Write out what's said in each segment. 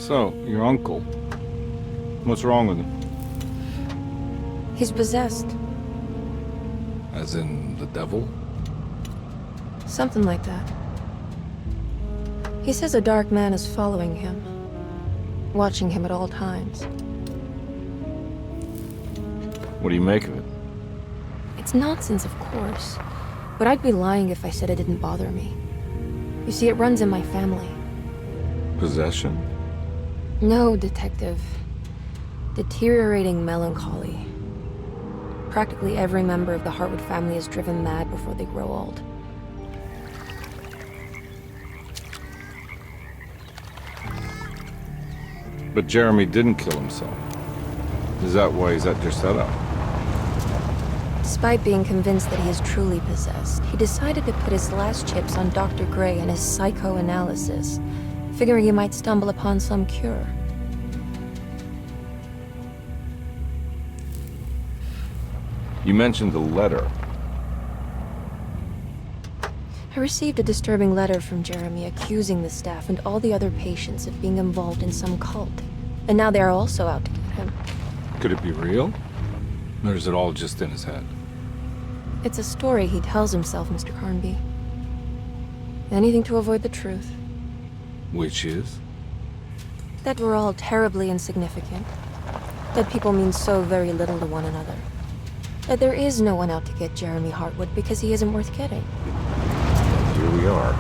So, your uncle. What's wrong with him? He's possessed. As in the devil? Something like that. He says a dark man is following him, watching him at all times. What do you make of it? It's nonsense, of course, but I'd be lying if I said it didn't bother me. You see, it runs in my family. Possession? No, Detective. Deteriorating melancholy. Practically every member of the Hartwood family is driven mad before they grow old. But Jeremy didn't kill himself. Is that why he's at your setup? Despite being convinced that he is truly possessed, he decided to put his last chips on Dr. Gray and his psychoanalysis, figuring he might stumble upon some cure. You mentioned the letter. I received a disturbing letter from Jeremy accusing the staff and all the other patients of being involved in some cult. And now they are also out to get him. Could it be real? Or is it all just in his head? It's a story he tells himself, Mr. Carnby. Anything to avoid the truth. Which is? That we're all terribly insignificant. That people mean so very little to one another. That there is no one out to get Jeremy Hartwood because he isn't worth getting. Here we are.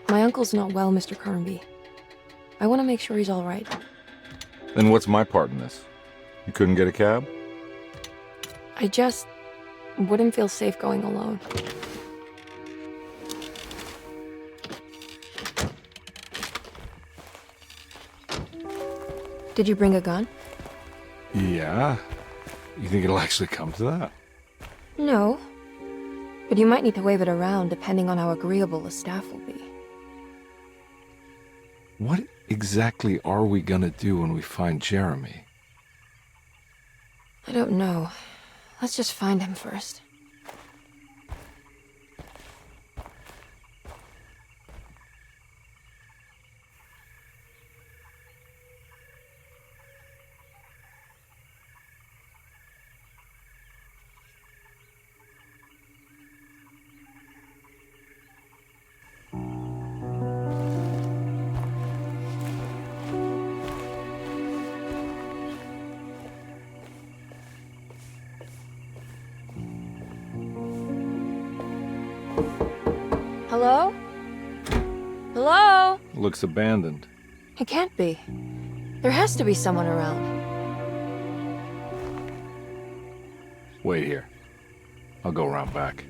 My uncle's not well, Mr. Carnby. I want to make sure he's all right. Then what's my part in this? You couldn't get a cab? I just wouldn't feel safe going alone. Did you bring a gun? Yeah. You think it'll actually come to that? No. But you might need to wave it around depending on how agreeable the staff will be. What exactly are we gonna do when we find Jeremy? I don't know. Let's just find him first. Hello? Hello? Looks abandoned. It can't be. There has to be someone around. Wait here. I'll go around back.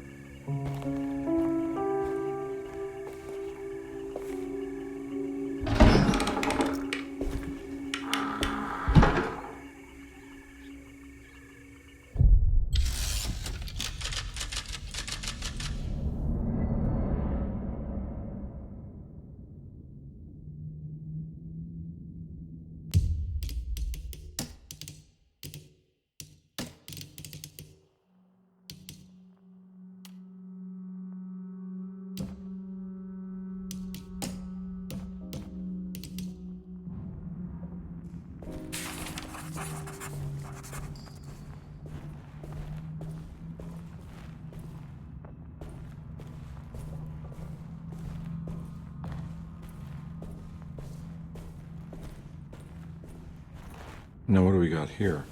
Now what do we got here?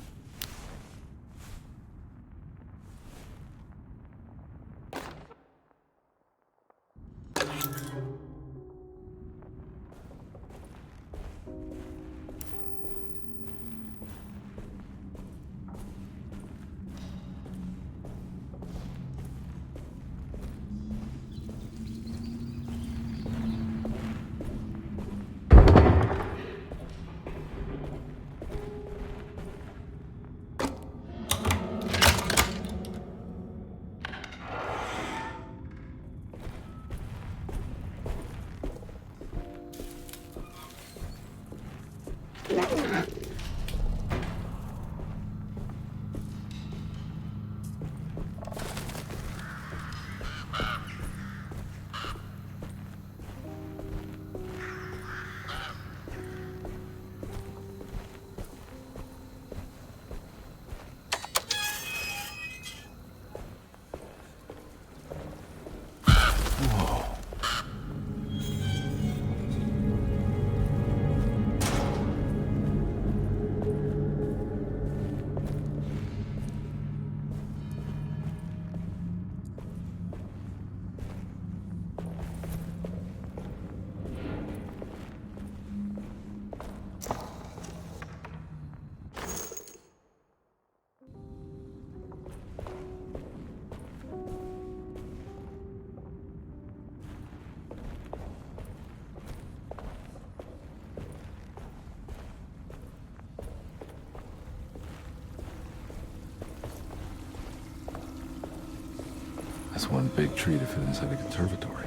That's one big tree to fit inside a conservatory.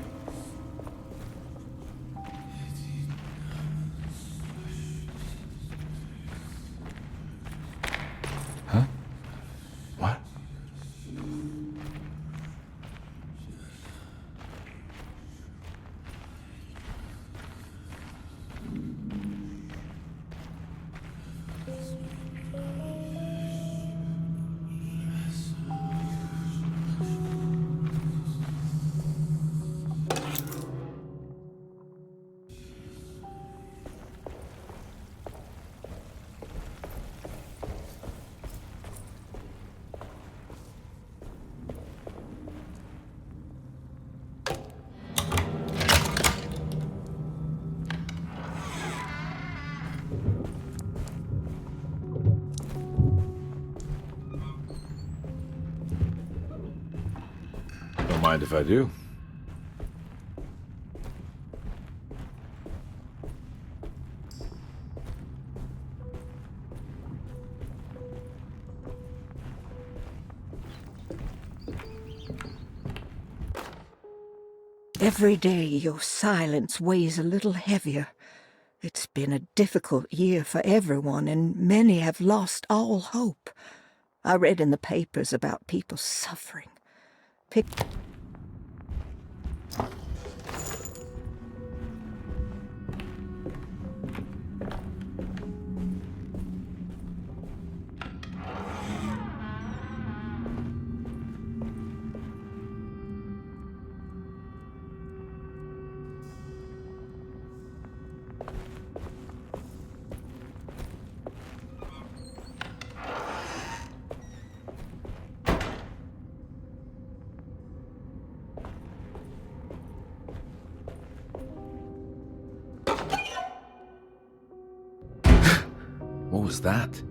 Huh? What? Don't mind if I do. Every day your silence weighs a little heavier. It's been a difficult year for everyone, and many have lost all hope. I read in the papers about people suffering. What was that?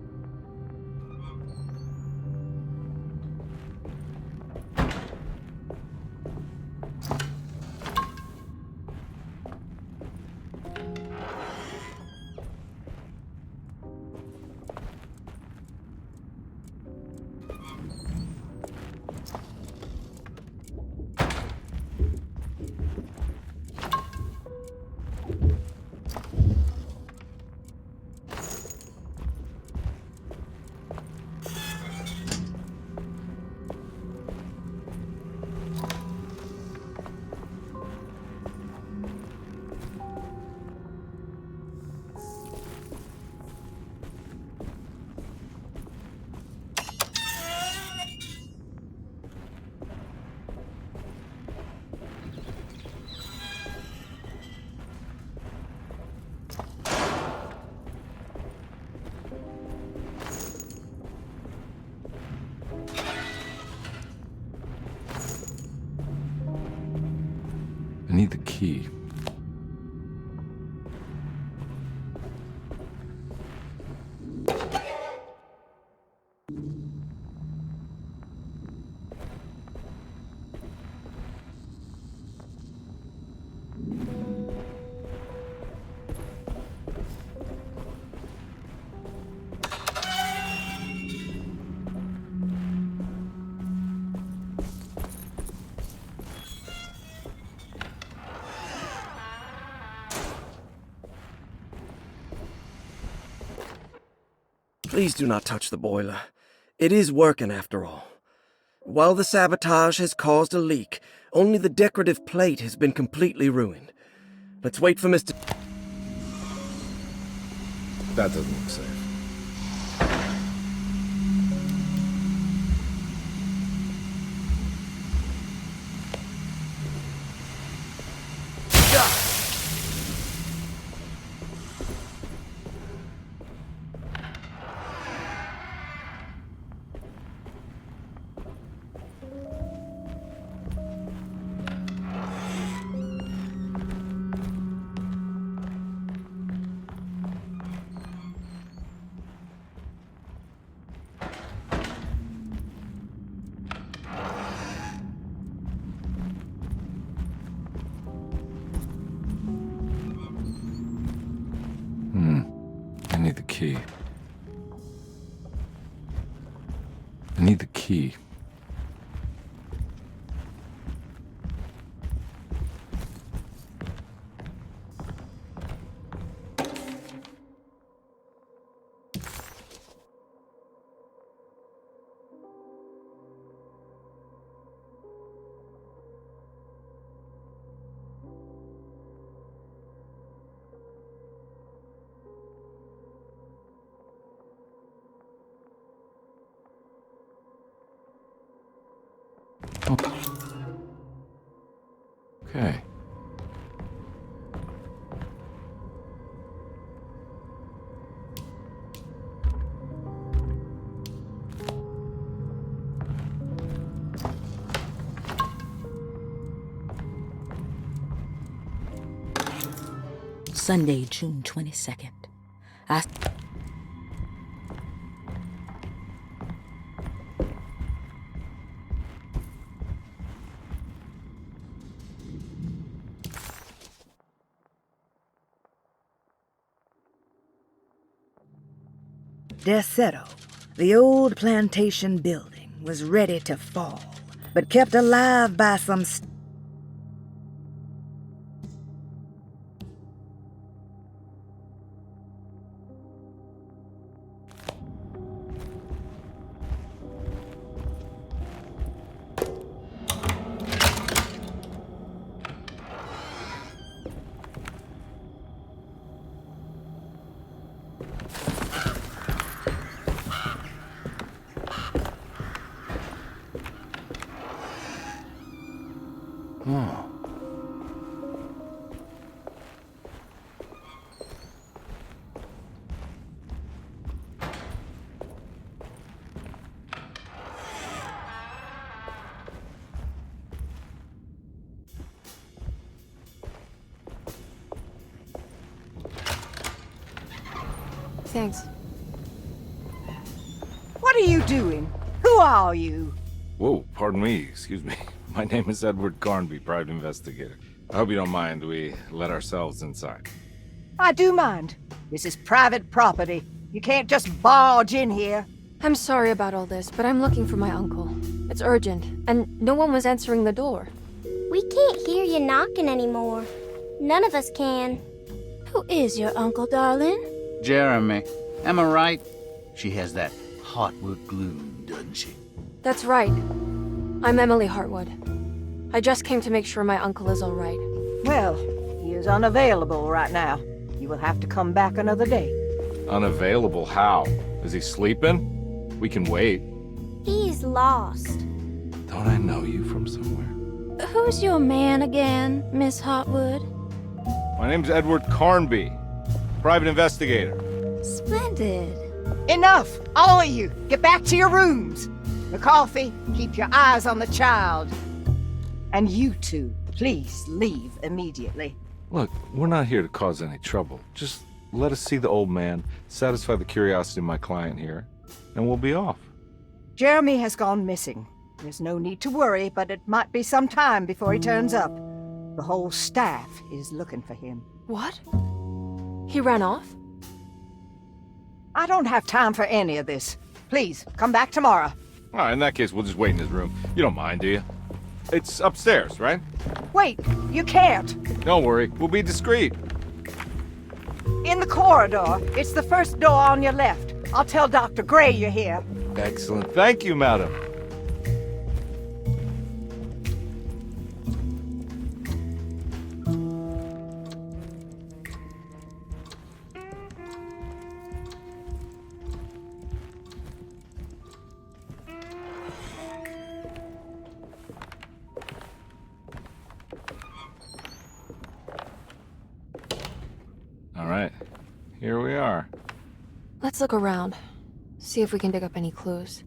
I need the key. Please do not touch the boiler. It is working after all. While the sabotage has caused a leak, only the decorative plate has been completely ruined. Let's wait for Mr. That doesn't look safe. I need the key. I need the key. Okay. Sunday, June 22nd. I... Desetto, the old plantation building, was ready to fall, but kept alive by some Oh. Thanks. What are you doing? Who are you? Whoa, pardon me, excuse me. My name is Edward Carnby, private investigator. I hope you don't mind we let ourselves inside. I do mind. This is private property. You can't just barge in here. I'm sorry about all this, but I'm looking for my uncle. It's urgent, and no one was answering the door. We can't hear you knocking anymore. None of us can. Who is your uncle, darling? Jeremy. Am I right? She has that Heartwood gloom, doesn't she? That's right. I'm Emily Hartwood. I just came to make sure my uncle is all right. Well, he is unavailable right now. You will have to come back another day. Unavailable? How? Is he sleeping? We can wait. He's lost. Don't I know you from somewhere? Who's your man again, Miss Hartwood? My name's Edward Carnby, private investigator. Splendid. Enough! All of you! Get back to your rooms! McCarthy, keep your eyes on the child. And you two, please leave immediately. Look, we're not here to cause any trouble. Just let us see the old man, satisfy the curiosity of my client here, and we'll be off. Jeremy has gone missing. There's no need to worry, but it might be some time before he turns up. The whole staff is looking for him. What? He ran off? I don't have time for any of this. Please, come back tomorrow. All right, in that case, we'll just wait in his room. You don't mind, do you? It's upstairs, right? Wait, you can't. Don't worry, we'll be discreet. In the corridor. It's the first door on your left. I'll tell Dr. Gray you're here. Excellent. Thank you, madam. All right, here we are. Let's look around. See if we can dig up any clues.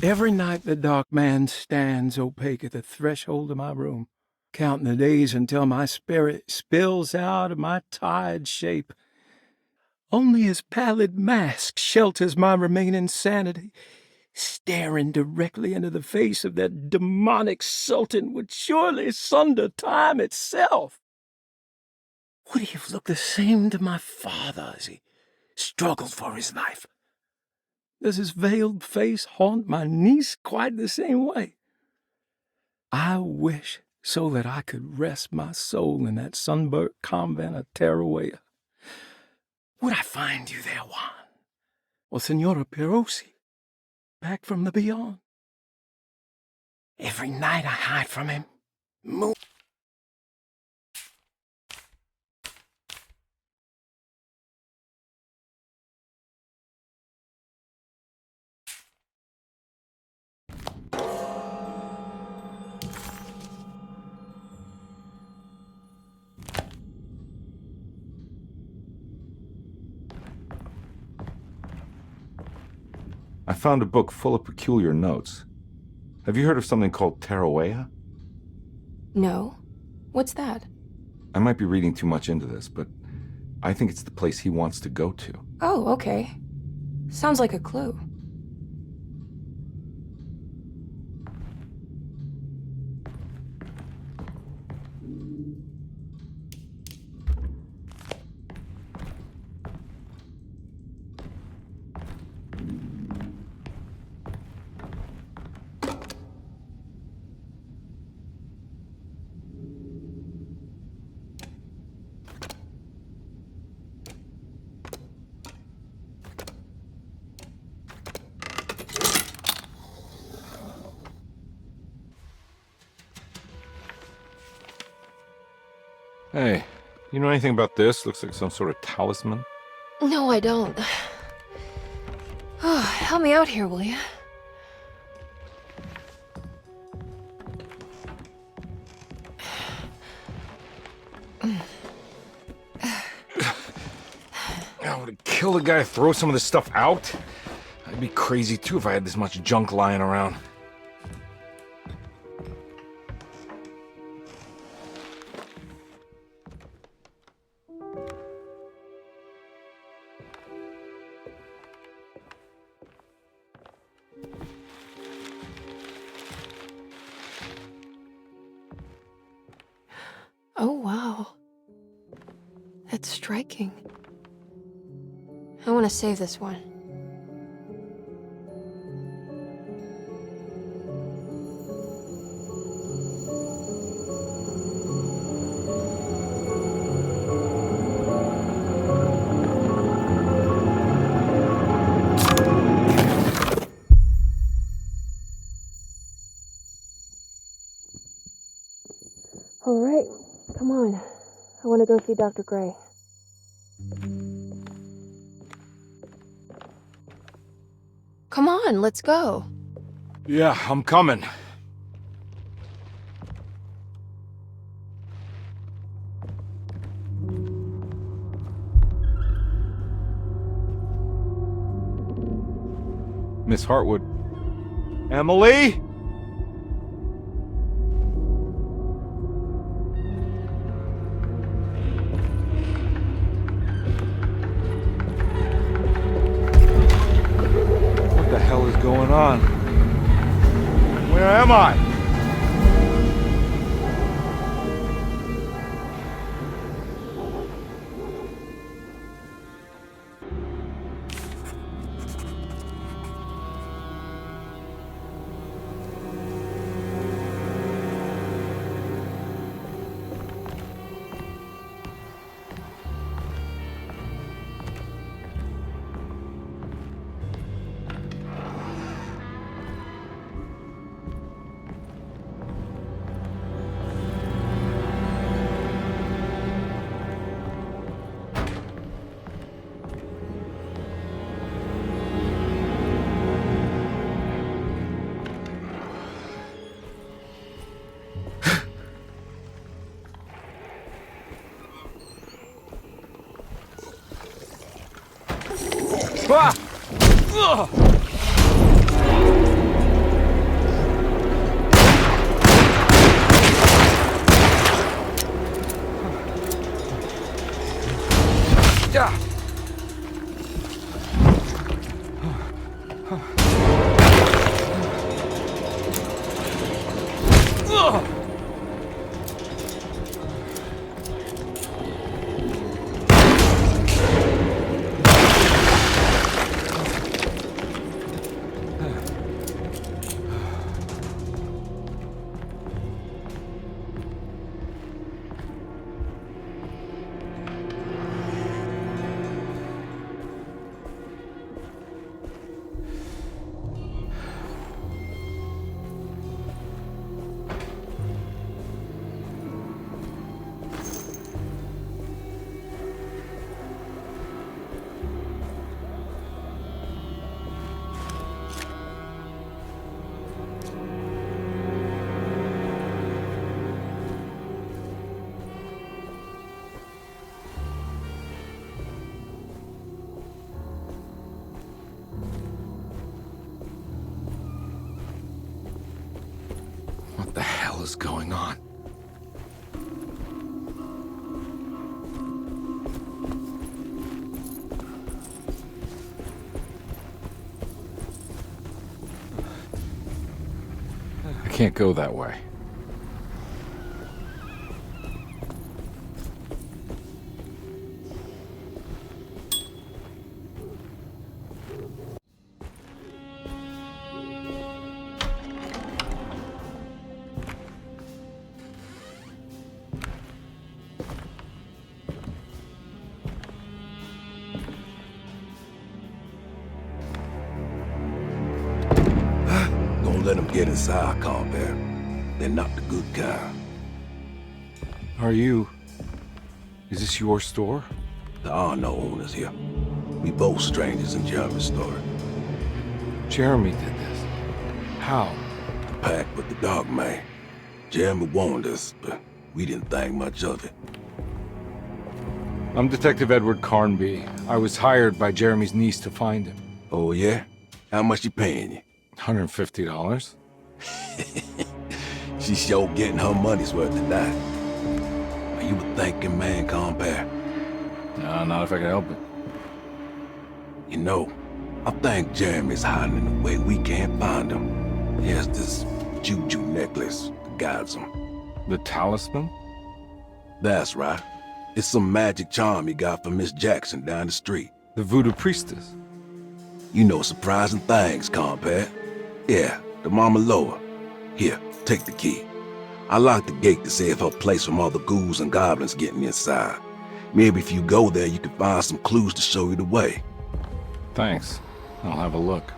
Every night the dark man stands opaque at the threshold of my room, counting the days until my spirit spills out of my tired shape. Only his pallid mask shelters my remaining sanity. Staring directly into the face of that demonic sultan would surely sunder time itself. Would he have looked the same to my father as he struggled for his life? Does his veiled face haunt my niece quite the same way? I wish so that I could rest my soul in that sunburnt convent of Teruel. Would I find you there, Juan? Or Senora Perosi, back from the beyond? Every night I hide from him. I found a book full of peculiar notes. Have you heard of something called Tarawea? No. What's that? I might be reading too much into this, but I think it's the place he wants to go to. Oh, okay. Sounds like a clue. Hey, you know anything about this? Looks like some sort of talisman. No, I don't. Oh, help me out here, will you? I would kill the guy to throw some of this stuff out. I'd be crazy too if I had this much junk lying around. Oh, wow. That's striking. I want to save this one. All right, come on. I want to go see Dr. Gray. Come on, let's go. Yeah, I'm coming. Miss Hartwood. Emily? What the hell is going on? Where am I? Ah! Ugh! Yeah. Ugh! is going on? I can't go that way. Don't let them get inside, Carnby. They're not the good kind. Are you... Is this your store? There are no owners here. We both strangers in Jeremy's story. Jeremy did this. How? The pact with the dog man. Jeremy warned us, but we didn't think much of it. I'm Detective Edward Carnby. I was hired by Jeremy's niece to find him. Oh, yeah? How much she paying you? $150. She's sure getting her money's worth tonight. Are you a thinking man, Carnby? No, not if I can help it. You know, I think Jeremy's hiding in a way we can't find him. He has this juju necklace that guides him. The talisman? That's right. It's some magic charm he got from Miss Jackson down the street. The voodoo priestess? You know surprising things, Carnby. Yeah, the Mama Loa. Here, take the key. I locked the gate to save her place from all the ghouls and goblins getting inside. Maybe if you go there, you can find some clues to show you the way. Thanks. I'll have a look.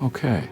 Okay.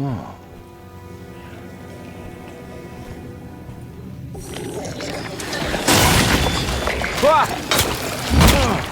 Oh. Ah!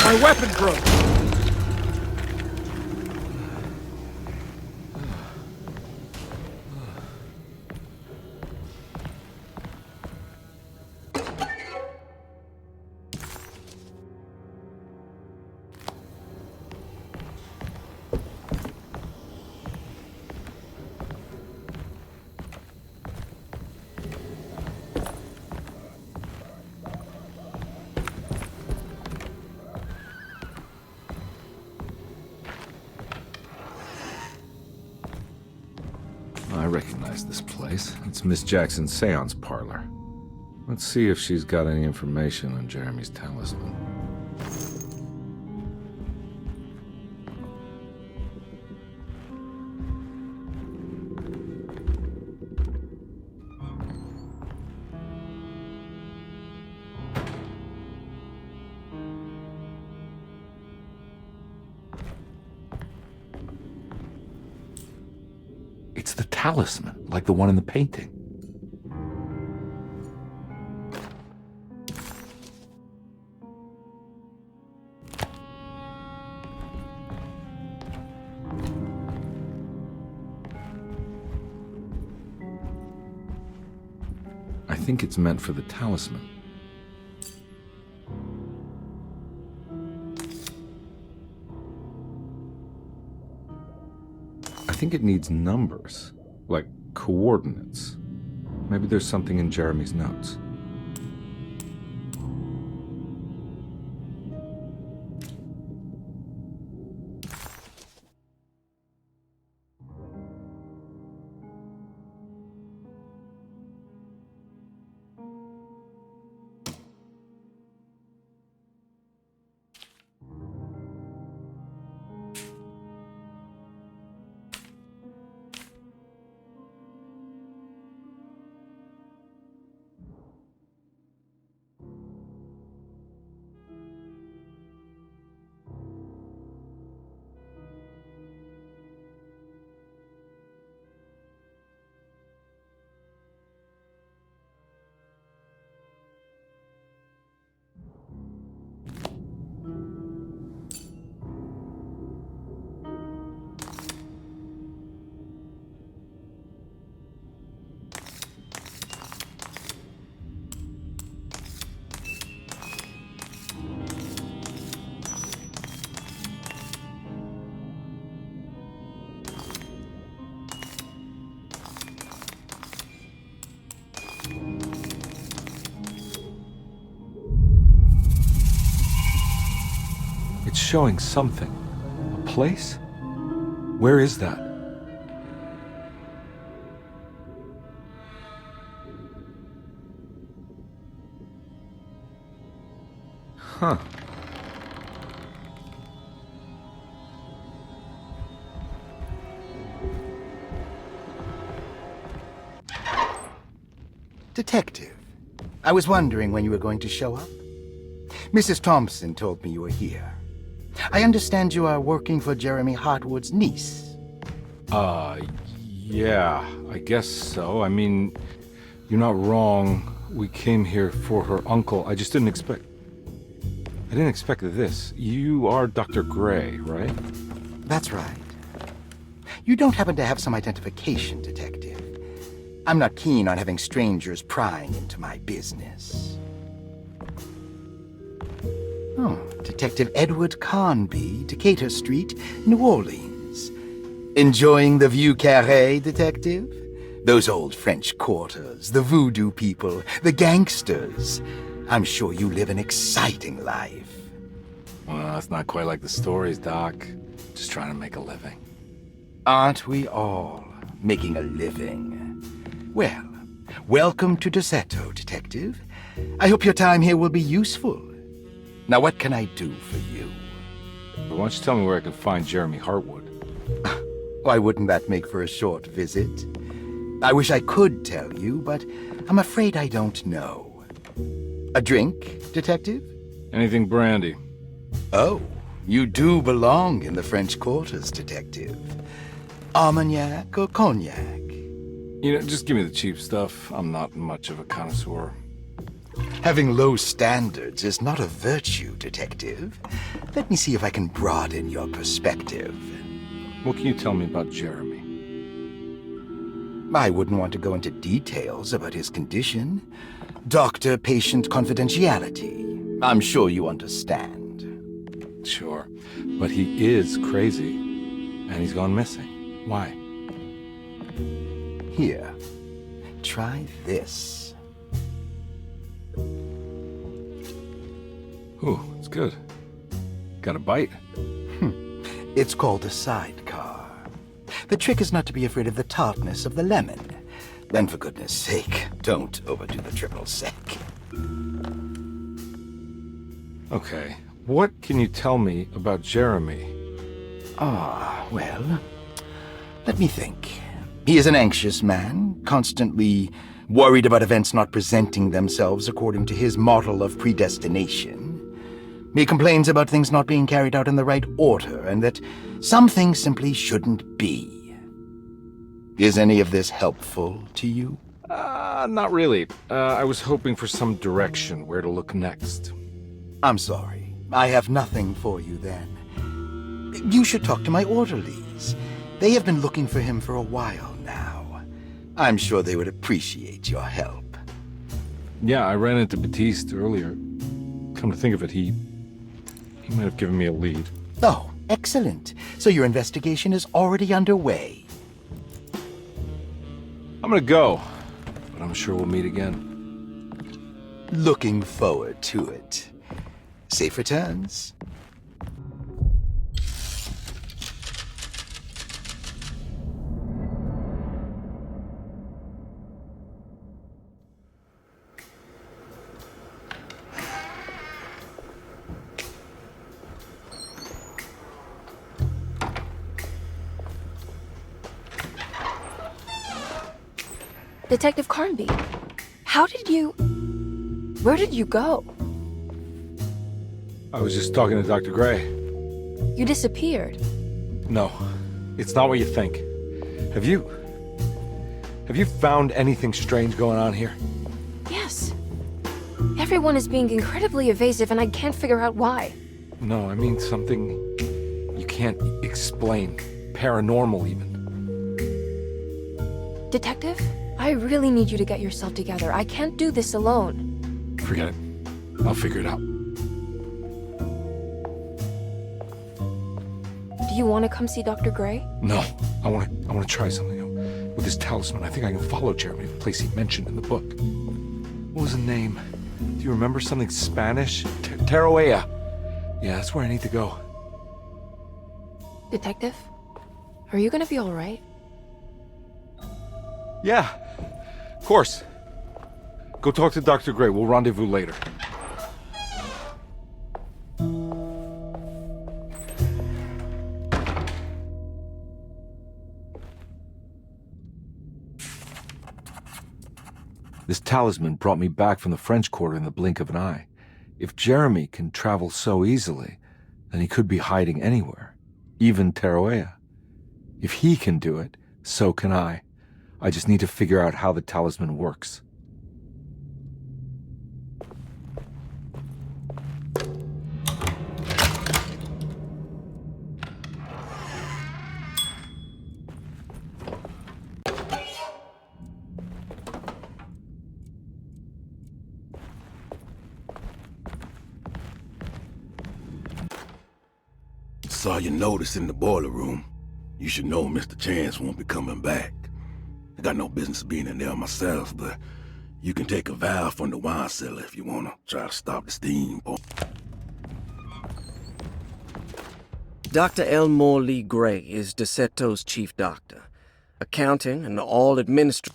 My weapon broke. I recognize this place. It's Miss Jackson's seance parlor. Let's see if she's got any information on Jeremy's talisman. It's the talisman, like the one in the painting. I think it's meant for the talisman. I think it needs numbers, like coordinates. Maybe there's something in Jeremy's notes. It's showing something. A place? Where is that? Huh. Detective, I was wondering when you were going to show up. Mrs. Thompson told me you were here. I understand you are working for Jeremy Hartwood's niece. Yeah, I guess so. I mean, you're not wrong. We came here for her uncle. I just didn't expect... I didn't expect this. You are Dr. Gray, right? That's right. You don't happen to have some identification, Detective. I'm not keen on having strangers prying into my business. Oh, Detective Edward Carnby, Decatur Street, New Orleans. Enjoying the Vieux Carré, Detective? Those old French quarters, the voodoo people, the gangsters. I'm sure you live an exciting life. Well, it's not quite like the stories, Doc. Just trying to make a living. Aren't we all? making a living. Well, welcome to Deseto, Detective. I hope your time here will be useful. Now, what can I do for you? Why don't you tell me where I can find Jeremy Hartwood? Why wouldn't that make for a short visit? I wish I could tell you, but I'm afraid I don't know. A drink, Detective? Anything brandy. Oh, you do belong in the French quarters, Detective. Armagnac or cognac? You know, just give me the cheap stuff. I'm not much of a connoisseur. Having low standards is not a virtue, Detective. Let me see if I can broaden your perspective. What can you tell me about Jeremy? I wouldn't want to go into details about his condition. Doctor-patient confidentiality. I'm sure you understand. Sure, but he is crazy, and he's gone missing. Why? Here, try this. Ooh, it's good. Got a bite? It's called a sidecar. The trick is not to be afraid of the tartness of the lemon. And for goodness sake, don't overdo the triple sec. Okay, what can you tell me about Jeremy? Well, let me think. He is an anxious man, constantly worried about events not presenting themselves according to his model of predestination. He complains about things not being carried out in the right order, and that some things simply shouldn't be. Is any of this helpful to you? Not really. I was hoping for some direction where to look next. I'm sorry. I have nothing for you then. You should talk to my orderlies. They have been looking for him for a while now. I'm sure they would appreciate your help. Yeah, I ran into Batiste earlier. Come to think of it, he might have given me a lead. Oh, excellent. So your investigation is already underway. I'm gonna go, but I'm sure we'll meet again. Looking forward to it. Safe returns. Detective Carnby, where did you go? I was just talking to Dr. Gray. You disappeared. No, it's not what you think. Have you found anything strange going on here? Yes. Everyone is being incredibly evasive and I can't figure out why. No, I mean something you can't explain. Paranormal, even. Detective, I really need you to get yourself together. I can't do this alone. Forget it. I'll figure it out. Do you want to come see Dr. Gray? No, I want to try something. With this talisman, I think I can follow Jeremy to the place he mentioned in the book. What was the name? Do you remember something Spanish? Taroea. Yeah, that's where I need to go. Detective, are you gonna be all right? Yeah, of course. Go talk to Dr. Gray. We'll rendezvous later. This talisman brought me back from the French Quarter in the blink of an eye. If Jeremy can travel so easily, then he could be hiding anywhere, even Taroea. If he can do it, so can I. I just need to figure out how the talisman works. Saw your notice in the boiler room. You should know Mr. Chance won't be coming back. I got no business being in there myself, but you can take a valve from the wine cellar if you want to try to stop the steam. Dr. Elmore Lee Gray is Deseto's chief doctor. accounting, and all administrative.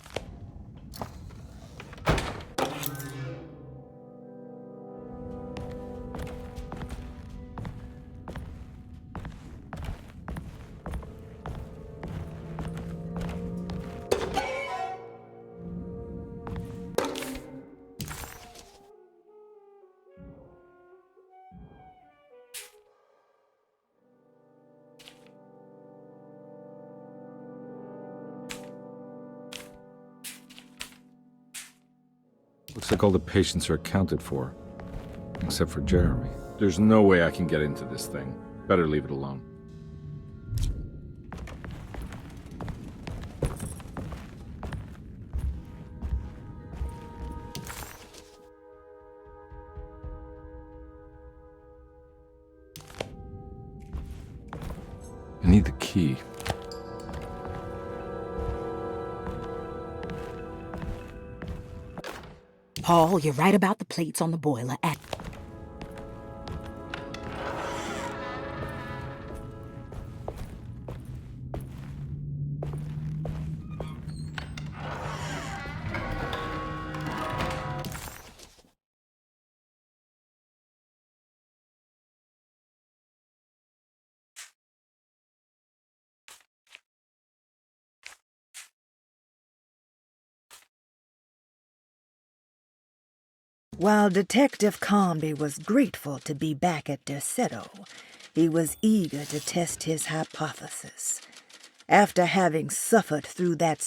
Looks like all the patients are accounted for, except for Jeremy. There's no way I can get into this thing. Better leave it alone. I need the key. Paul, you're right about the plates on the boiler. While Detective Carnby was grateful to be back at Derceto, he was eager to test his hypothesis. After having suffered through that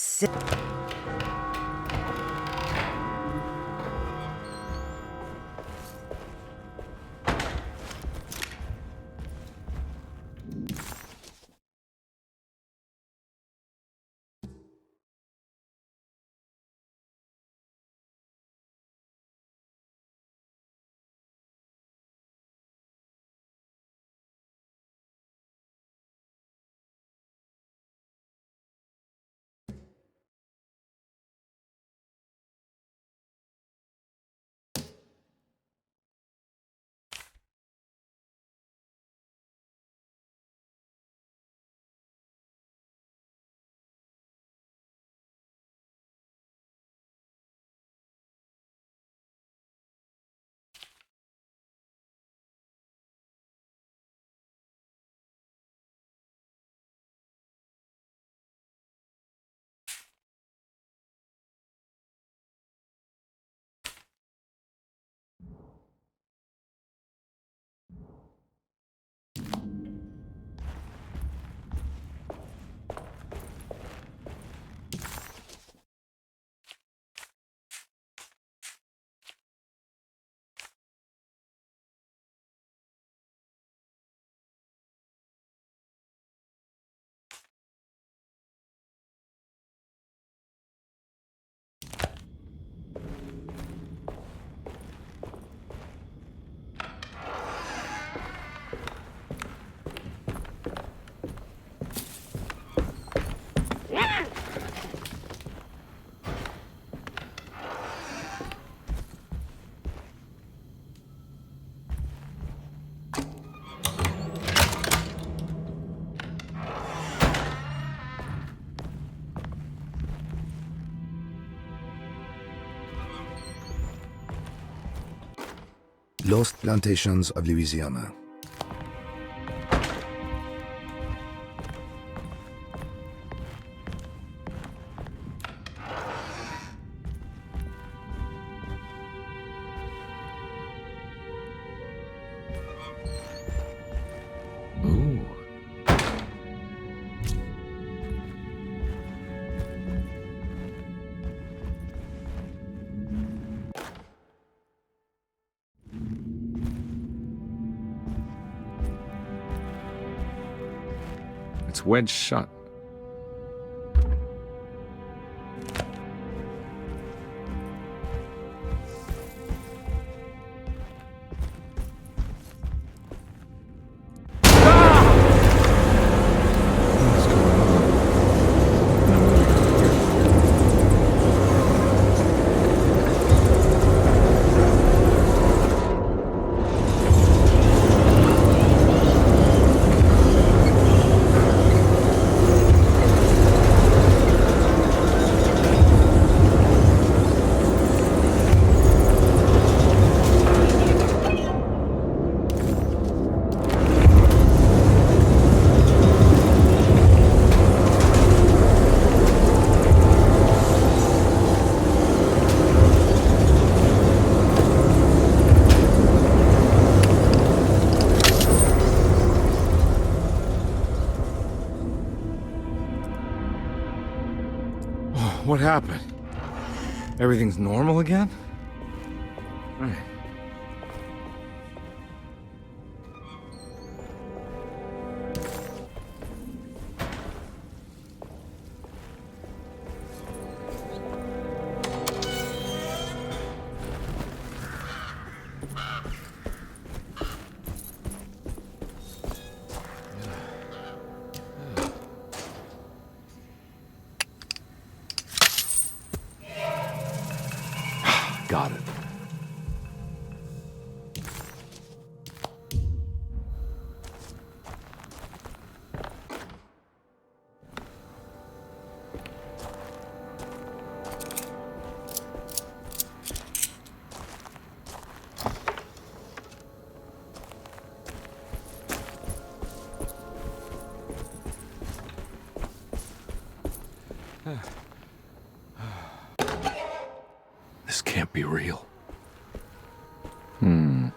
Lost Plantations of Louisiana. Ooh. It's wedged shut. What happened? Everything's normal again? Right. Got it. This can't be real. Hmm.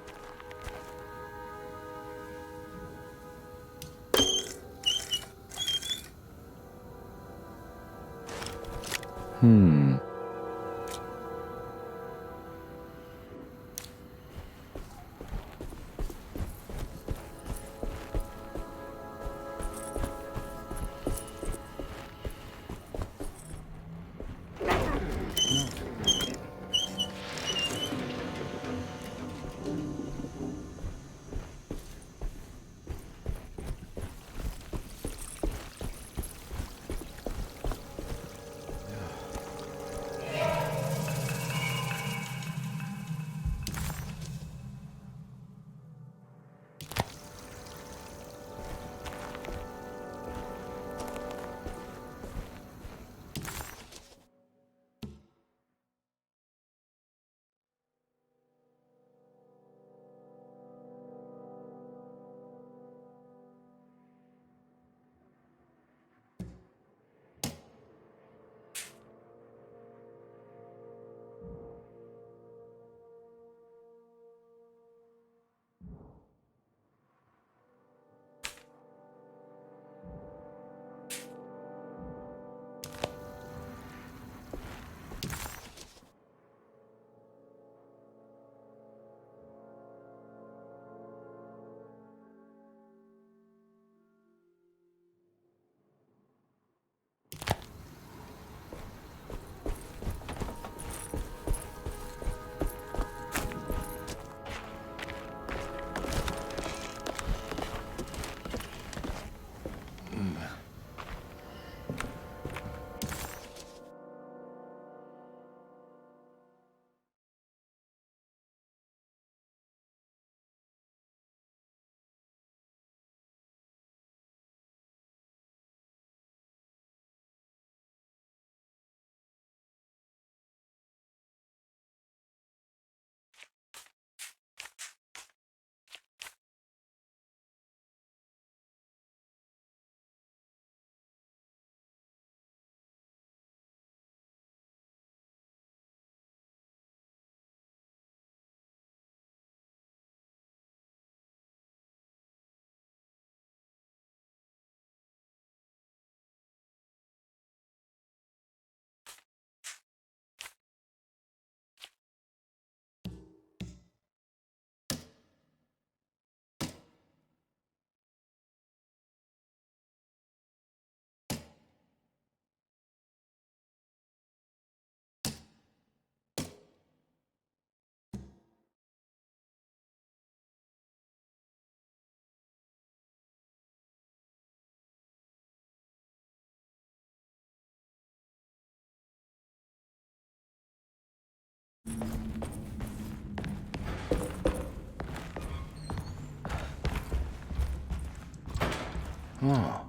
Oh.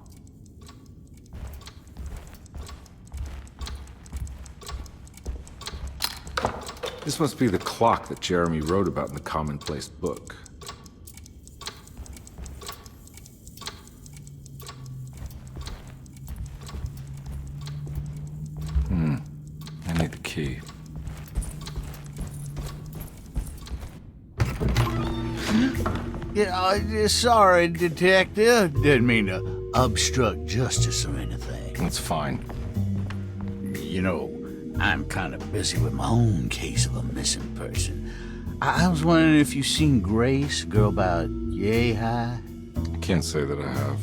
This must be the clock that Jeremy wrote about in the commonplace book. I need the key. Yeah, sorry, Detective. Didn't mean to obstruct justice or anything. That's fine. You know, I'm kind of busy with my own case of a missing person. I was wondering if you seen Grace, a girl about yay high? I can't say that I have.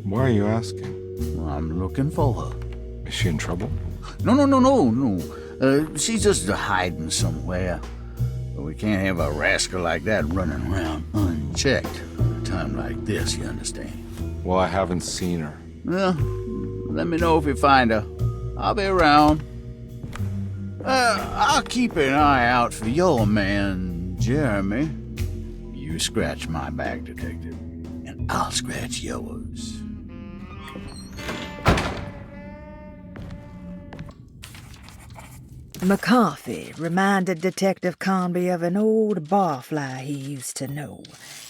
Why are you asking? Well, I'm looking for her. Is she in trouble? No. She's just hiding somewhere. But we can't have a rascal like that running around unchecked at a time like this, you understand? Well, I haven't seen her. Well, let me know if you find her. I'll be around. I'll keep an eye out for your man, Jeremy. You scratch my back, Detective, and I'll scratch yours. McCarthy reminded Detective Carnby of an old barfly he used to know.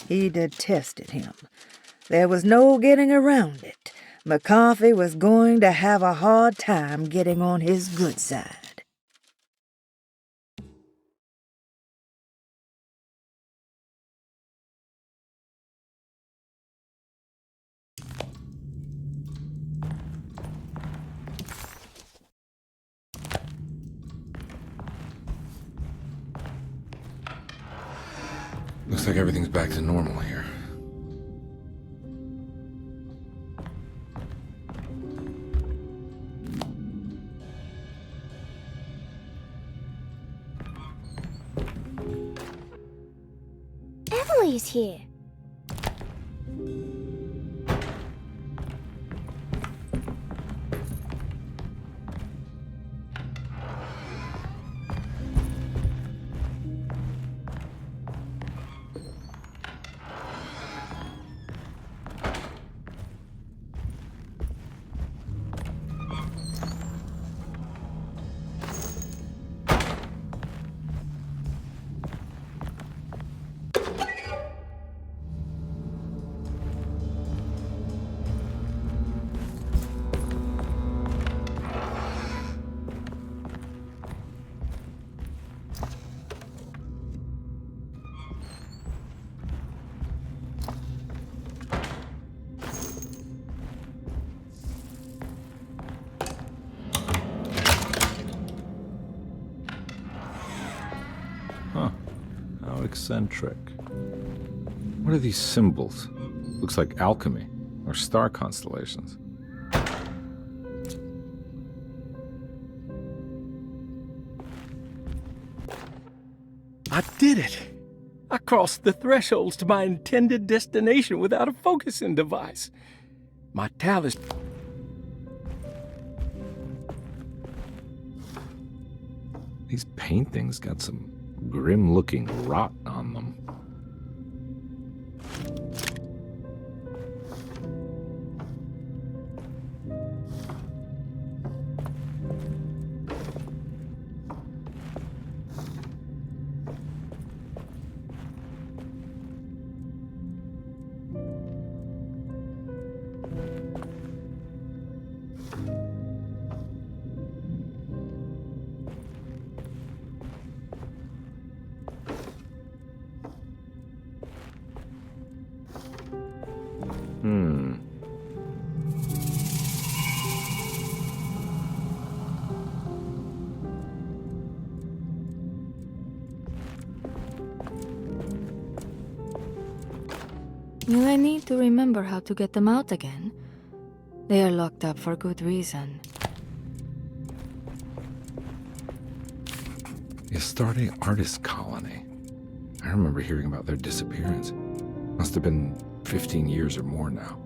He detested him. There was no getting around it. McCarthy was going to have a hard time getting on his good side. Looks like everything's back to normal here. Emily's here. How eccentric. What are these symbols? Looks like alchemy or star constellations. I did it! I crossed the thresholds to my intended destination without a focusing device. My talisman... These paintings got some grim-looking rot on them. Will I need to remember how to get them out again? They are locked up for good reason. The Astarte Artist Colony. I remember hearing about their disappearance. Must have been 15 years or more now.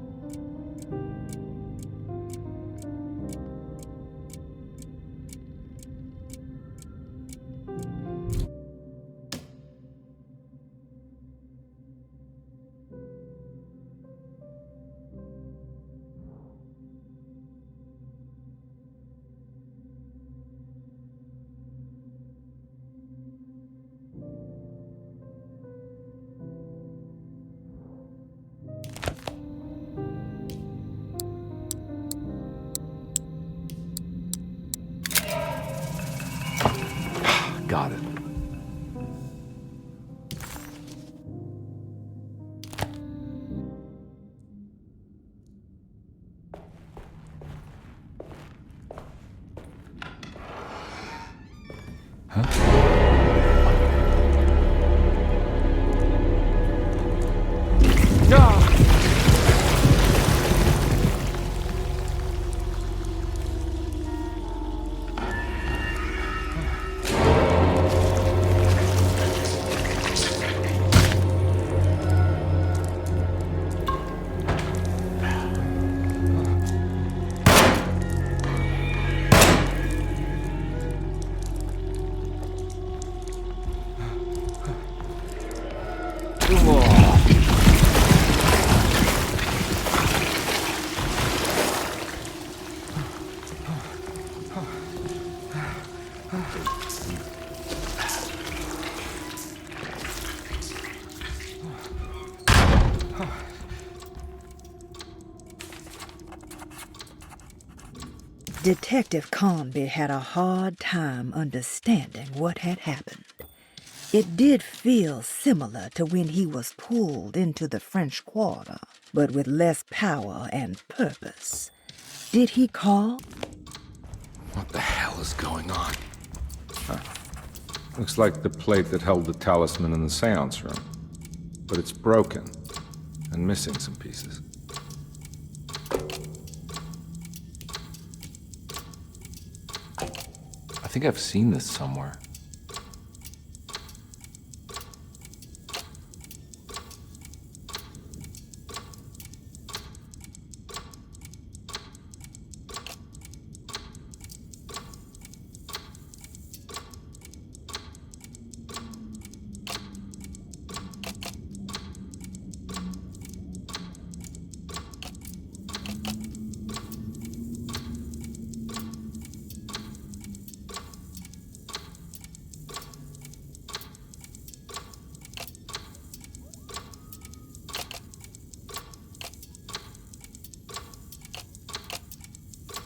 Got it. Detective Carnby had a hard time understanding what had happened. It did feel similar to when he was pulled into the French Quarter, but with less power and purpose. Did he call? What the hell is going on? Huh. Looks like the plate that held the talisman in the seance room. But it's broken and missing some pieces. I think I've seen this somewhere.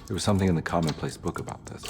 There was something in the commonplace book about this.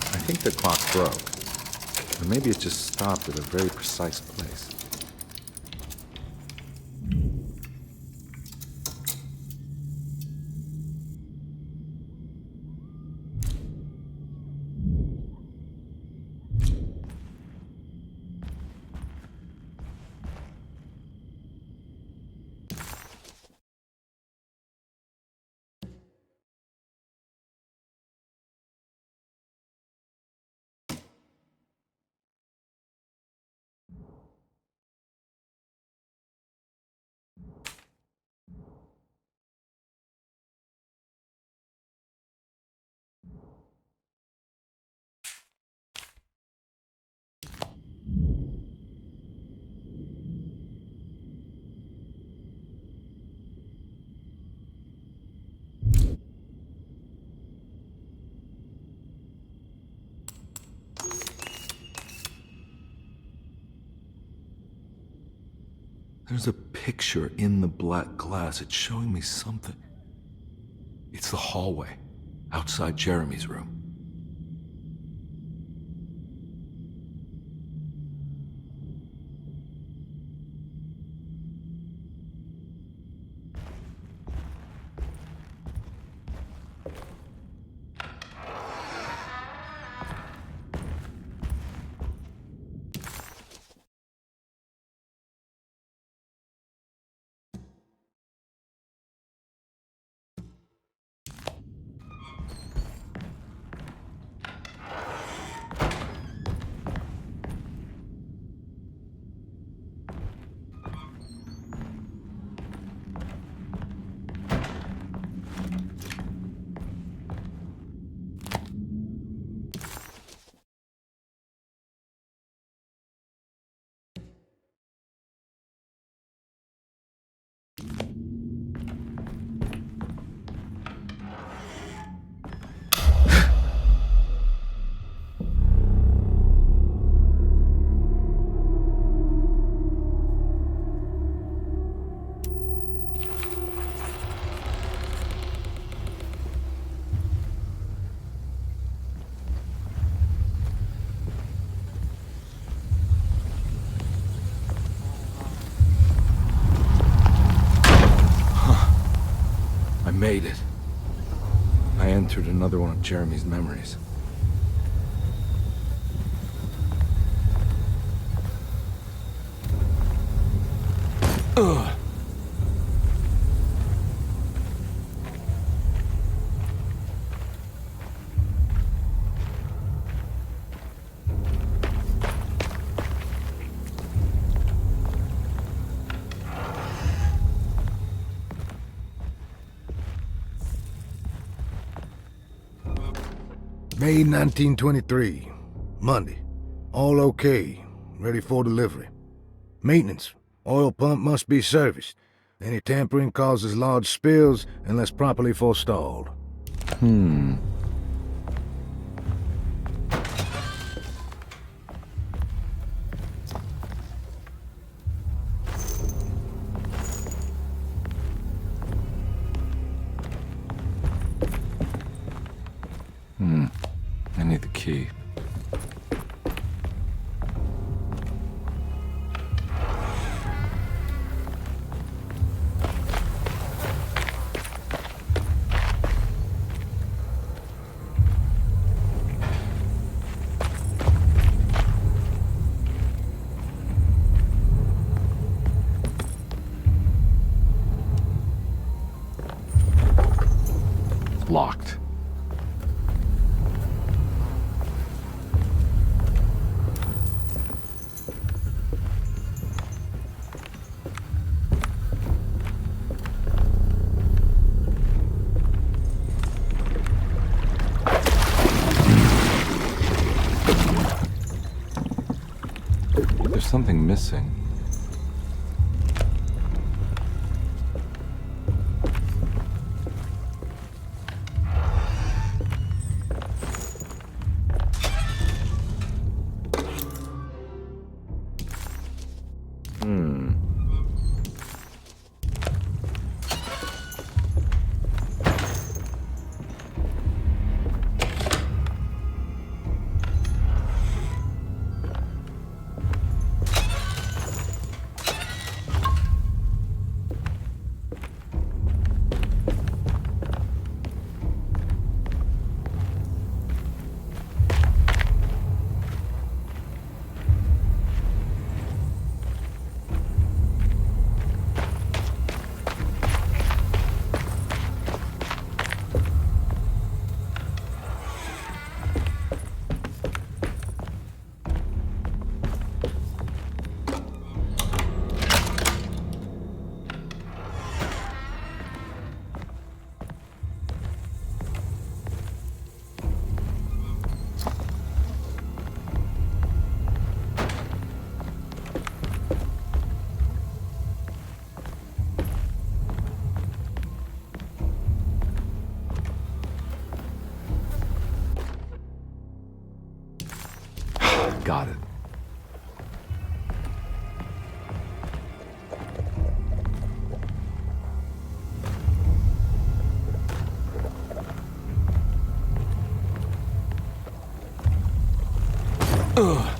I think the clock broke. Or maybe it just stopped at a very precise place. There's a picture in the black glass. It's showing me something. It's the hallway outside Jeremy's room. made it. I entered another one of Jeremy's memories. Ugh. May 1923. Monday. All okay. Ready for delivery. Maintenance. Oil pump must be serviced. Any tampering causes large spills unless properly forestalled. I need the key. Locked. There's something missing. Got it. Ugh.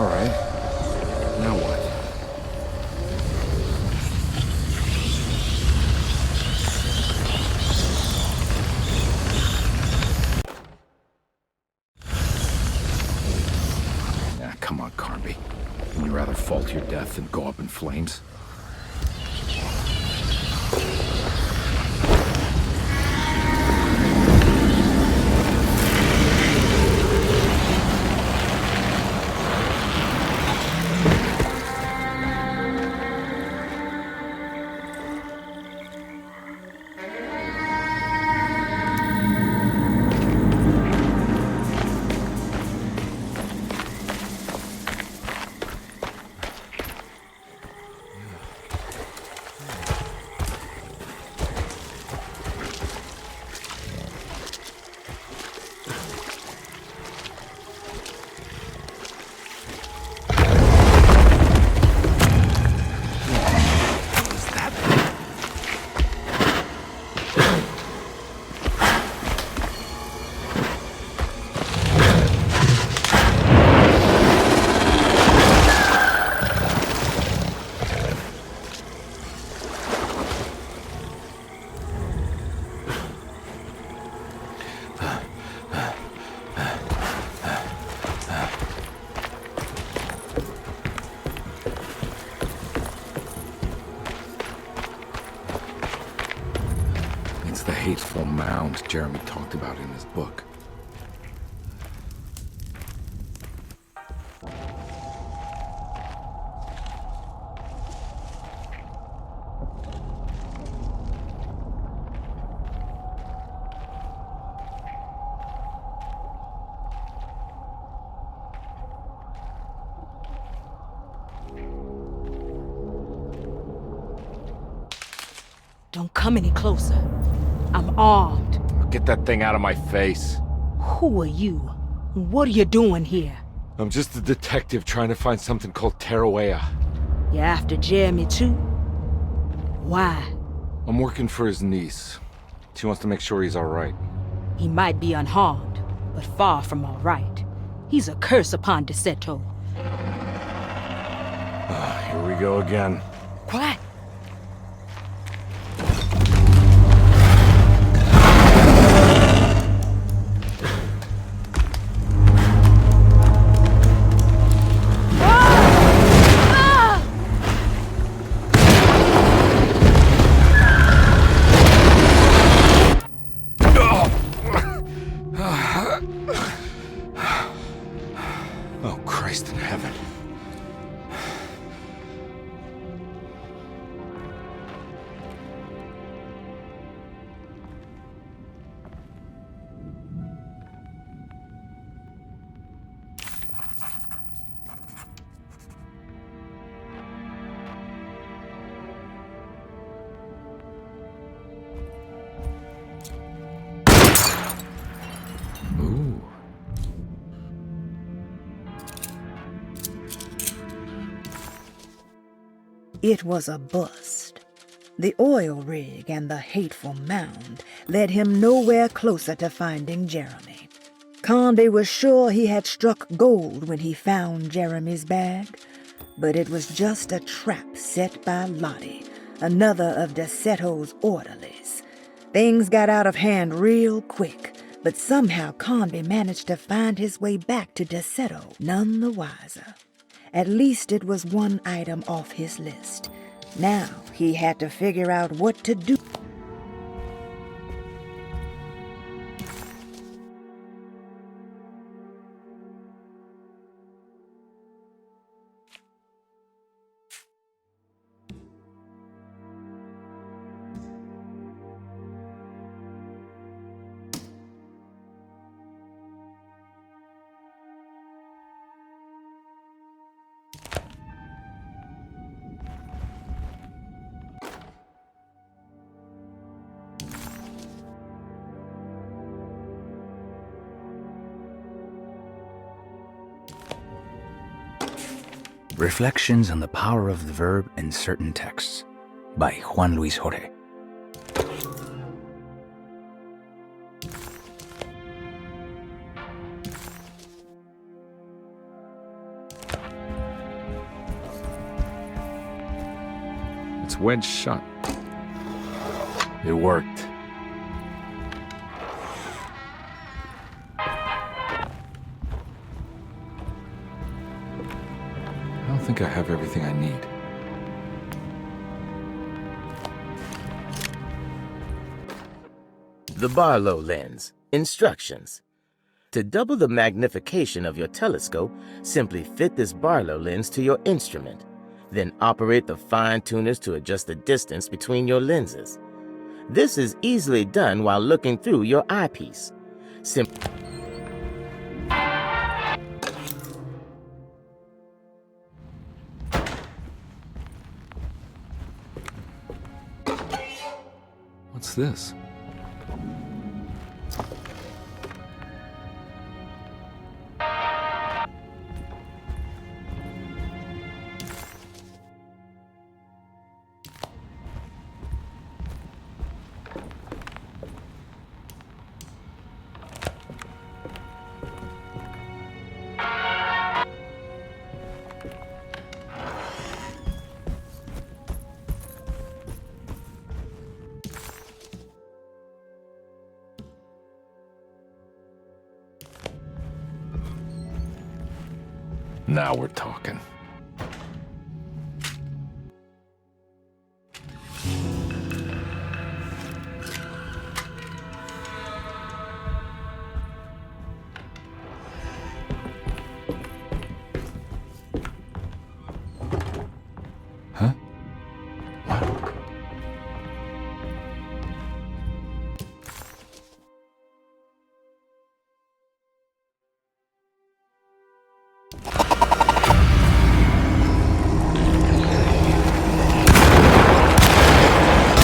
right. Now what? Come on, Carnby. Would you rather fall to your death than go up in flames? The hateful mound Jeremy talked about in his book. Don't come any closer. I'm armed. Get that thing out of my face. Who are you? What are you doing here? I'm just a detective trying to find something called Tarawea. You after Jeremy too? Why? I'm working for his niece. She wants to make sure he's all right. He might be unharmed, but far from all right. He's a curse upon DeSeto. Here we go again. Quiet. Oh, Christ in heaven. Ooh. It was a bust. The oil rig and the hateful mound led him nowhere closer to finding Jeremy. Carnby was sure he had struck gold when he found Jeremy's bag, but it was just a trap set by Lottie, another of DeSeto's orderlies. Things got out of hand real quick, but somehow Carnby managed to find his way back to DeSeto none the wiser. At least it was one item off his list. Now he had to figure out what to do. Reflections on the Power of the Verb in Certain Texts by Juan Luis Jorge. It's wedged shut. It worked. I don't think I have everything I need. The Barlow lens. Instructions. To double the magnification of your telescope, simply fit this Barlow lens to your instrument. Then operate the fine tuners to adjust the distance between your lenses. This is easily done while looking through your eyepiece. What's this? Now we're talking. Huh? What?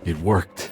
It worked.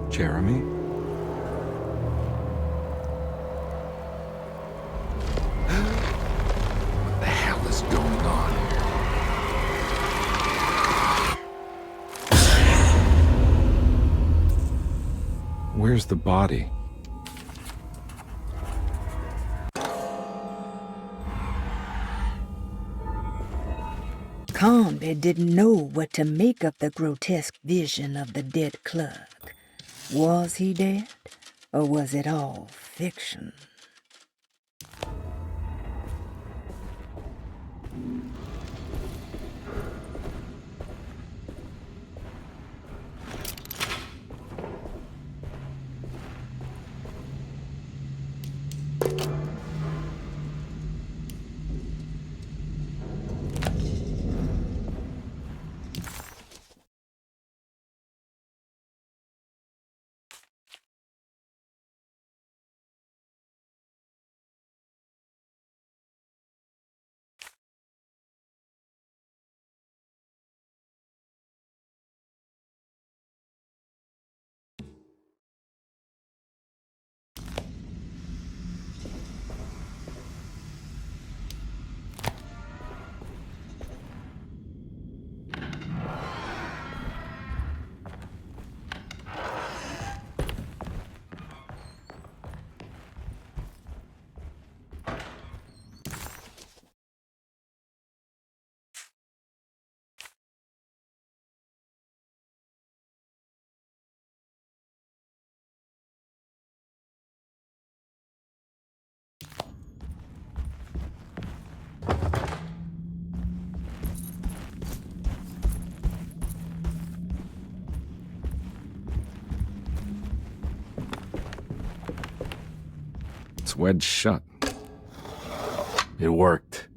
Jeremy? Where's the body? Carnby didn't know what to make of the grotesque vision of the dead clerk. Was he dead, or was it all fiction? It's wedged shut. It worked.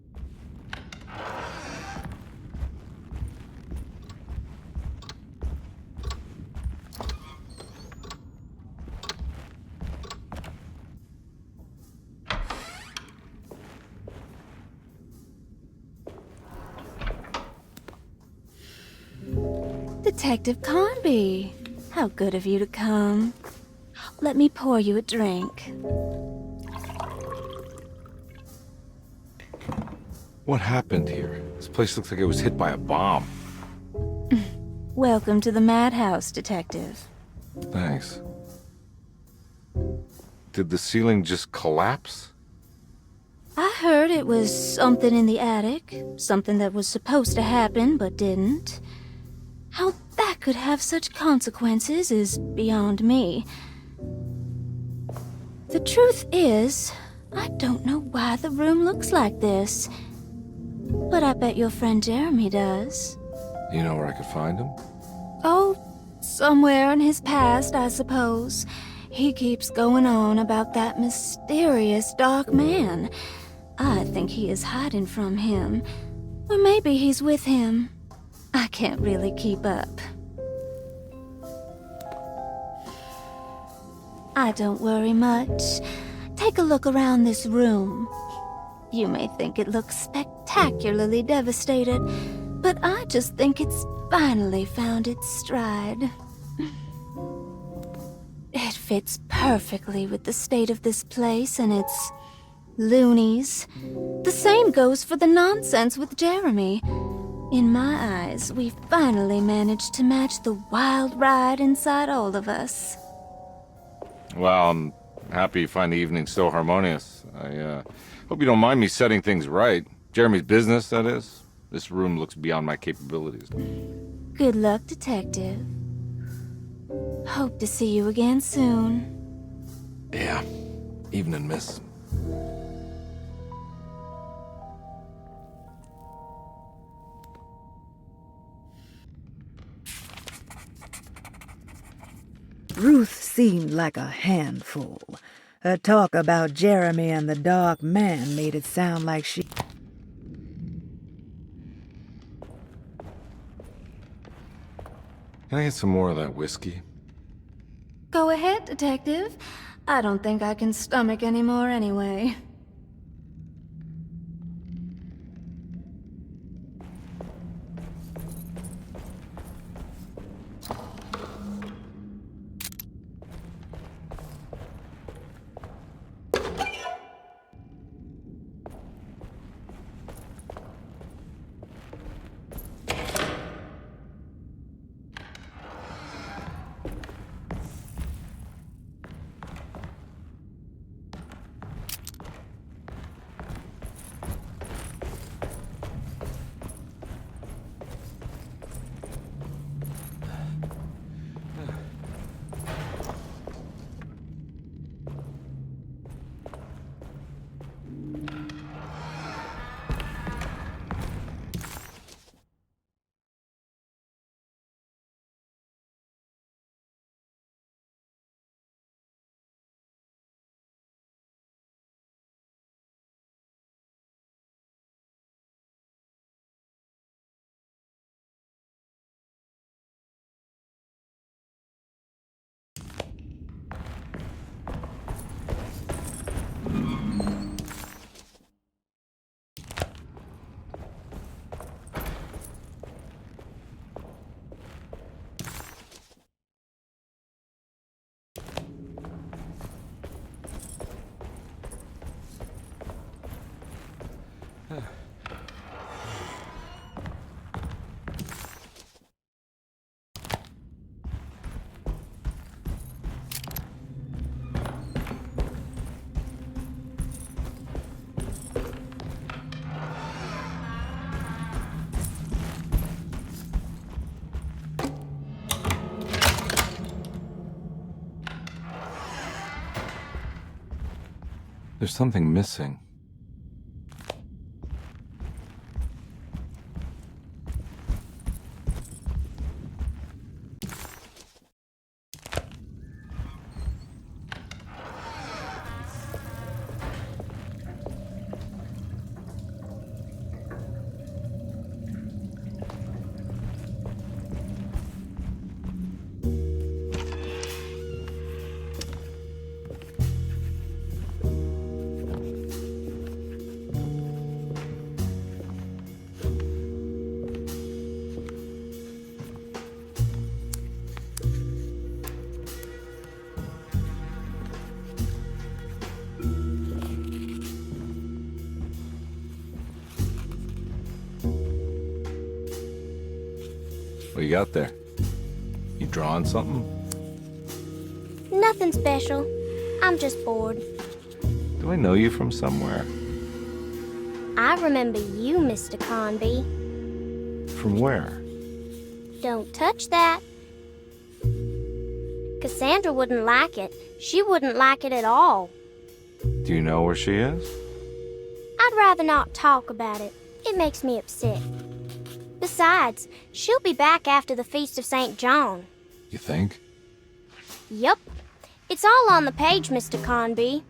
Detective Carnby, how good of you to come. Let me pour you a drink. What happened here? This place looks like it was hit by a bomb. Welcome to the madhouse, Detective. Thanks. Did the ceiling just collapse? I heard it was something in the attic, something that was supposed to happen but didn't. How that could have such consequences is beyond me. The truth is, I don't know why the room looks like this. But I bet your friend Jeremy does. You know where I could find him? Oh, somewhere in his past, I suppose. He keeps going on about that mysterious dark man. I think he is hiding from him. Or maybe he's with him. I can't really keep up. I don't worry much. Take a look around this room. You may think it looks spectacularly devastated, but I just think it's finally found its stride. It fits perfectly with the state of this place and its loonies. The same goes for the nonsense with Jeremy. In my eyes, we finally managed to match the wild ride inside all of us. Well, I'm happy you find the evening so harmonious. I hope you don't mind me setting things right. Jeremy's business, that is. This room looks beyond my capabilities. Good luck, Detective. Hope to see you again soon. Yeah. Evening, miss. Ruth seemed like a handful. Her talk about Jeremy and the Dark Man made it sound like she... Can I get some more of that whiskey? Go ahead, Detective. I don't think I can stomach any more anyway. There's something missing. What you got there? You drawing something? Nothing special. I'm just bored. Do I know you from somewhere? I remember you, Mr. Carnby. From where? Don't touch that. Cassandra wouldn't like it. She wouldn't like it at all. Do you know where she is? I'd rather not talk about it. It makes me upset. Besides, she'll be back after the Feast of St. John. You think? Yup. It's all on the page, Mr. Carnby.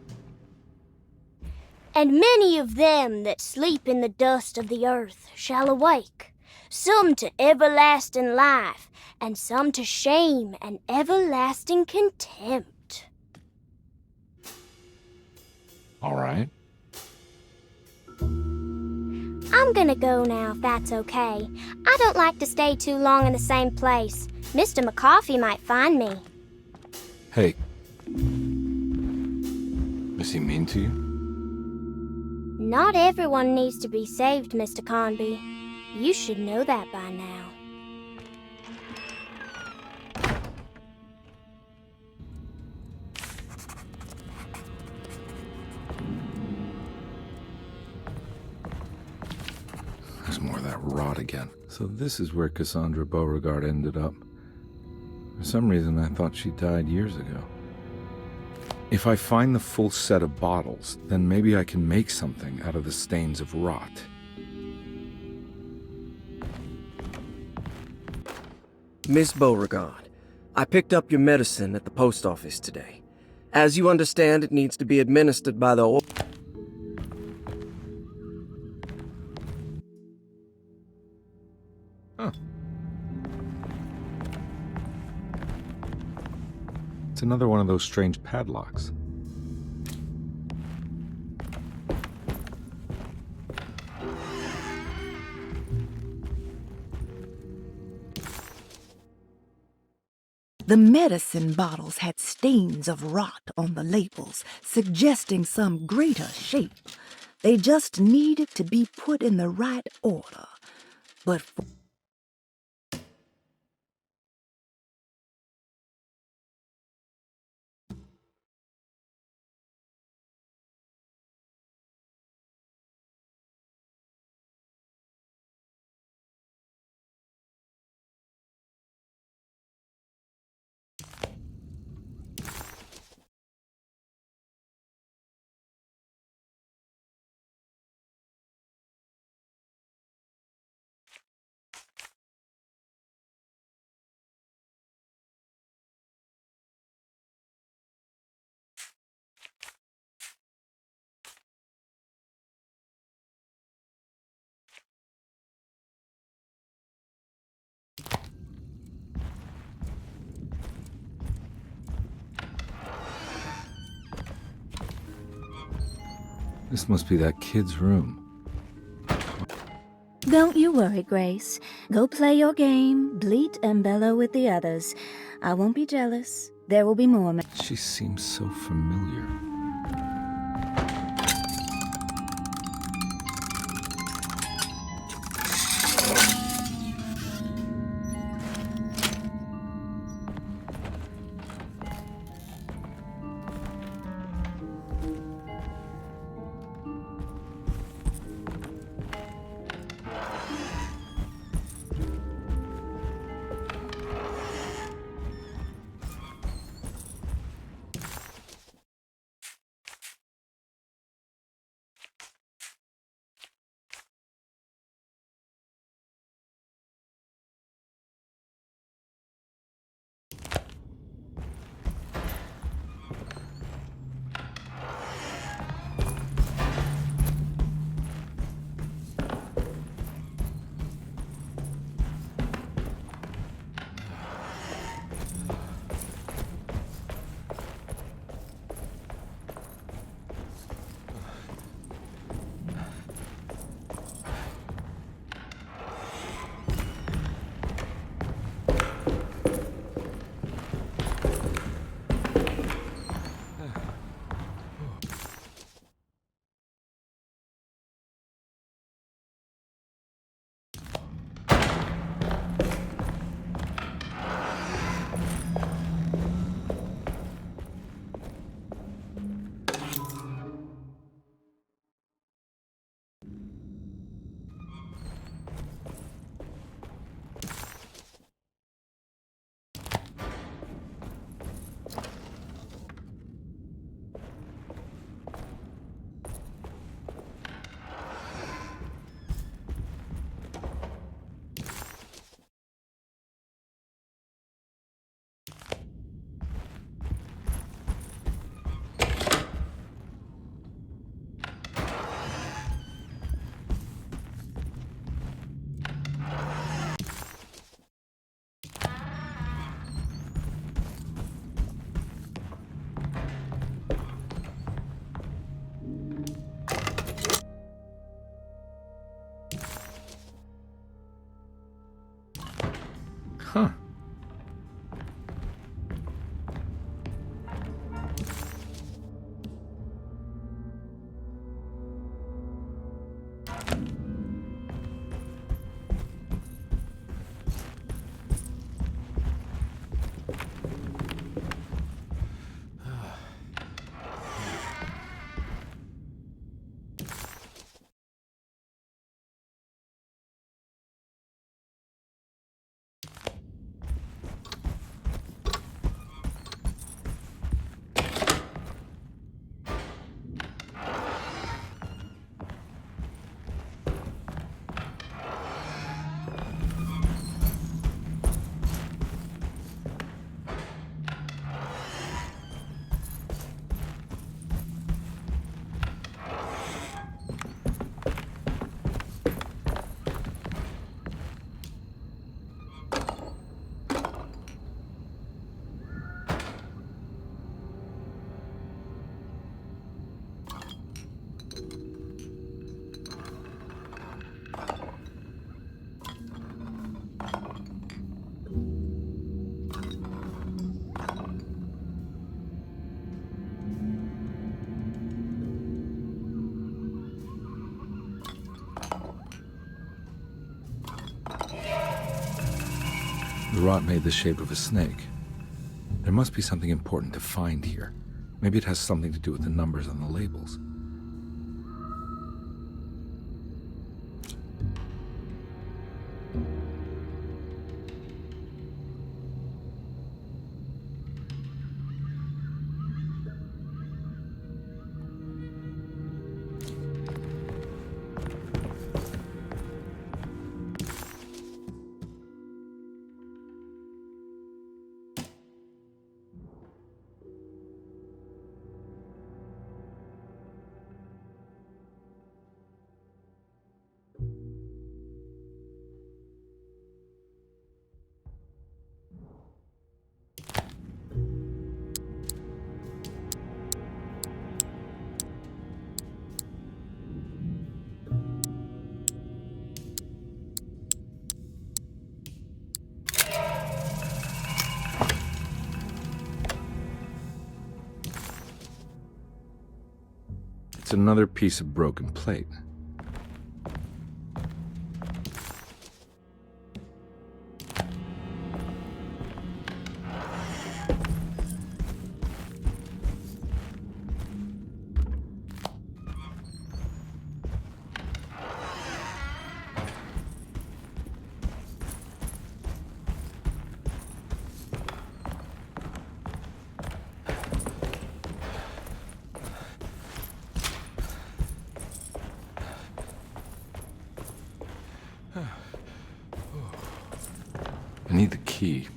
And many of them that sleep in the dust of the earth shall awake, some to everlasting life, and some to shame and everlasting contempt. All right. I'm gonna go now, if that's okay. I don't like to stay too long in the same place. Mr. McCoffey might find me. Hey. Is he mean to you? Not everyone needs to be saved, Mr. Carnby. You should know that by now. There's more of that rot again. So this is where Cassandra Beauregard ended up. For some reason, I thought she died years ago. If I find the full set of bottles, then maybe I can make something out of the stains of rot. Miss Beauregard, I picked up your medicine at the post office today. As you understand, it needs to be administered by the... Huh. It's another one of those strange padlocks. The medicine bottles had stains of rot on the labels, suggesting some greater shape. They just needed to be put in the right order. But This must be that kid's room. Don't you worry, Grace. Go play your game, bleat and bellow with the others. I won't be jealous. There will be more. She seems so familiar. The rot made the shape of a snake. There must be something important to find here. Maybe it has something to do with the numbers on the labels. It's another piece of broken plate. I need the key.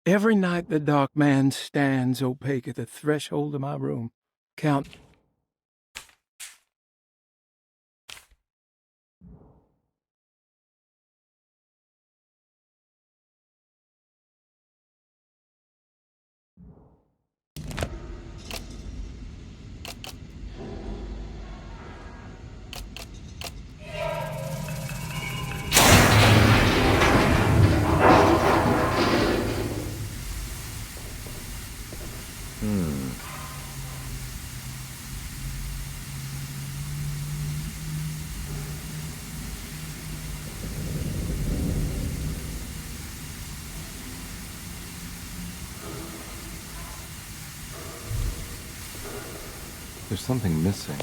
Every night the dark man stands opaque at the threshold of my room, count. There's something missing.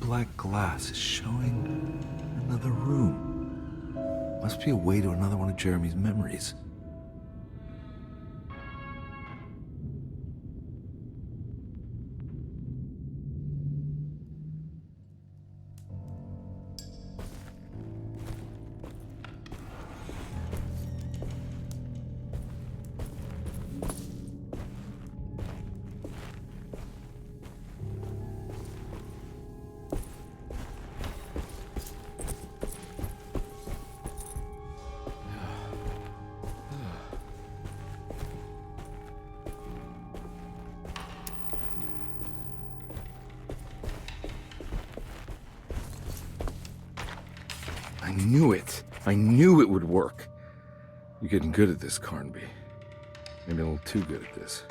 Black glass is showing another room. Must be a way to another one of Jeremy's memories. I knew it. I knew it would work. You're getting good at this, Carnby. Maybe a little too good at this.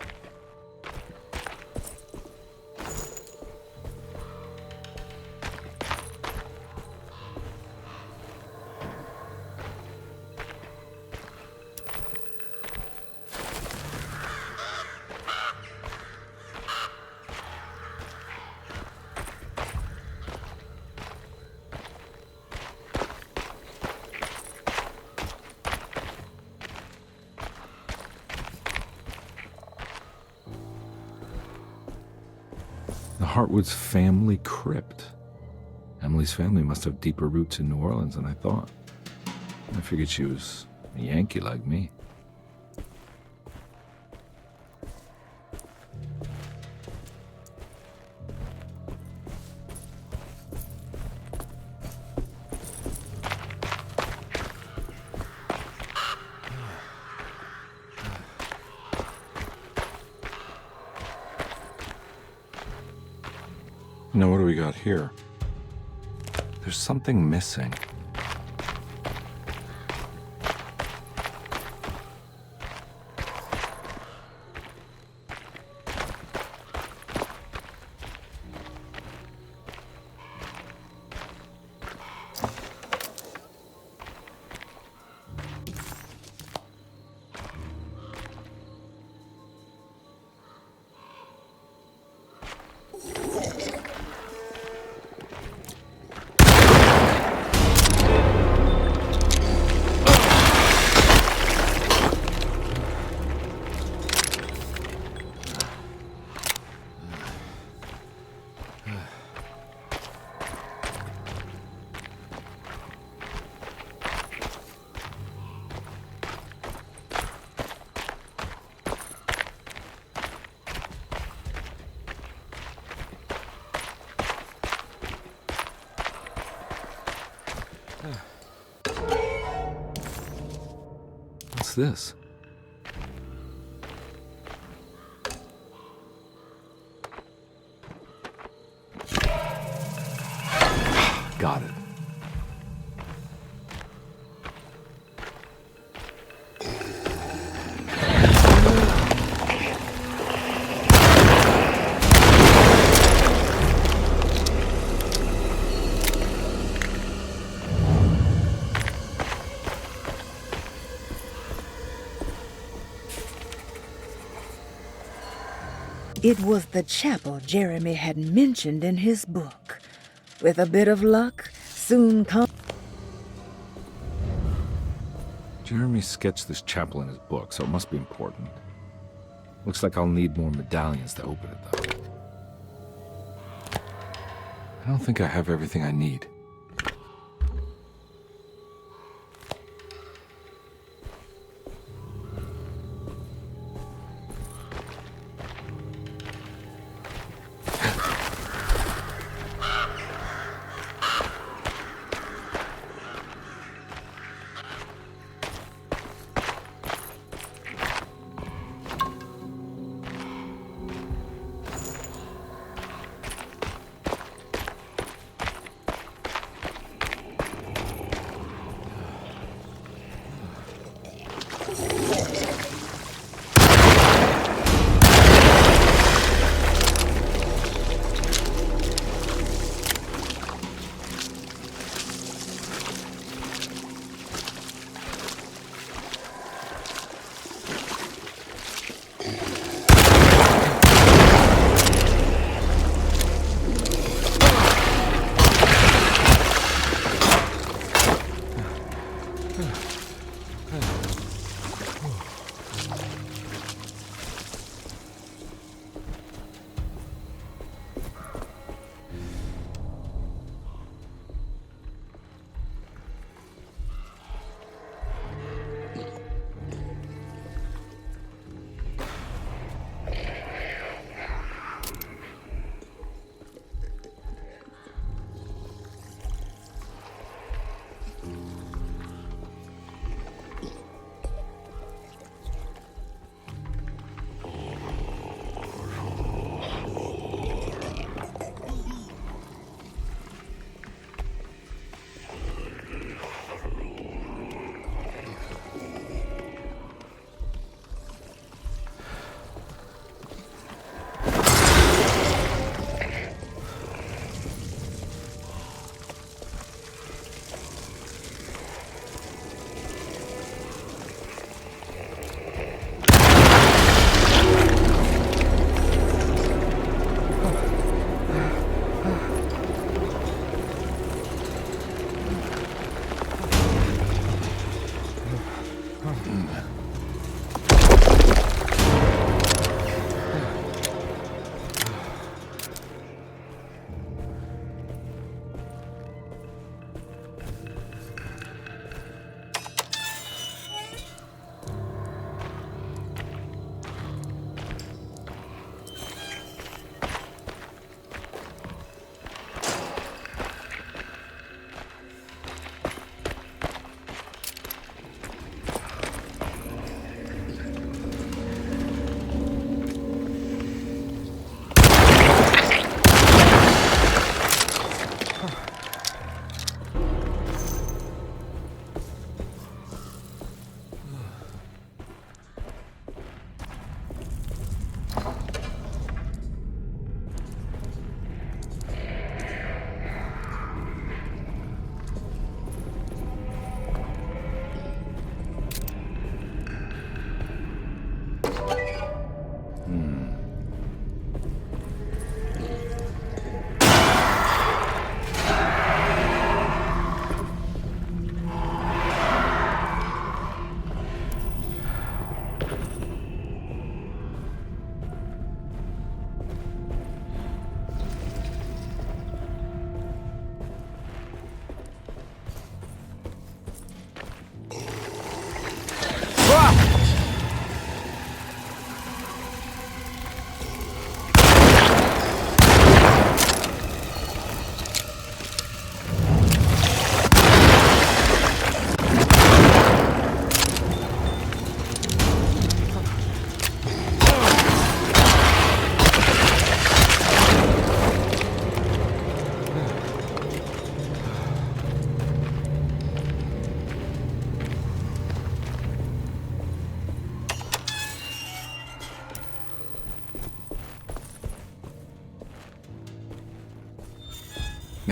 Hartwood's family crypt. Emily's family must have deeper roots in New Orleans than I thought. I figured she was a Yankee like me. Now what do we got here? There's something missing. What's this? Got it. It was the chapel Jeremy had mentioned in his book. With a bit of luck, soon come. Jeremy sketched this chapel in his book, so it must be important. Looks like I'll need more medallions to open it, though. I don't think I have everything I need.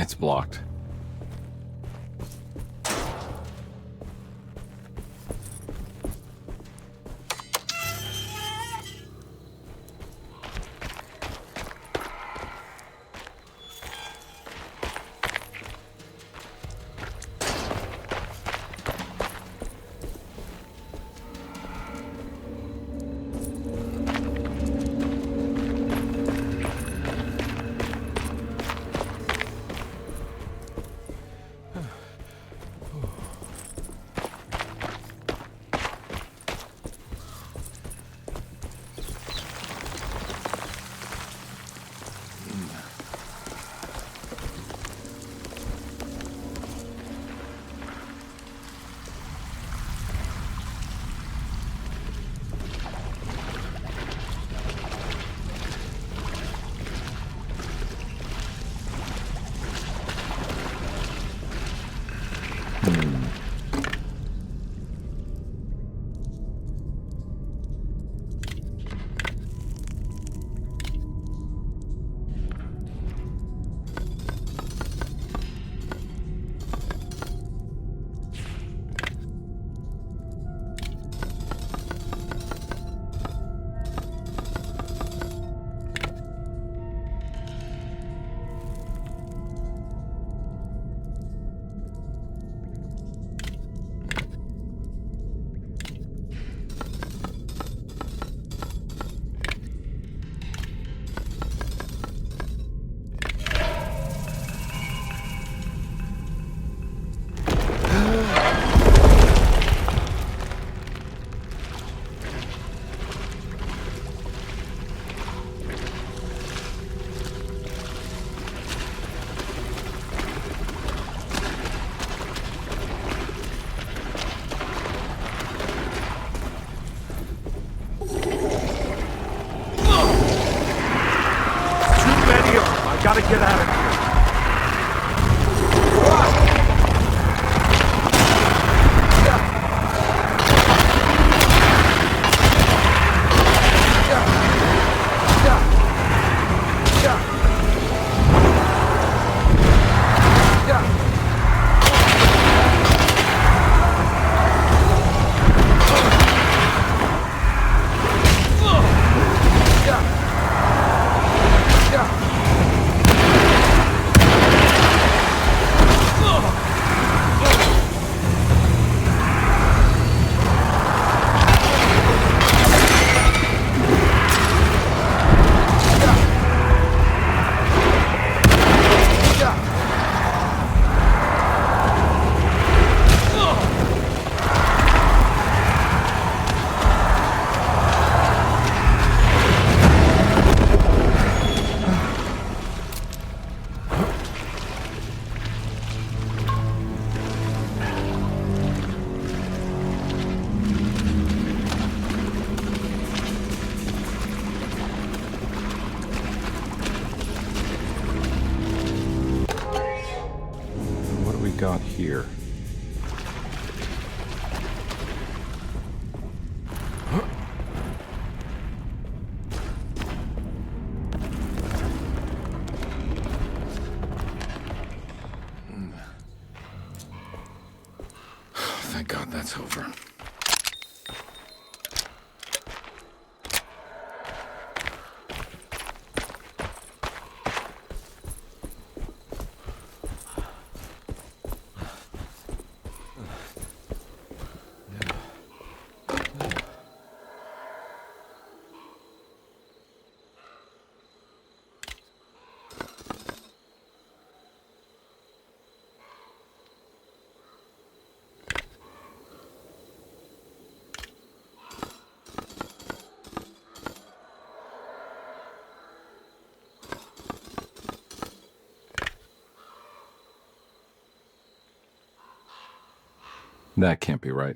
It's blocked. Gotta get out of here. Got here. Thank God that's over. That can't be right.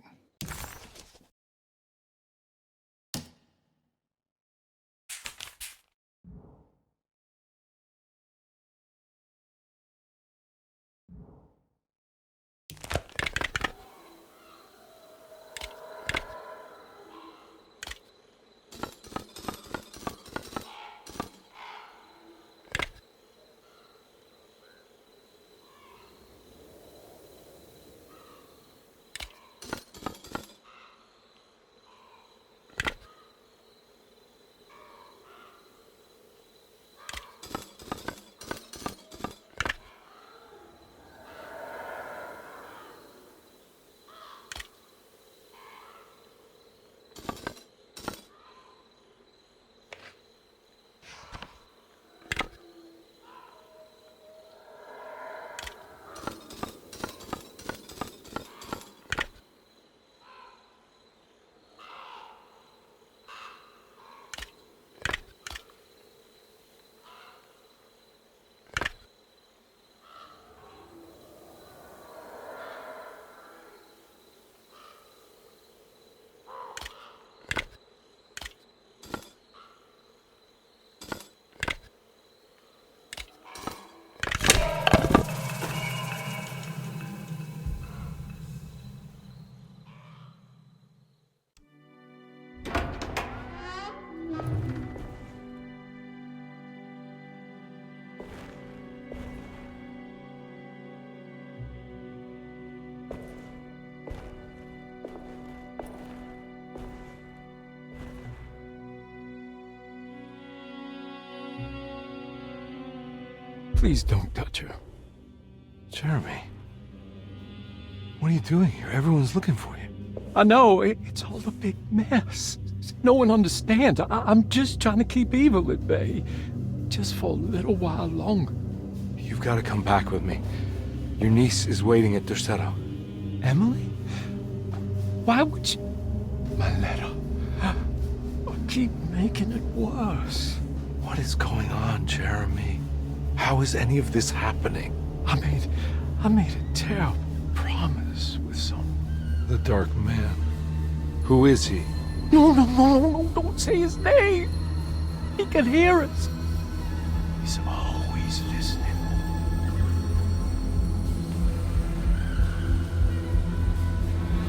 Please don't touch her. Jeremy. What are you doing here? Everyone's looking for you. I know, it's all a big mess. No one understands. I'm just trying to keep evil at bay. Just for a little while longer. You've got to come back with me. Your niece is waiting at Derceto. Emily? Why would you... My letter. I keep making it worse. What is going on, Jeremy? How is any of this happening? I made a terrible promise with someone. The Dark Man. Who is he? No, don't say his name. He can hear us. He's always listening.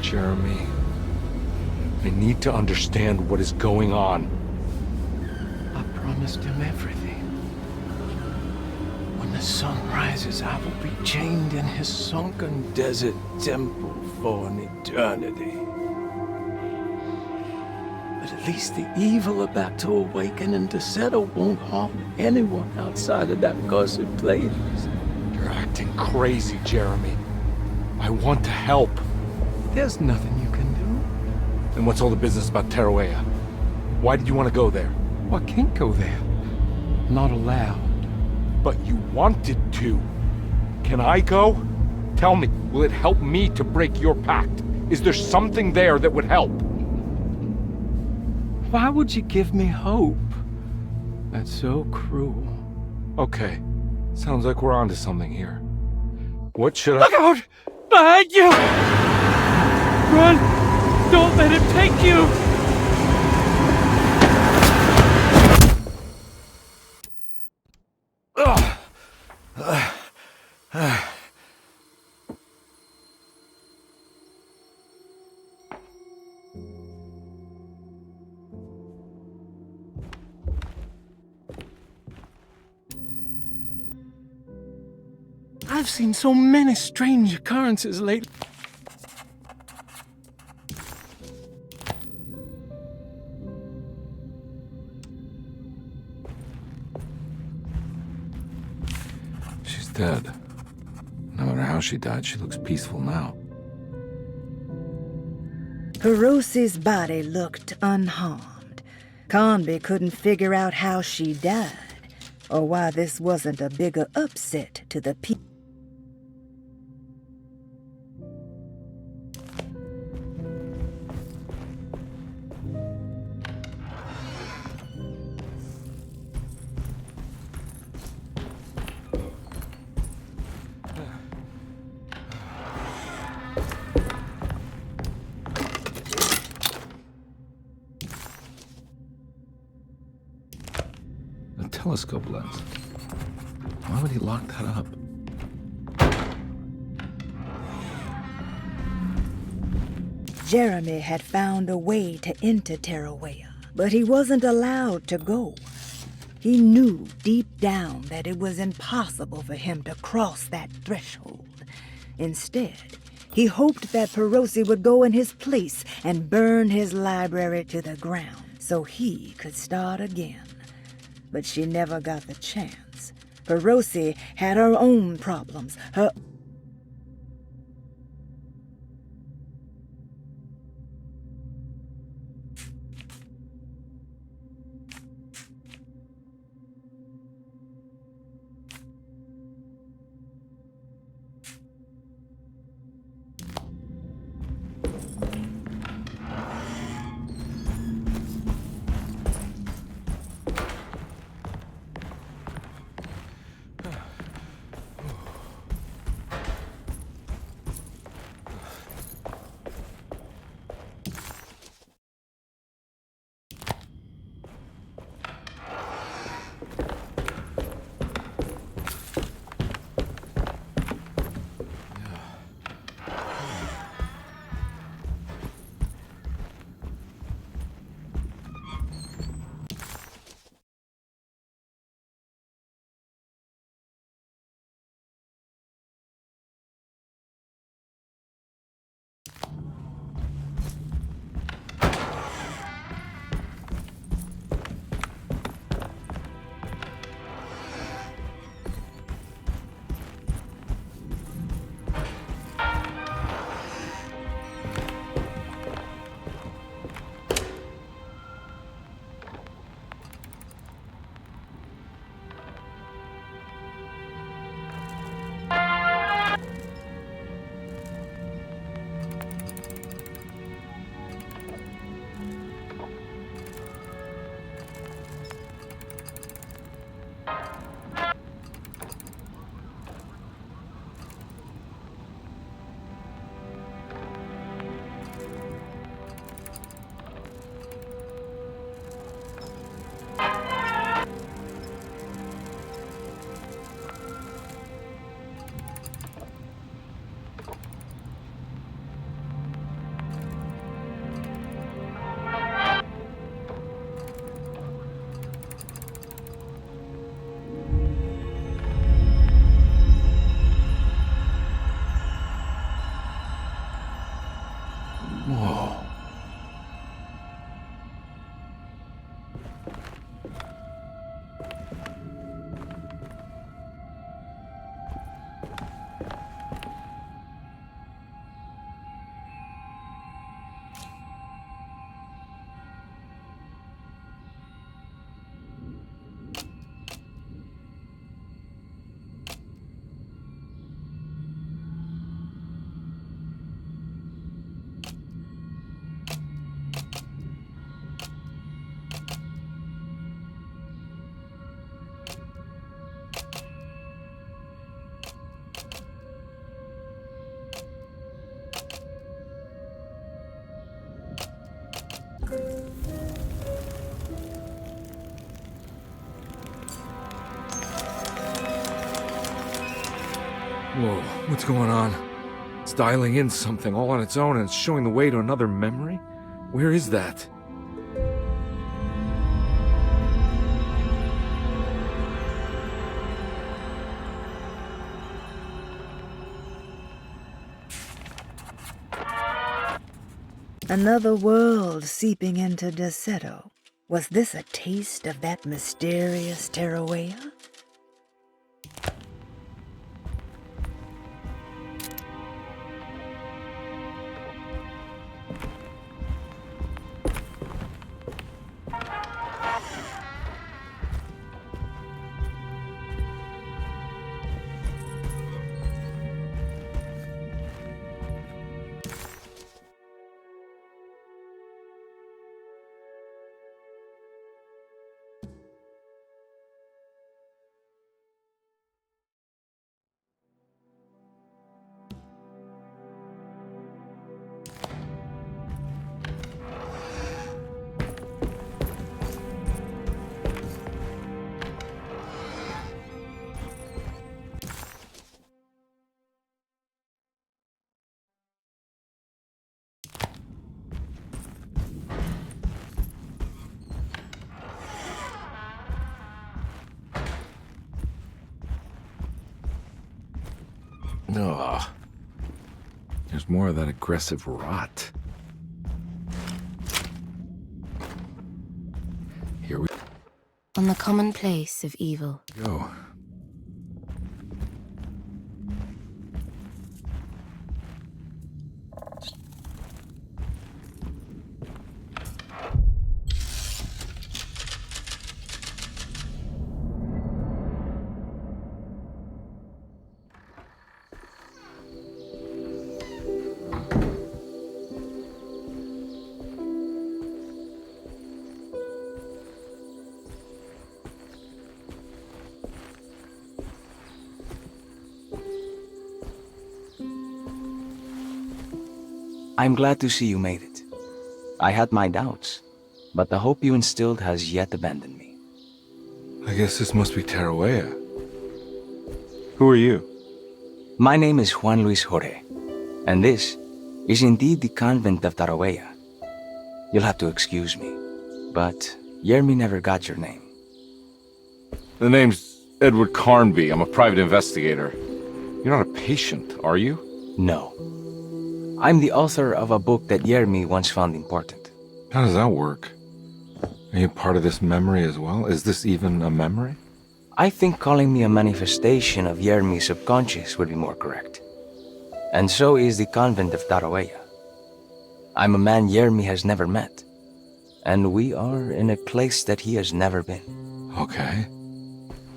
Jeremy, I need to understand what is going on. I promised him everything. When the sun rises, I will be chained in his sunken desert temple for an eternity. But at least the evil about to awaken in Derceto won't harm anyone outside of that cursed place. You're acting crazy, Jeremy. I want to help. There's nothing you can do. Then what's all the business about Teruea? Why did you want to go there? Well, I can't go there. Not allowed. But you wanted to. Can I go? Tell me, will it help me to break your pact? Is there something there that would help? Why would you give me hope? That's so cruel. Okay. Sounds like we're onto something here. What should I— Look out! Behind you! Run! Don't let him take you! I've seen so many strange occurrences lately. She's dead. No matter how she died, she looks peaceful now. Hiroshi's body looked unharmed. Carnby couldn't figure out how she died, or why this wasn't a bigger upset to the people. Telescope lens. Why would he lock that up? Jeremy had found a way to enter Teruea, but he wasn't allowed to go. He knew deep down that it was impossible for him to cross that threshold. Instead, he hoped that Hiroshi would go in his place and burn his library to the ground so he could start again. But she never got the chance. Hiroshi had her own problems, her... Whoa. Whoa, what's going on? It's dialing in something all on its own and it's showing the way to another memory? Where is that? Another world seeping into Deseto. Was this a taste of that mysterious Tarawea? Ugh. There's more of that aggressive rot. Here we On the commonplace of evil. go. I'm glad to see you made it. I had my doubts, but the hope you instilled has yet abandoned me. I guess this must be Tarawea. Who are you? My name is Juan Luis Jorge, and this is indeed the convent of Tarawea. You'll have to excuse me, but Yermi never got your name. The name's Edward Carnby. I'm a private investigator. You're not a patient, are you? No. I'm the author of a book that Yermi once found important. How does that work? Are you part of this memory as well? Is this even a memory? I think calling me a manifestation of Yermi's subconscious would be more correct. And so is the convent of Tarawea. I'm a man Yermi has never met, and we are in a place that he has never been. Okay.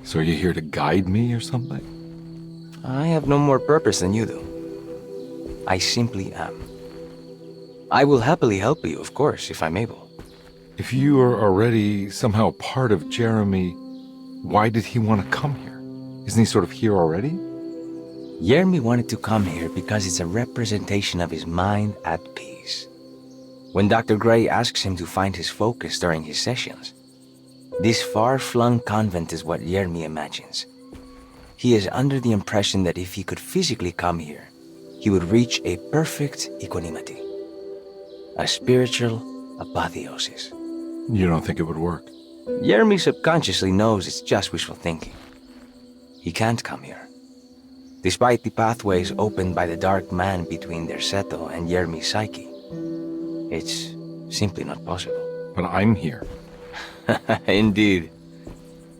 So are you here to guide me or something? I have no more purpose than you do. I simply am. I will happily help you, of course, if I'm able. If you are already somehow part of Jeremy, why did he want to come here? Isn't he sort of here already? Yermi wanted to come here because it's a representation of his mind at peace. When Dr. Gray asks him to find his focus during his sessions, this far-flung convent is what Yermi imagines. He is under the impression that if he could physically come here, he would reach a perfect equanimity, a spiritual apotheosis. You don't think it would work? Yermi subconsciously knows it's just wishful thinking. He can't come here. Despite the pathways opened by the dark man between Derceto and Yermi's psyche, It's simply not possible. But I'm here. Indeed.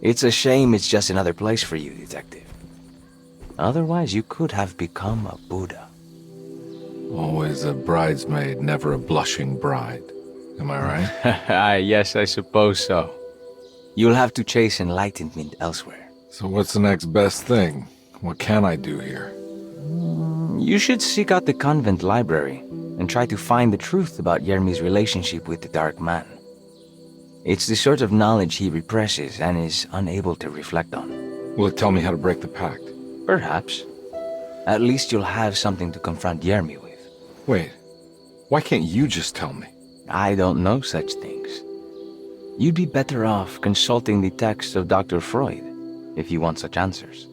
It's a shame it's just another place for you, Detective. Otherwise, you could have become a Buddha. Always a bridesmaid, never a blushing bride. Am I right? Yes, I suppose so. You'll have to chase enlightenment elsewhere. So what's the next best thing? What can I do here? You should seek out the convent library and try to find the truth about Yermi's relationship with the Dark Man. It's the sort of knowledge he represses and is unable to reflect on. Will it tell me how to break the pact? Perhaps. At least you'll have something to confront Yermi with. Wait, why can't you just tell me? I don't know such things. You'd be better off consulting the text of Dr. Freud, if you want such answers.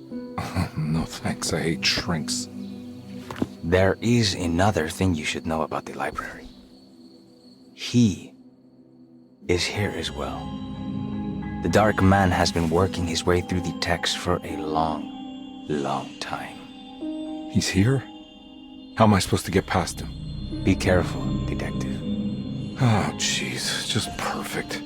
No thanks, I hate shrinks. There is another thing you should know about the library. He is here as well. The Dark Man has been working his way through the text for a long time. He's here? How am I supposed to get past him? Be careful, Detective. Oh, jeez, just perfect.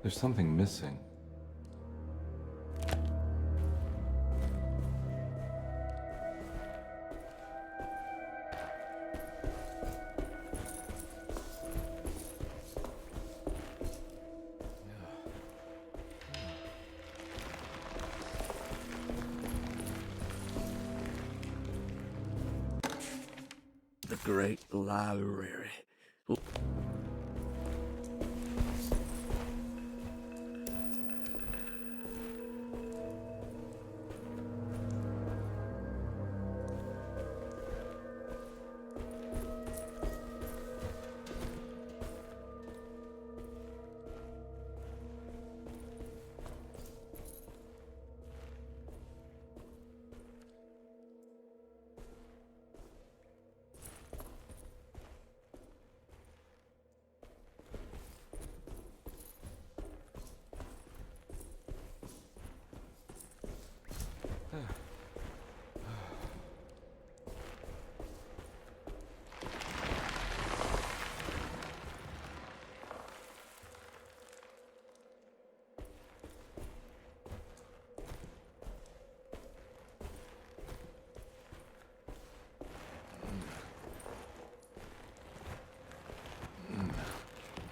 There's something missing. The great library.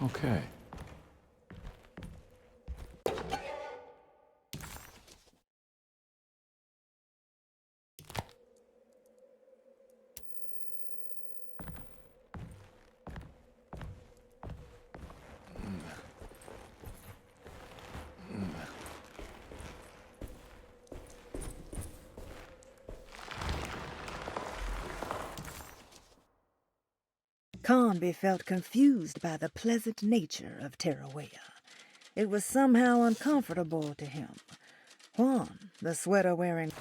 Okay. Carnby felt confused by the pleasant nature of Terrawea. It was somehow uncomfortable to him. Juan, the sweater-wearing...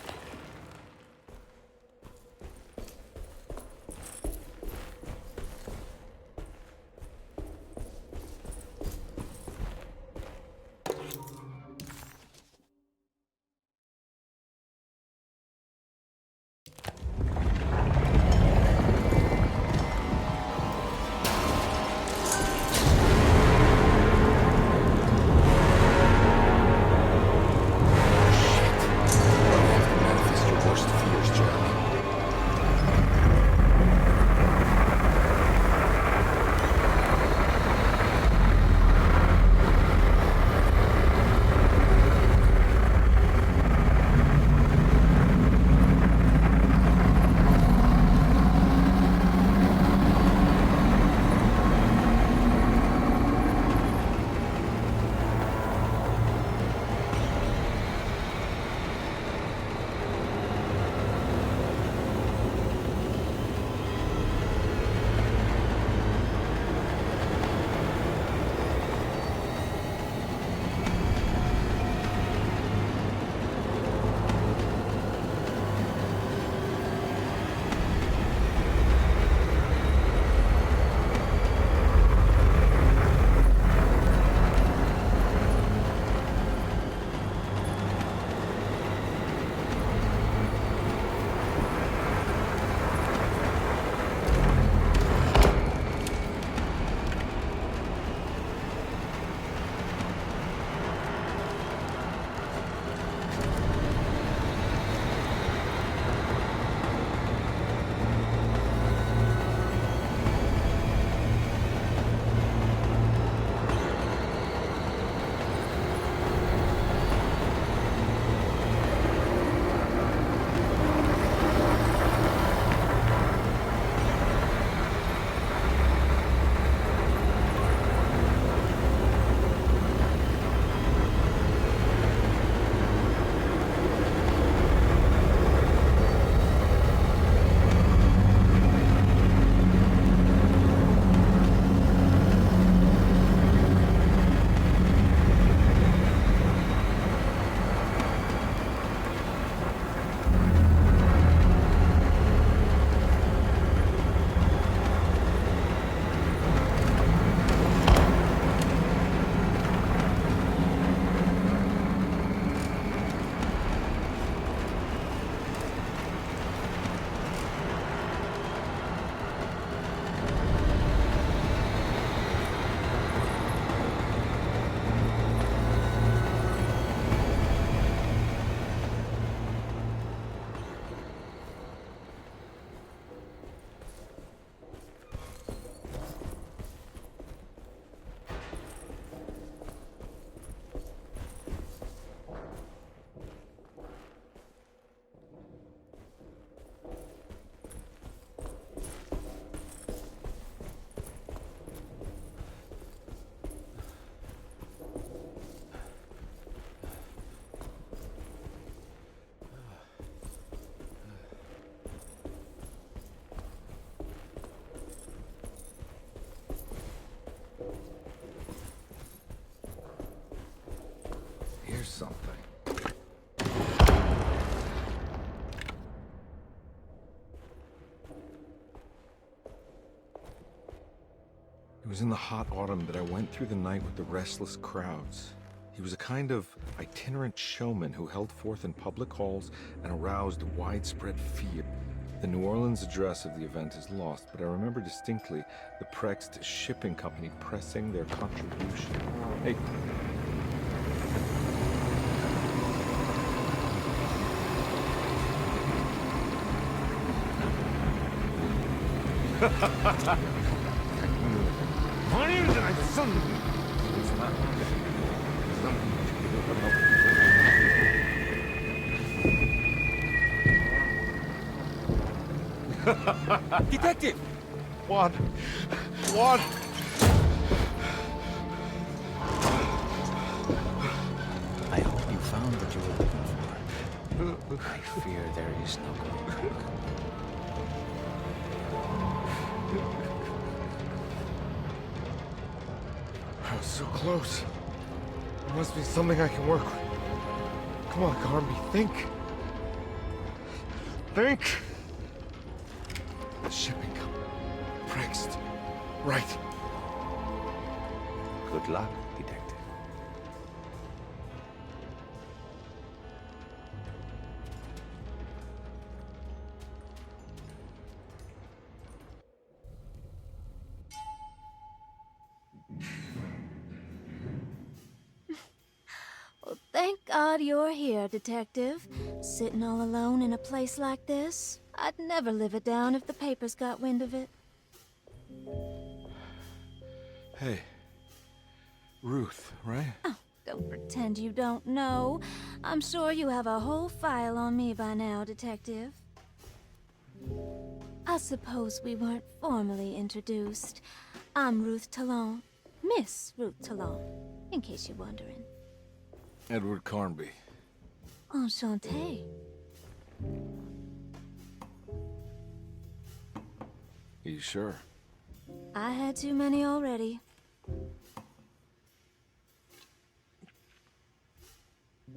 Here's something. It was in the hot autumn that I went through the night with the restless crowds. He was a kind of itinerant showman who held forth in public halls and aroused widespread fear. The New Orleans address of the event is lost, but I remember distinctly the Prext shipping company pressing their contribution. Hey. Detective! Juan! Juan! I hope you found what you were looking for. I fear there is no going back. So close. There must be something I can work with. Come on, Carnby, think. Think! The shipping company. Prext. Right. Good luck, Detective. Well, thank God you're here, Detective. Sitting all alone in a place like this. I'd never live it down if the papers got wind of it. Hey. Ruth, right? Oh, don't pretend you don't know. I'm sure you have a whole file on me by now, Detective. I suppose we weren't formally introduced. I'm Ruth Talon. Miss Ruth Talon, in case you're wondering. Edward Carnby. Enchanté. Are you sure? I had too many already.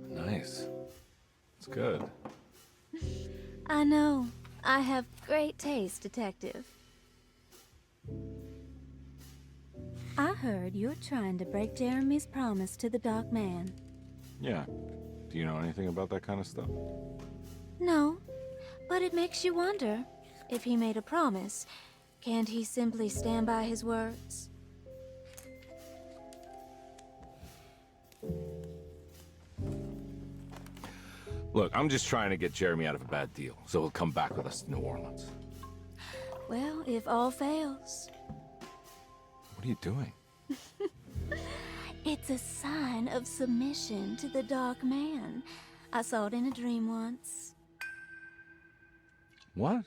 Nice. It's good. I know. I have great taste, Detective. I heard you're trying to break Jeremy's promise to the Dark Man. Yeah. Do you know anything about that kind of stuff? No, but it makes you wonder. If he made a promise, can't he simply stand by his words? Look, I'm just trying to get Jeremy out of a bad deal, so he'll come back with us to New Orleans. Well, if all fails. What are you doing? It's a sign of submission to the Dark Man. I saw it in a dream once. What?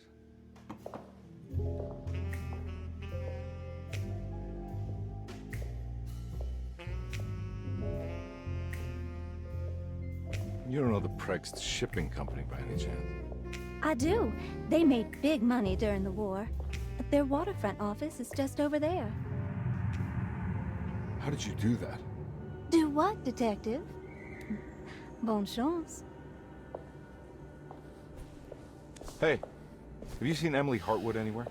You don't know the Prext shipping company by any chance? I do. They made big money during the war. Their waterfront office is just over there. How did you do that? Do what, Detective? Bonne chance. Hey, have you seen Emily Hartwood anywhere?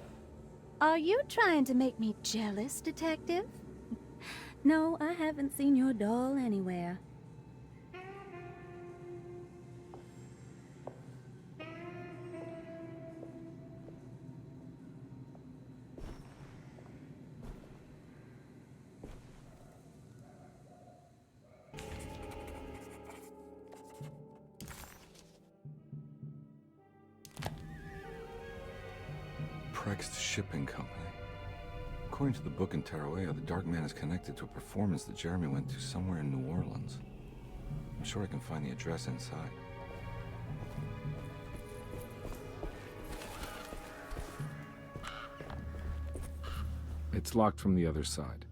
Are you trying to make me jealous, Detective? No, I haven't seen your doll anywhere. Prext Shipping Company. According to the book in Tarawea, the Dark Man is connected to a performance that Jeremy went to somewhere in New Orleans. I'm sure I can find the address inside. It's locked from the other side.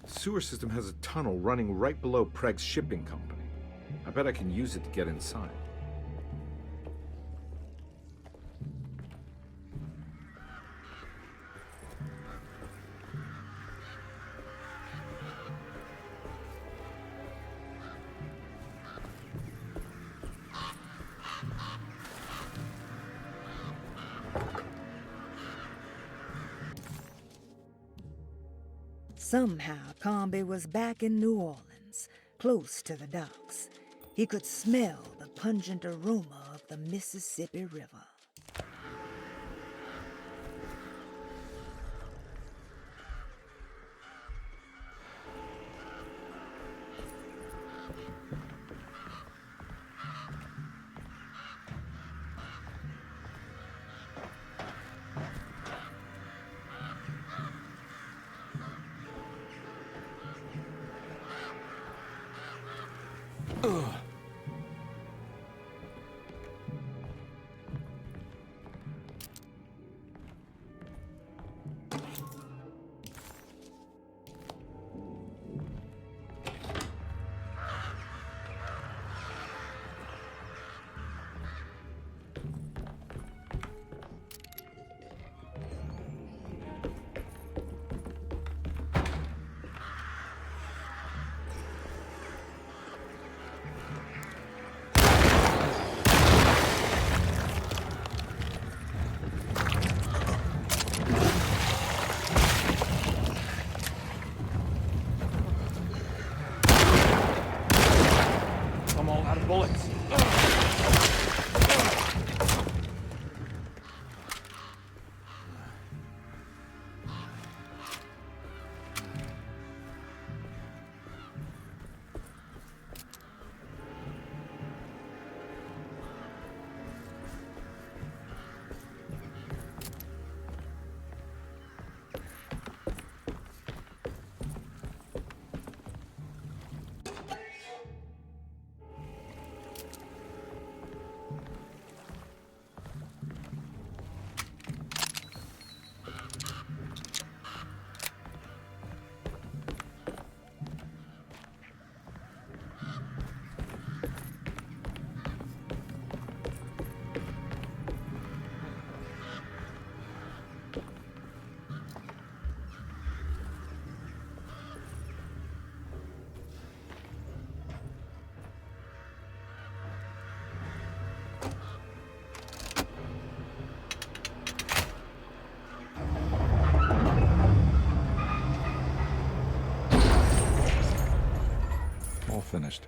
The sewer system has a tunnel running right below Prext Shipping Company. I bet I can use it to get inside. Somehow, Carnby was back in New Orleans, close to the docks. He could smell the pungent aroma of the Mississippi River. I'm all out of bullets. All finished.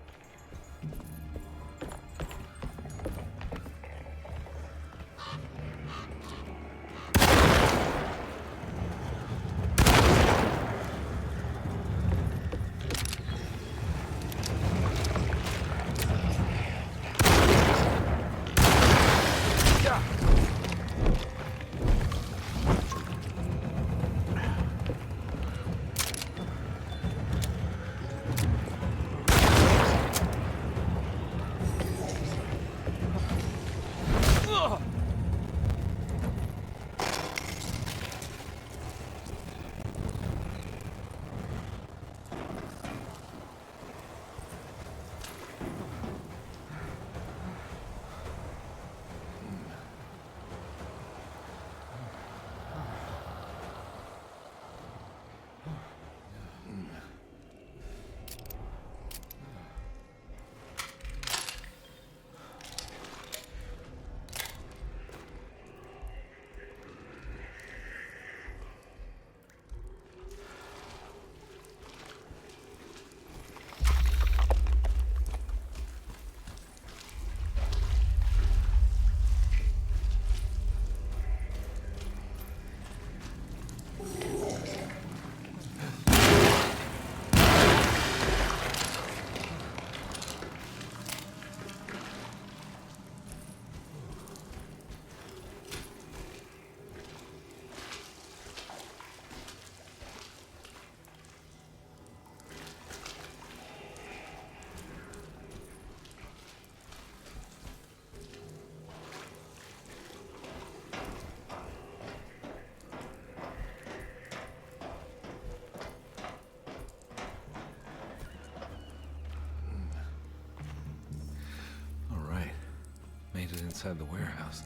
Made it inside the warehouse.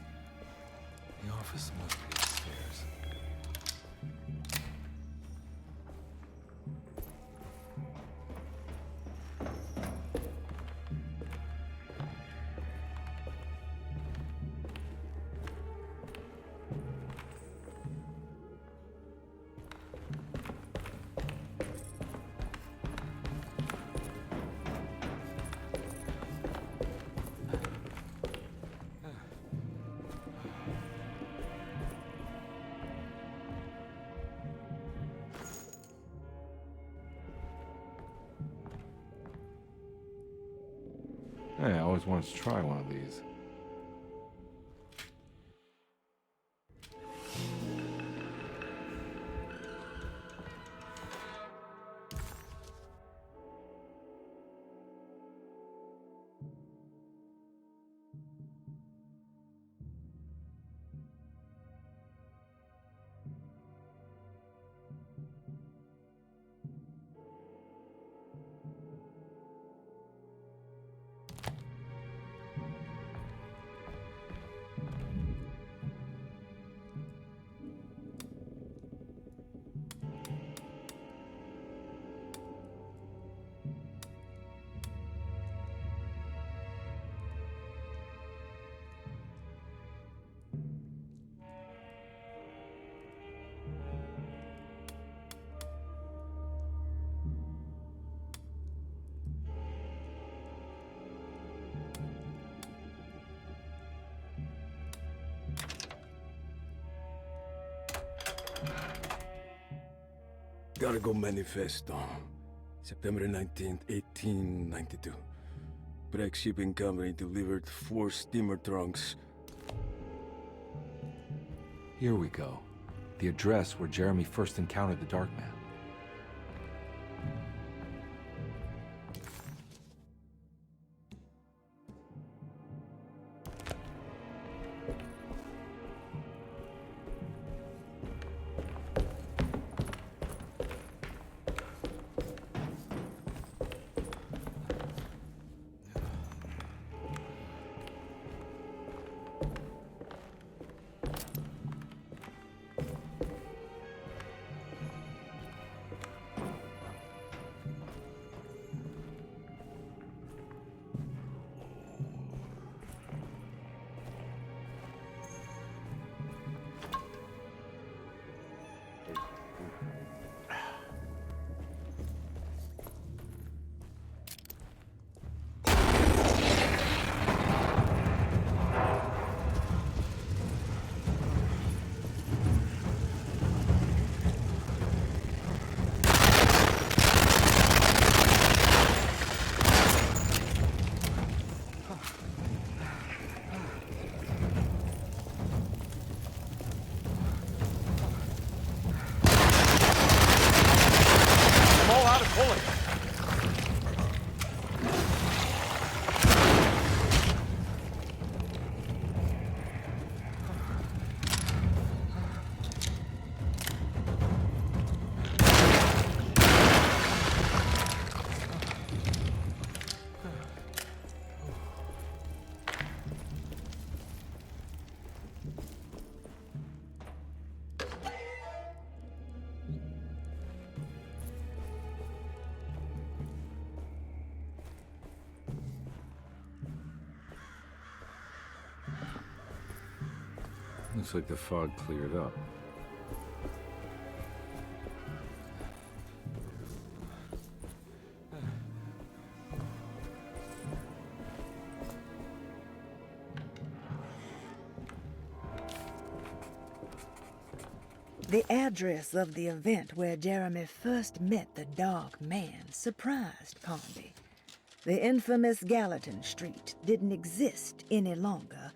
The office must be upstairs. Hey, I always wanted to try one of these. gotta go manifesto. September 19th, 1892. Breck Shipping Company delivered 4 steamer trunks. Here we go. The address where Jeremy first encountered the Dark Man. Looks like the fog cleared up. The address of the event where Jeremy first met the Dark Man surprised Carnby. The infamous Gallatin Street didn't exist any longer.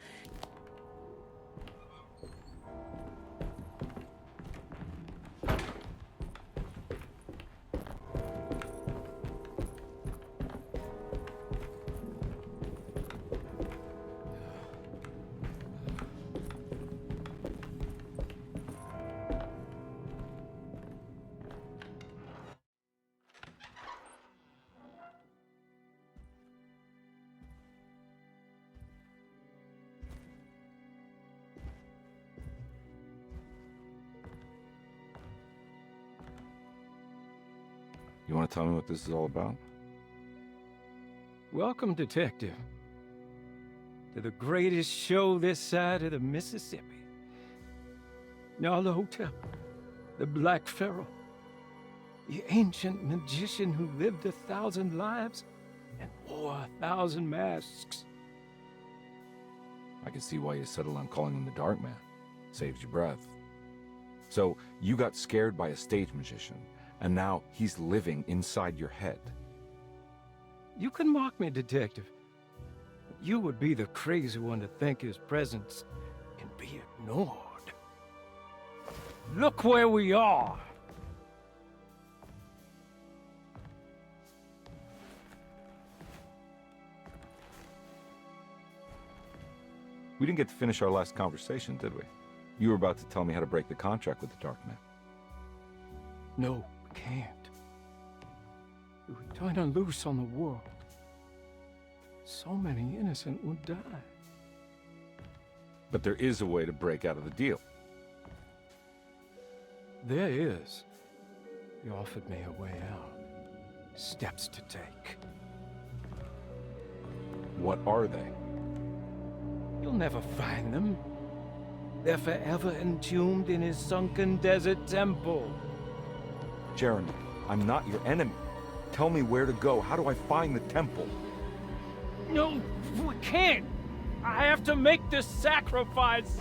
You want to tell me what this is all about? Welcome, Detective, to the greatest show this side of the Mississippi. Now the hotel, the Black Pharaoh, the ancient magician who lived 1,000 lives and wore 1,000 masks. I can see why you settled on calling him the Dark Man. Saves your breath. So, you got scared by a stage magician, and now he's living inside your head. You can mock me, Detective, but you would be the crazy one to think his presence can be ignored. Look where we are! We didn't get to finish our last conversation, did we? You were about to tell me how to break the contract with the Dark Man. No, we can't. We would turn her loose on the world. So many innocent would die. But there is a way to break out of the deal. There is. He offered me a way out. Steps to take. What are they? You'll never find them. They're forever entombed in his sunken desert temple. Jeremy, I'm not your enemy. Tell me where to go. How do I find the temple? No, we can't. I have to make this sacrifice.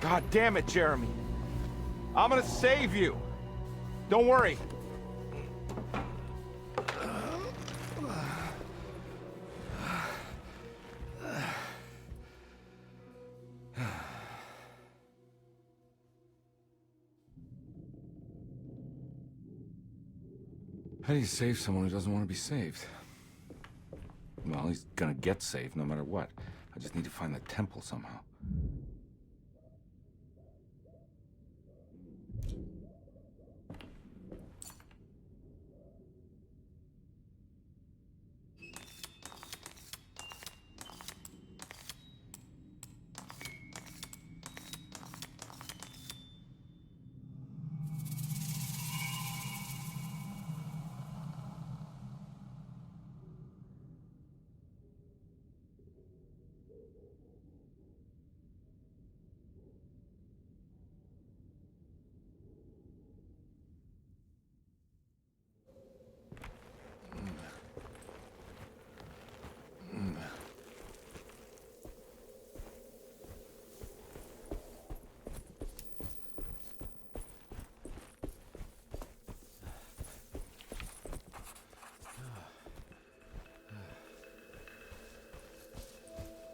God damn it, Jeremy. I'm gonna save you. Don't worry. How do you save someone who doesn't want to be saved? Well, he's gonna get saved no matter what. I just need to find the temple somehow.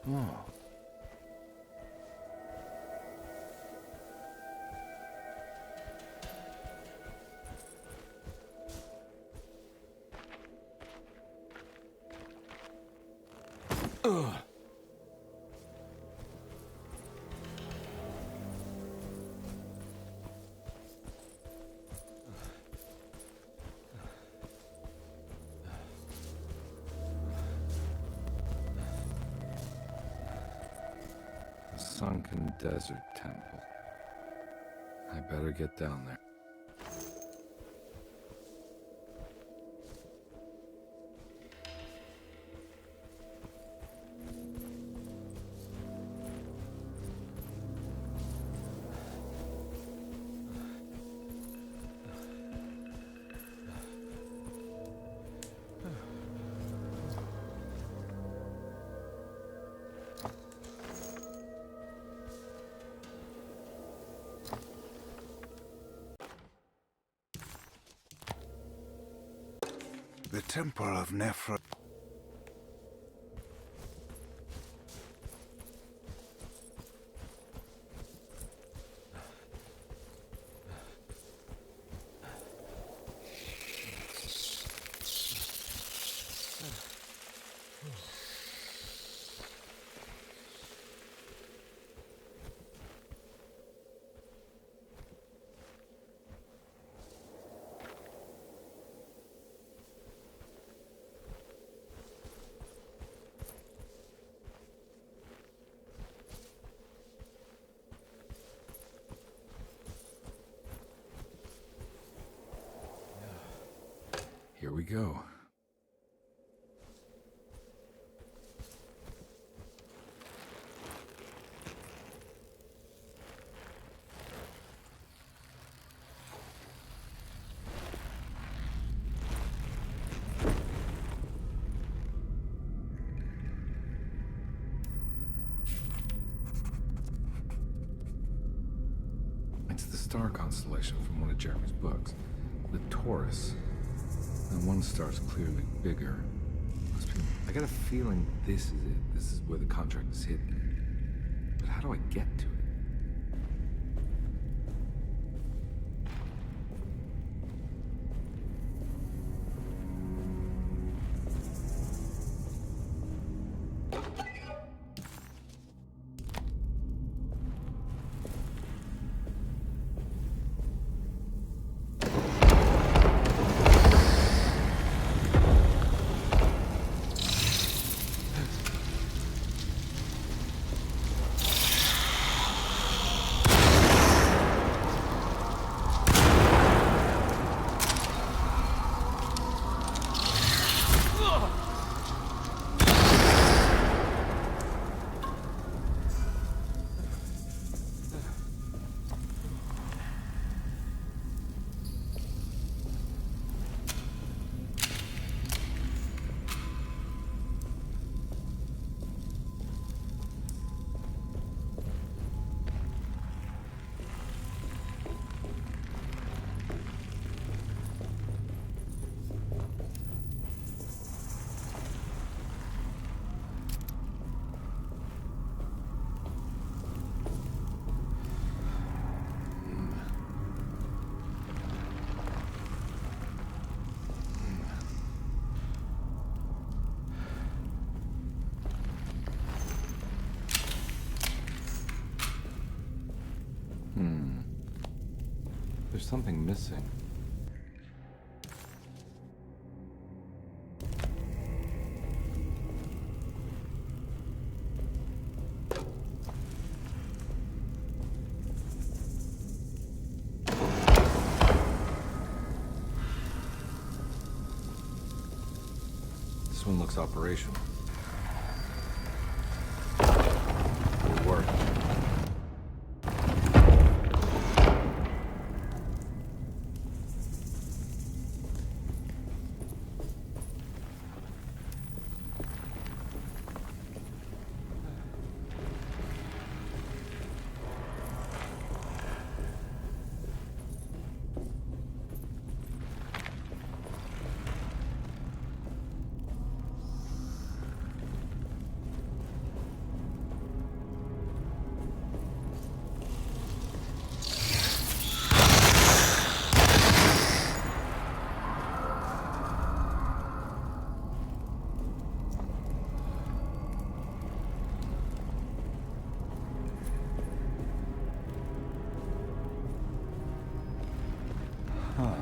Oh. Ugh. Sunken Desert Temple. I better get down there. The Temple of Nephra. Here we go. It's the star constellation from one of Jeremy's books. The Taurus. And one star's clearly bigger. I got a feeling this is it. This is where the contract is hidden. But how do I get to it? There's something missing. This one looks operational. It'll work. Huh.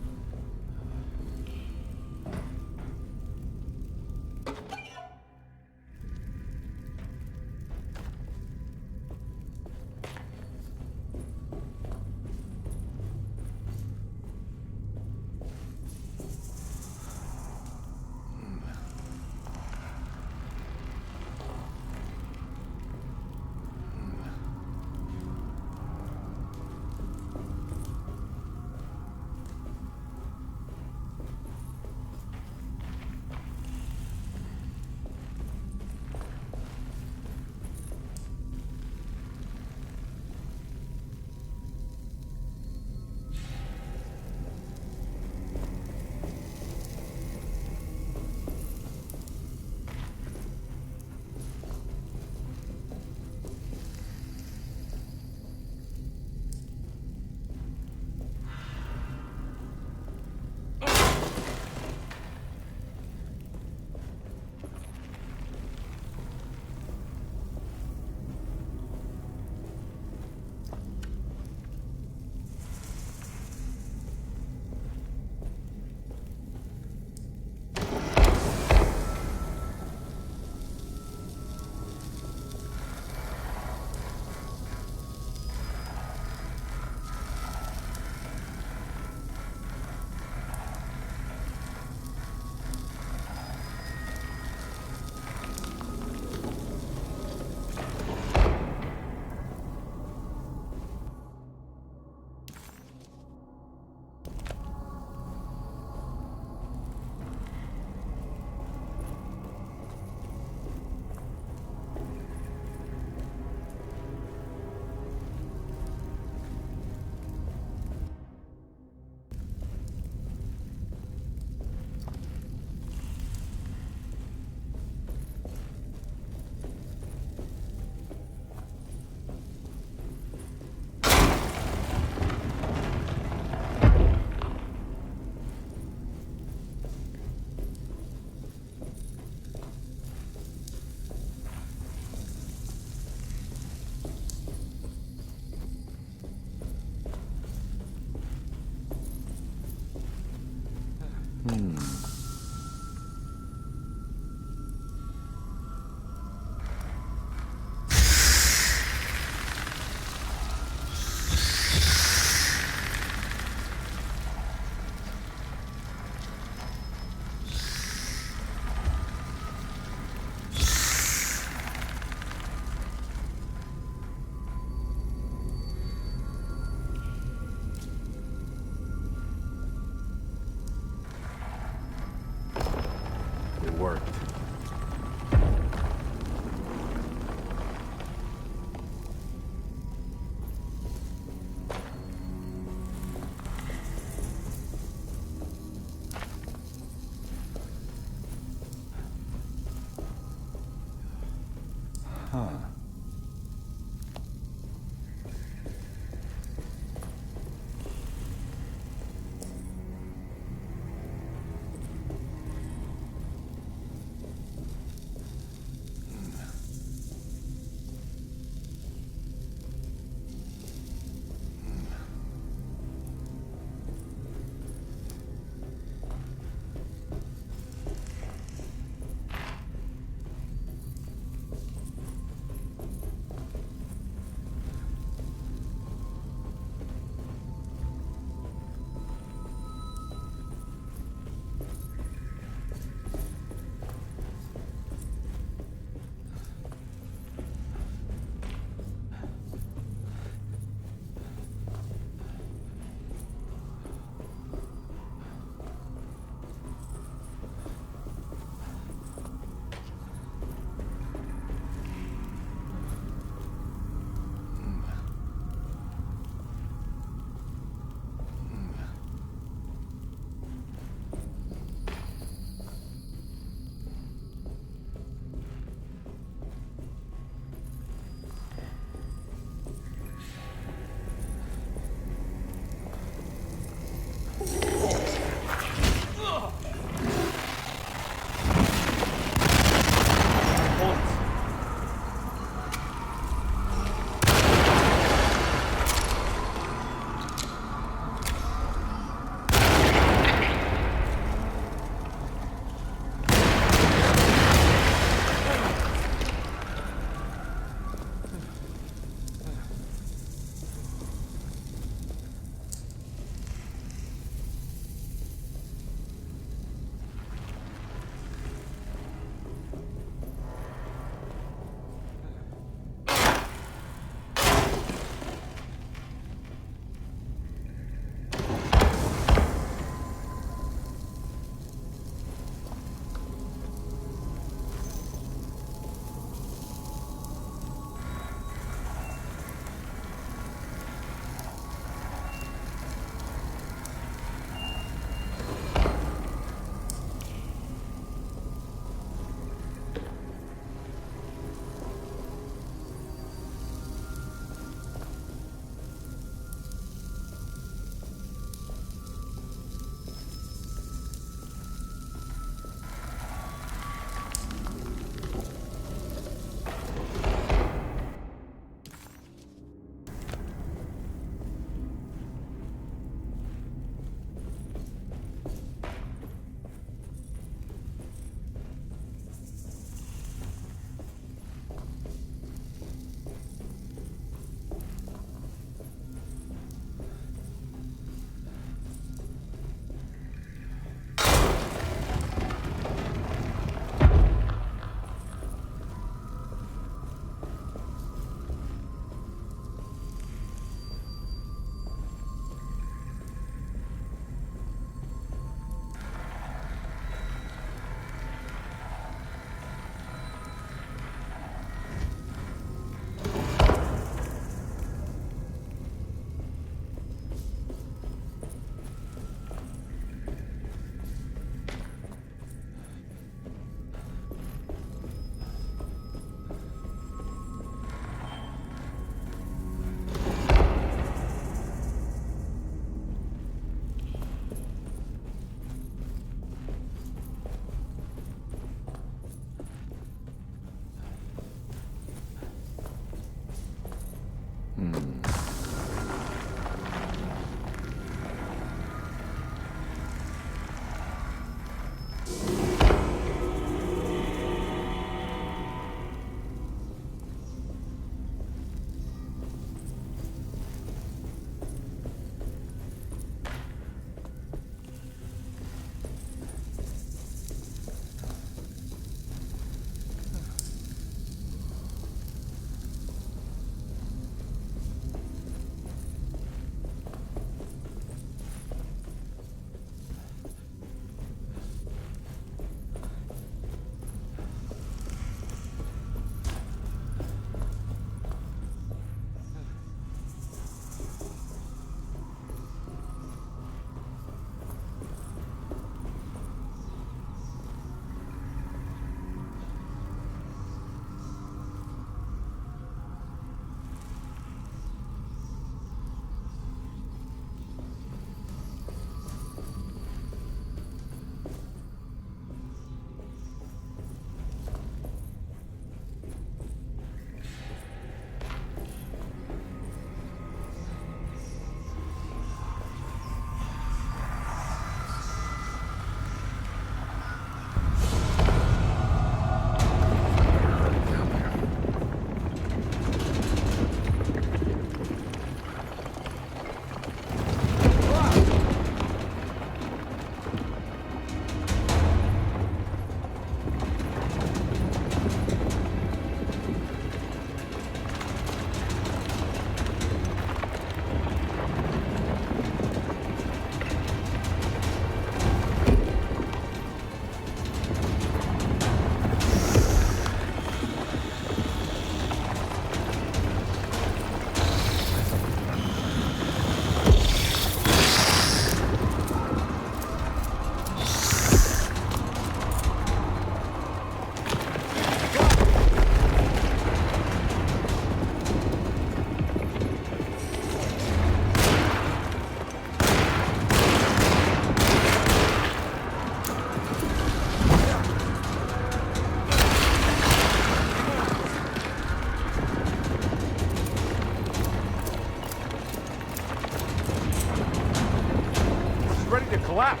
Relax.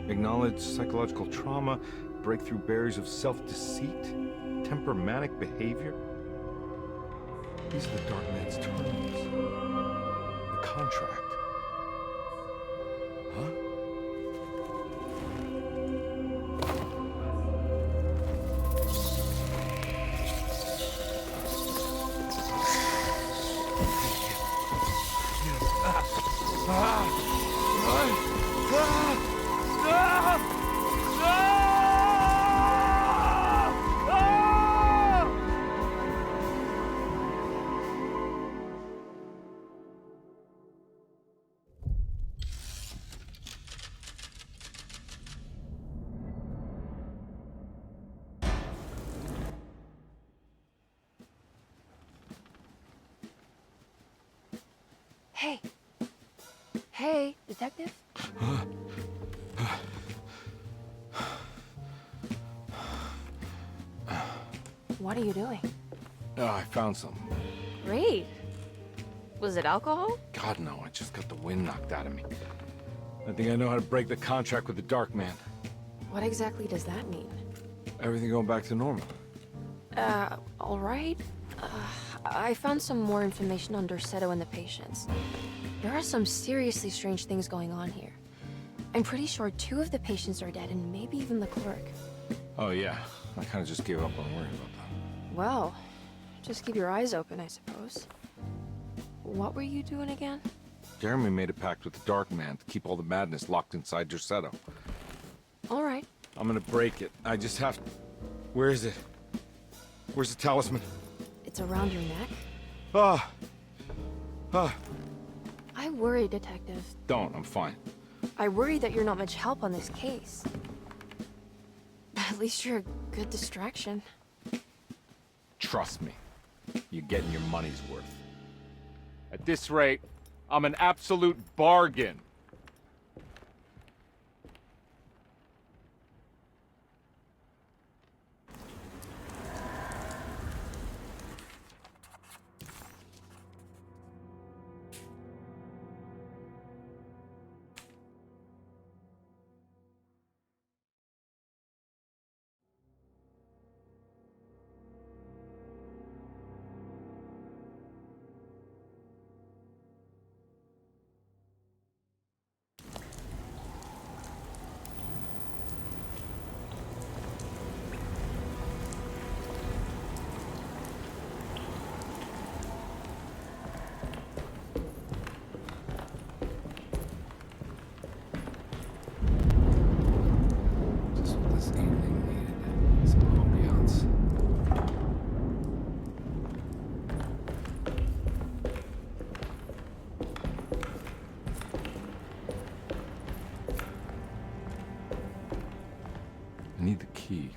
Acknowledge psychological trauma, break through barriers of self-deceit, temper manic behavior. These are the Dark Man's terms. The contract. Huh? Hey. Hey, detective? What are you doing? Oh, I found something. Great. Was it alcohol? God, no, I just got the wind knocked out of me. I think I know how to break the contract with the Dark Man. What exactly does that mean? Everything going back to normal. All right. I found some more information on Dorsetto and the patients. There are some seriously strange things going on here. I'm pretty sure 2 of the patients are dead, and maybe even the clerk. Oh, yeah. I kind of just gave up on worrying about that. Well, just keep your eyes open, I suppose. What were you doing again? Jeremy made a pact with the Dark Man to keep all the madness locked inside Dorsetto. All right. I'm gonna break it. I just have to... Where is it? Where's the talisman? It's around your neck? Ah! Ah! I worry, Detective. Don't, I'm fine. I worry that you're not much help on this case. At least you're a good distraction. Trust me. You're getting your money's worth. At this rate, I'm an absolute bargain. I need the key.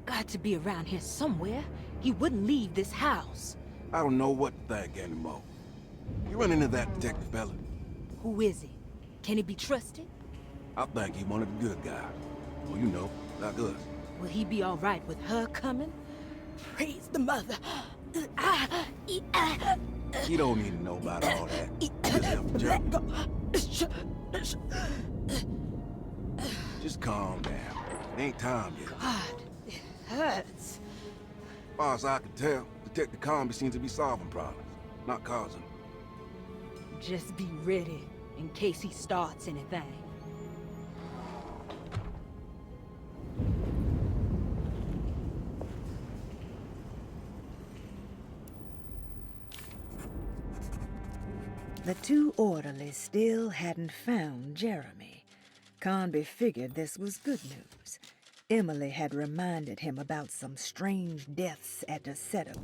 Got to be around here somewhere. He wouldn't leave this house. I don't know what to think anymore. You run into that detective fella? Who is he? Can he be trusted? I think he one of the good guys. Well, you know, like us. Will he be all right with her coming? Praise the mother. You don't need to know about all that. Just help Jeremy. Just calm down. It ain't time yet. God, it hurts. As far as I can tell, Detective Carnby seems to be solving problems, not causing them. Just be ready, in case he starts anything. The two orderlies still hadn't found Jeremy. Carnby figured this was good news. Emily had reminded him about some strange deaths at Derceto.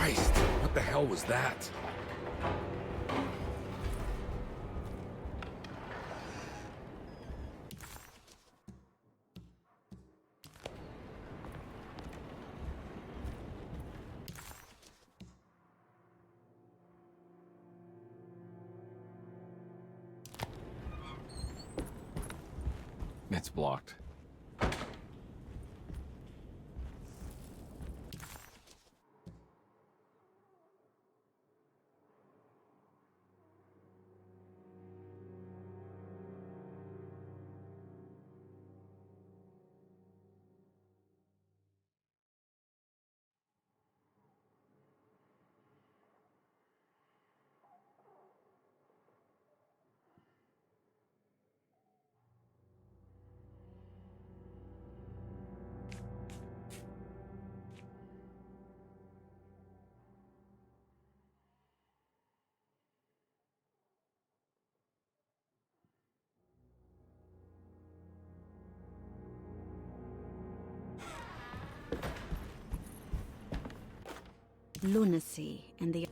Christ, what the hell was that? It's blocked. Lunacy and the...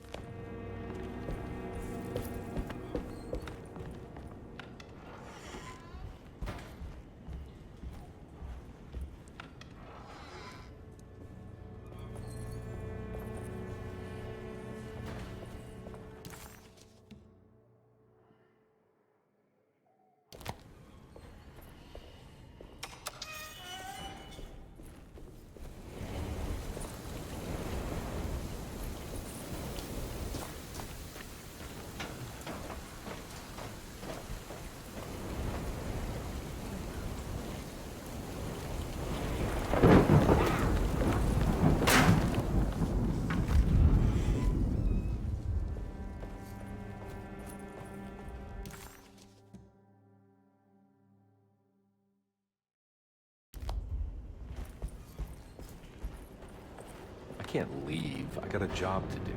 I can't leave. I got a job to do.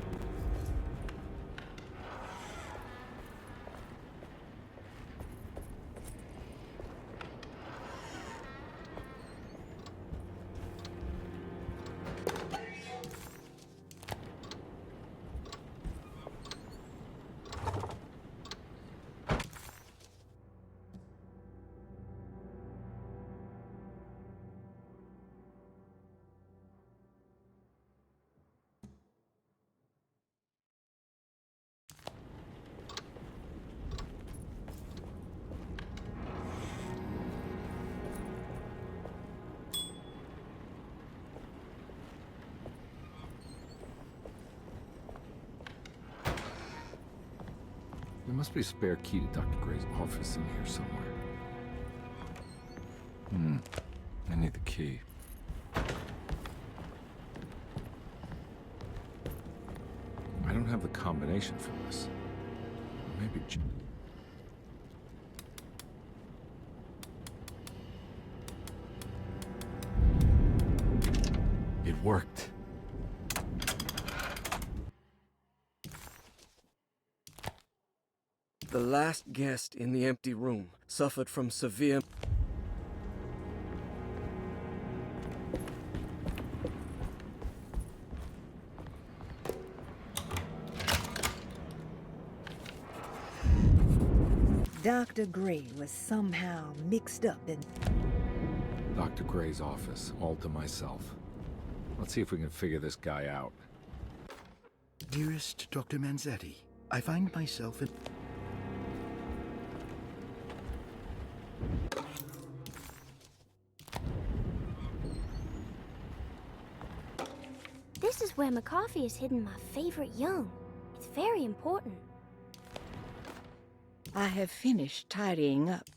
There must be a spare key to Dr. Gray's office in here somewhere. I need the key. I don't have the combination for this. Maybe... It worked. The last guest in the empty room suffered from severe... Dr. Gray was somehow mixed up in... Dr. Gray's office, all to myself. Let's see if we can figure this guy out. Dearest Dr. Manzetti, I find myself in... This is where McCarthy has hidden my favorite young. It's very important. I have finished tidying up.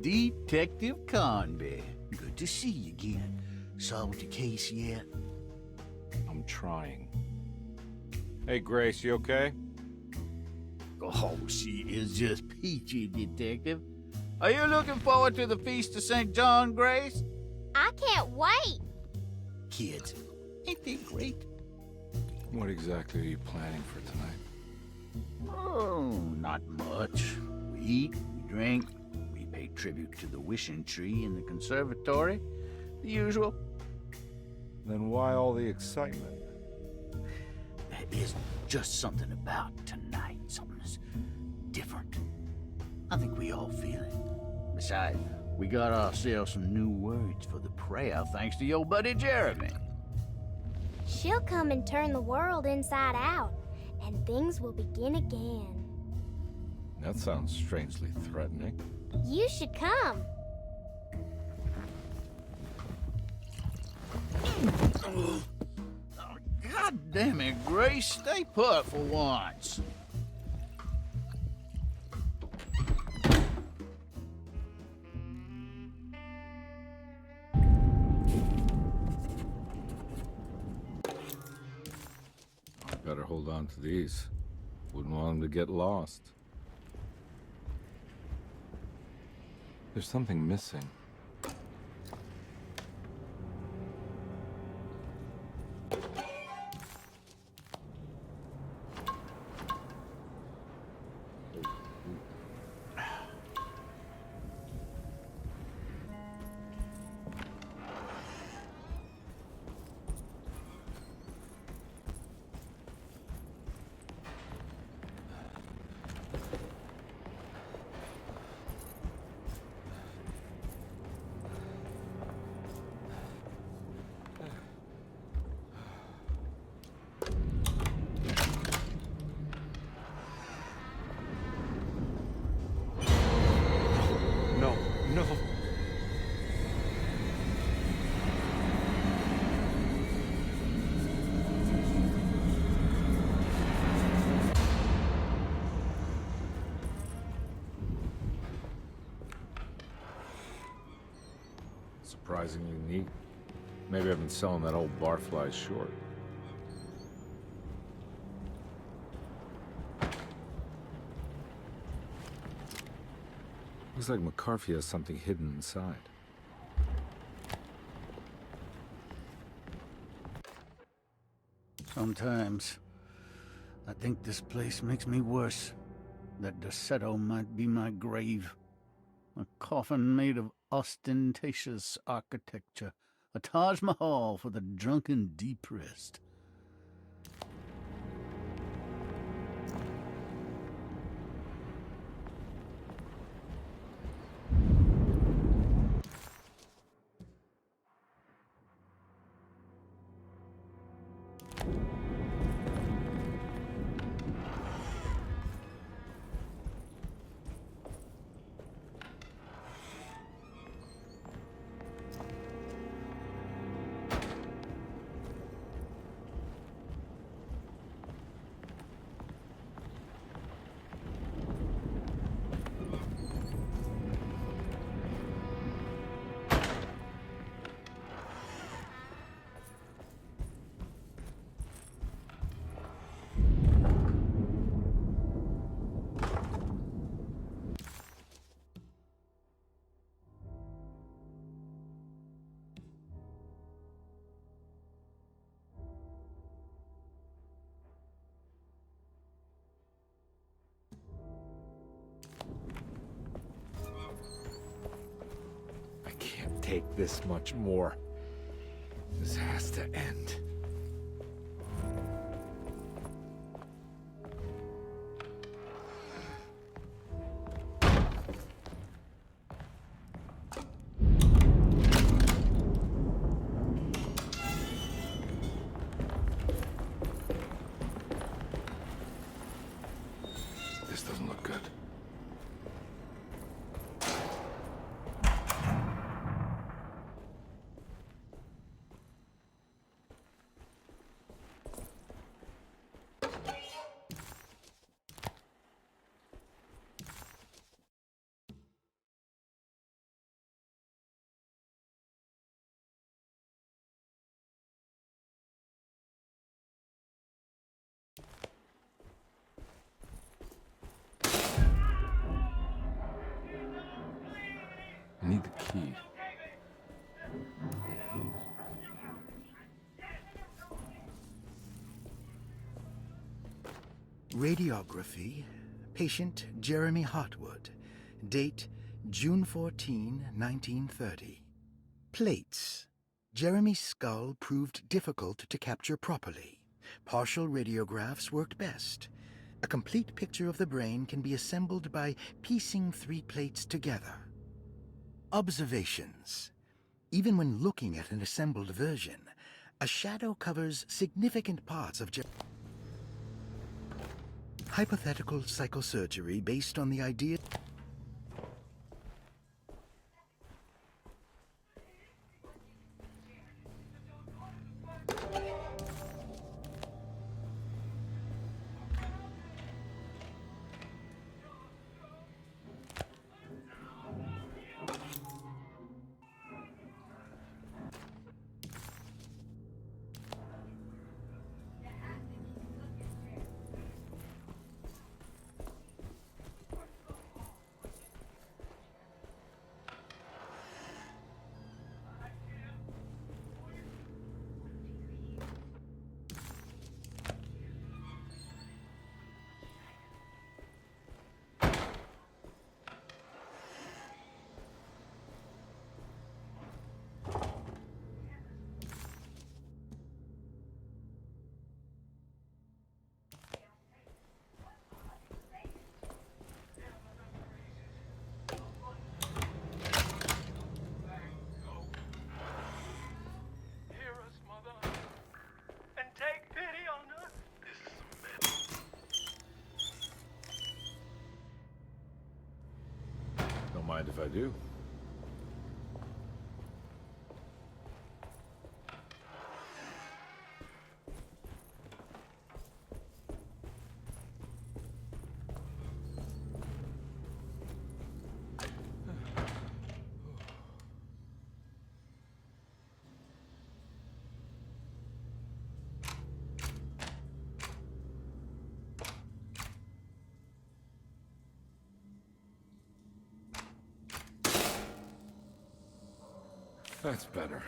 Detective Carnby. Good to see you again. Solved your case yet? I'm trying. Hey, Grace, you okay? Oh, she is just peachy, Detective. Are you looking forward to the Feast of St. John, Grace? I can't wait. Kids, ain't they great? What exactly are you planning for tonight? Oh, not much. We eat, we drink, we pay tribute to the wishing tree in the conservatory. The usual. Then why all the excitement? There is just something about tonight. Something's different. I think we all feel it. Besides, we got ourselves some new words for the prayer thanks to your buddy Jeremy. She'll come and turn the world inside out, and things will begin again. That sounds strangely threatening. You should come. God damn it, Grace. Stay put for once. Better hold on to these. Wouldn't want them to get lost. There's something missing. surprisingly neat. Maybe I've been selling that old barfly short. Looks like McCarthy has something hidden inside. Sometimes, I think this place makes me worse. That Derceto might be my grave. A coffin made of ostentatious architecture. A Taj Mahal for the drunken depressed. I can't take this much more. This has to end. This doesn't look good. I need the key. Radiography. Patient Jeremy Hotwood. Date June 14, 1930. Plates. Jeremy's skull proved difficult to capture properly. Partial radiographs worked best. A complete picture of the brain can be assembled by piecing 3 plates together. Observations. Even when looking at an assembled version, a shadow covers significant parts of hypothetical psychosurgery based on the idea. Don't mind if I do. That's better.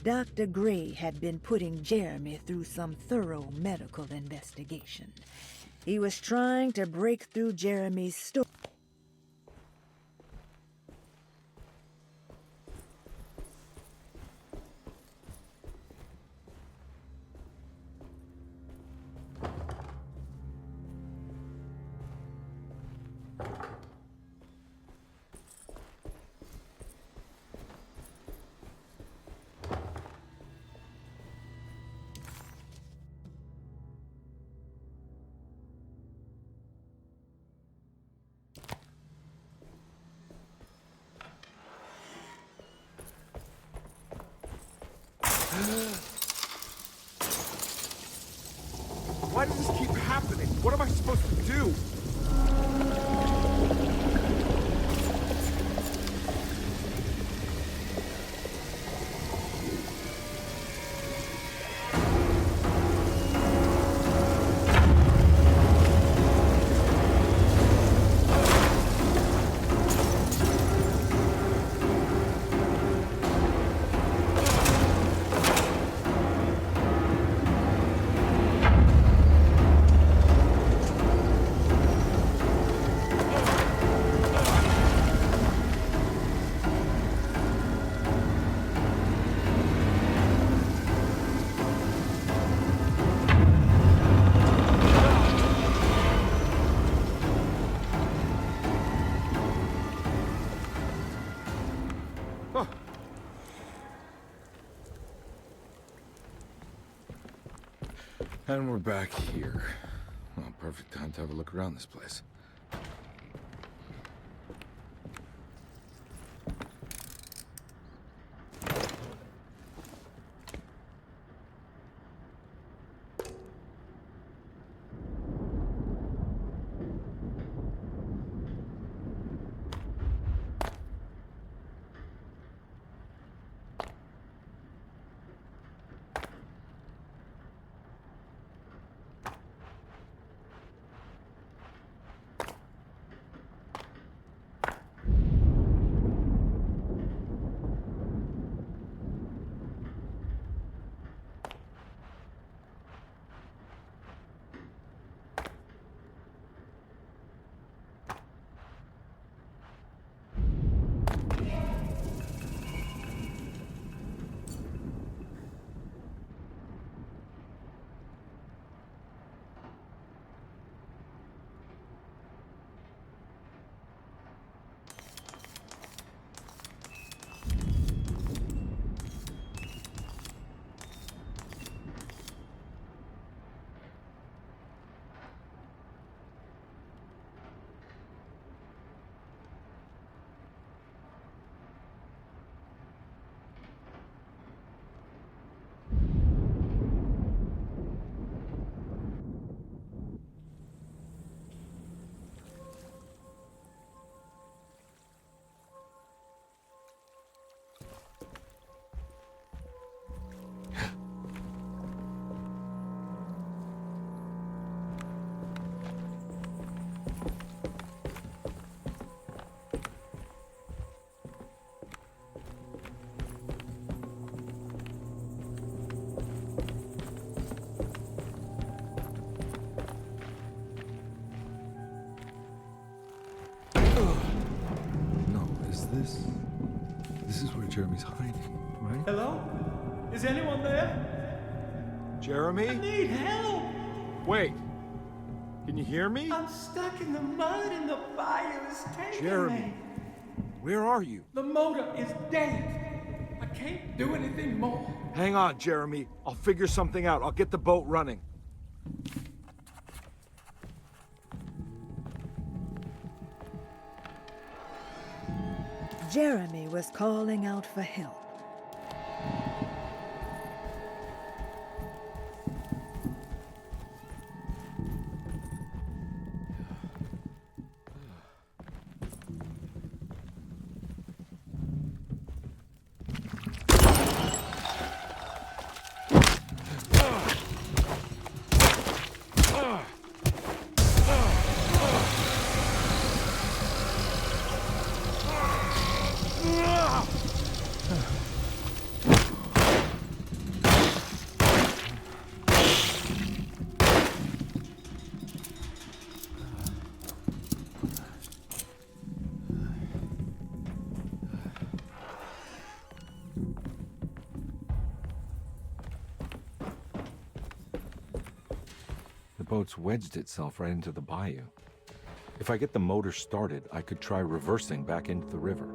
Dr. Gray had been putting Jeremy through some thorough medical investigation. He was trying to break through Jeremy's story. Why does this keep happening? What am I supposed to do? And we're back here. Well, perfect time to have a look around this place. this is where Jeremy's hiding, right? Hello? Is anyone there? Jeremy? I need help! Wait! Can you hear me? I'm stuck in the mud and the fire is taking Jeremy, me. where are you? The motor is dead. I can't do anything more. Hang on, Jeremy. I'll figure something out. I'll get the boat running. Jeremy was calling out for help. The boat's wedged itself right into the bayou. If I get the motor started, I could try reversing back into the river.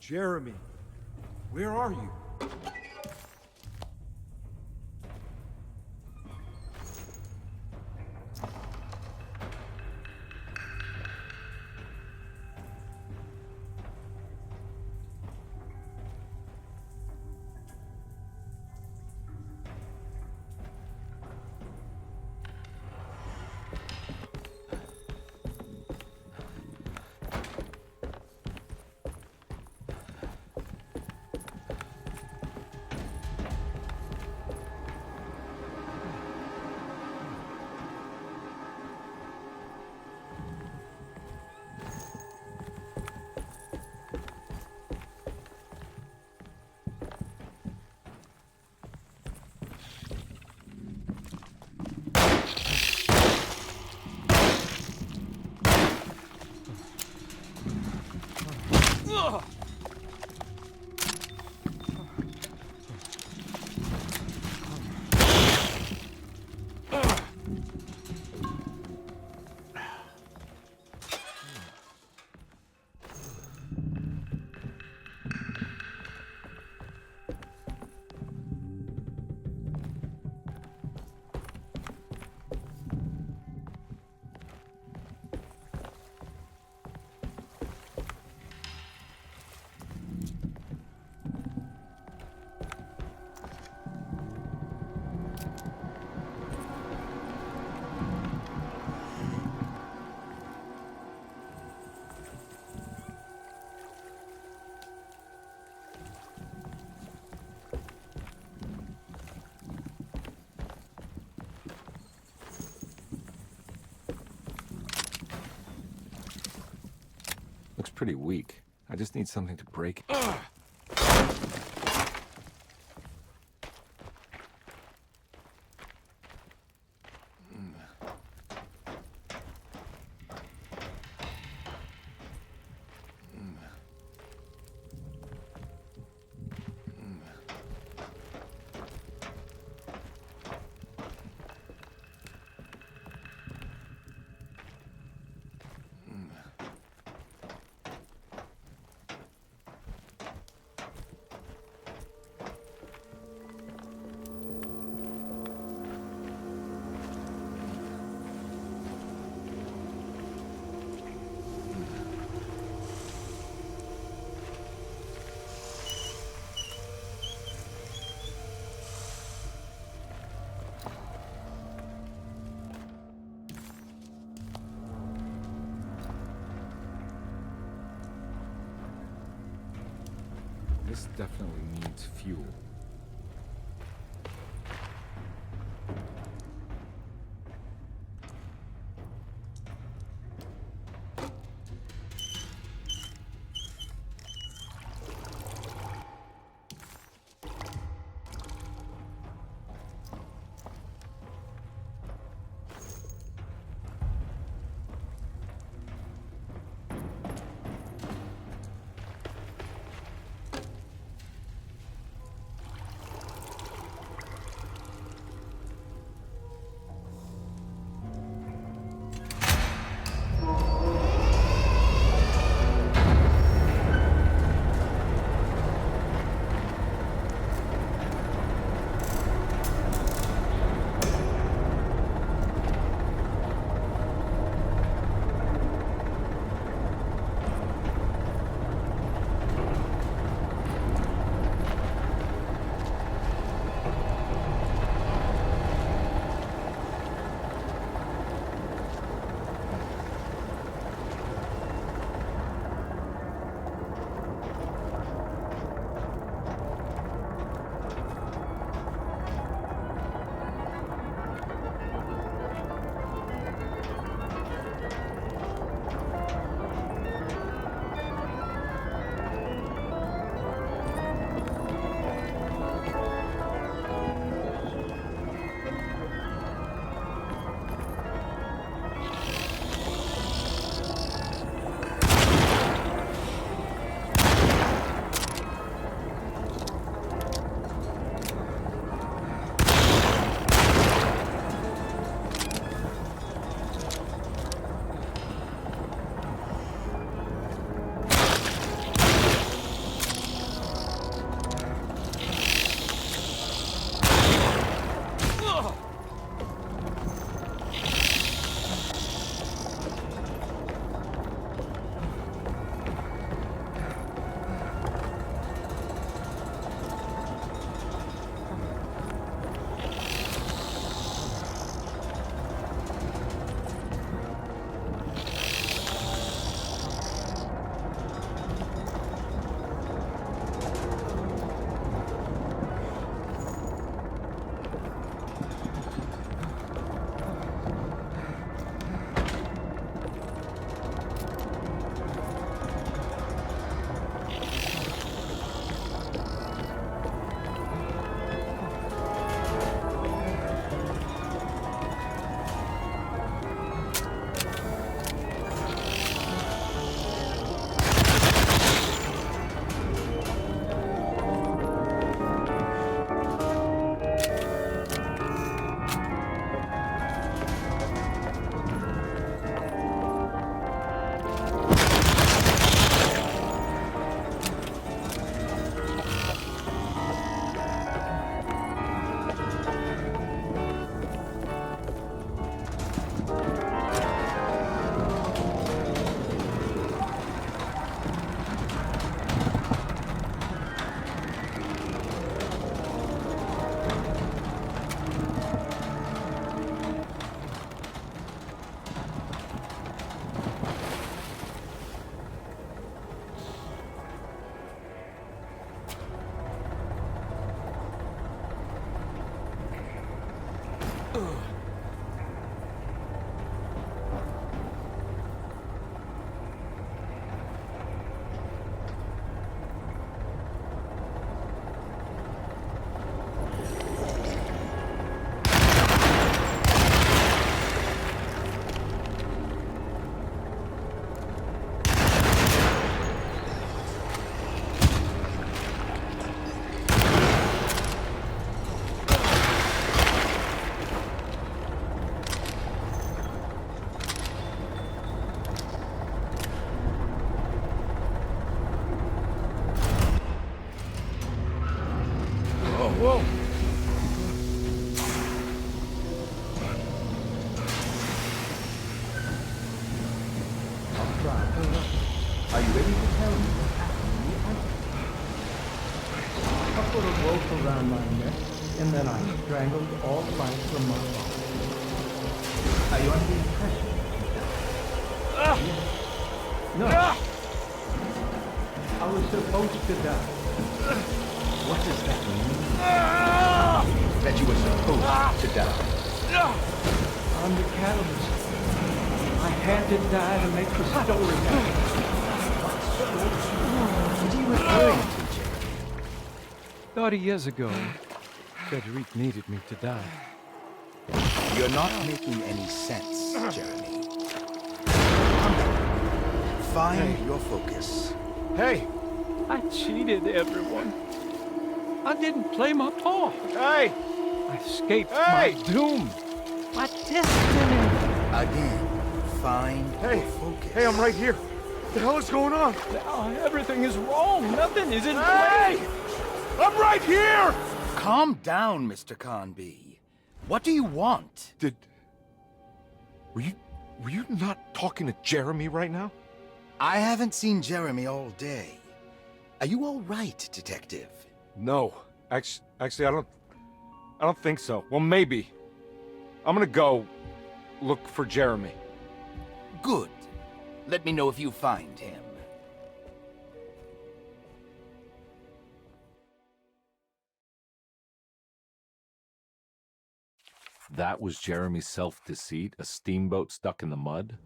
Jeremy, where are you? Looks pretty weak. I just need something to break. This definitely needs fuel. around my neck, and then I strangled all life from my body. Are you under the impression? No. I was supposed to die. What does that mean? That you were supposed to die. I'm the catalyst. I had to die to make the story happen. What are you referring to, Jeremy? 30 years ago, Frederic needed me to die. You're not making any sense, Jeremy. Find your focus. Hey! I cheated everyone. I didn't play my part. Hey! I escaped my doom. My destiny. Again, find your focus. Hey, I'm right here. What the hell is going on? Now everything is wrong. Nothing is in Hey! place. I'm right here! Calm down, Mr. Carnby. What do you want? Were you not talking to Jeremy right now? I haven't seen Jeremy all day. Are you all right, Detective? No. Actually, I don't think so. Well, maybe. I'm gonna go look for Jeremy. Good. Let me know if you find him. That was Jeremy's self-deceit? A steamboat stuck in the mud?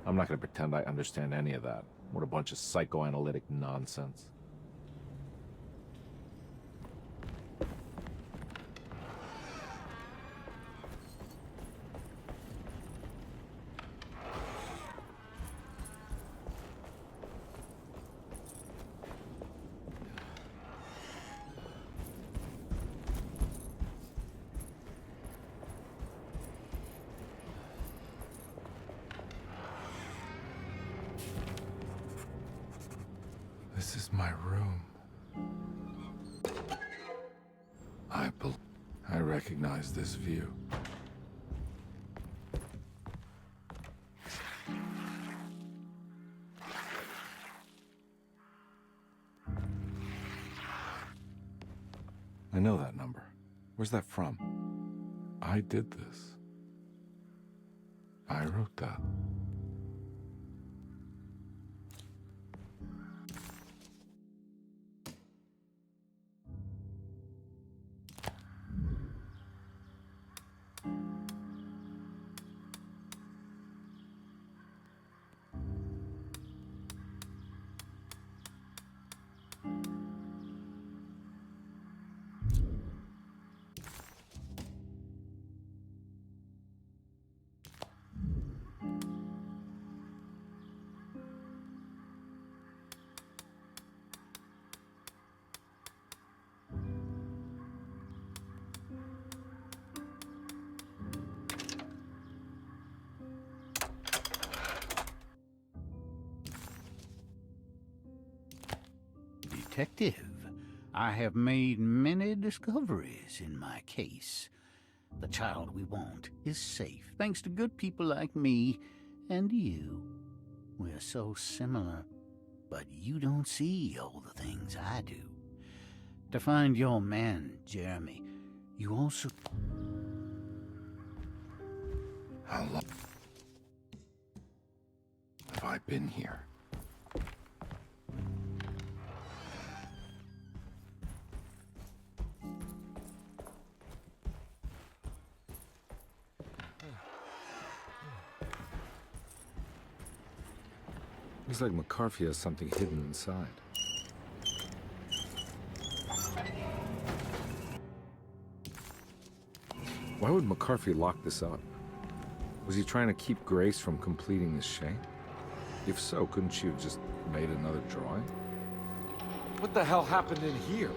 I'm not gonna pretend I understand any of that. What a bunch of psychoanalytic nonsense. This is my room. I recognize this view. I know that number. Where's that from? I did this. I wrote that. Detective, I have made many discoveries in my case. The child we want is safe, thanks to good people like me and you. We're so similar, but you don't see all the things I do. To find your man, Jeremy, you also... How long have I been here? Looks like McCarthy has something hidden inside. Why would McCarthy lock this up? Was he trying to keep Grace from completing this shape? If so, couldn't she have just made another drawing? What the hell happened in here?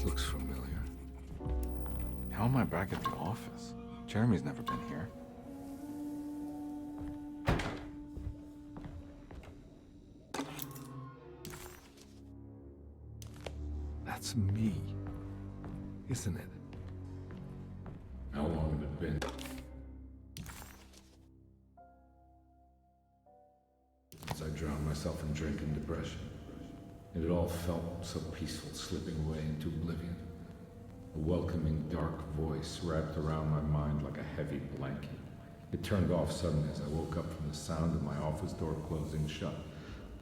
looks familiar. How am I back at the office? Jeremy's never been here. That's me, isn't it? How long had it been? Since I drowned myself in drink and depression. It had all felt so peaceful, slipping away into oblivion. A welcoming, dark voice wrapped around my mind like a heavy blanket. It turned off suddenly as I woke up from the sound of my office door closing shut.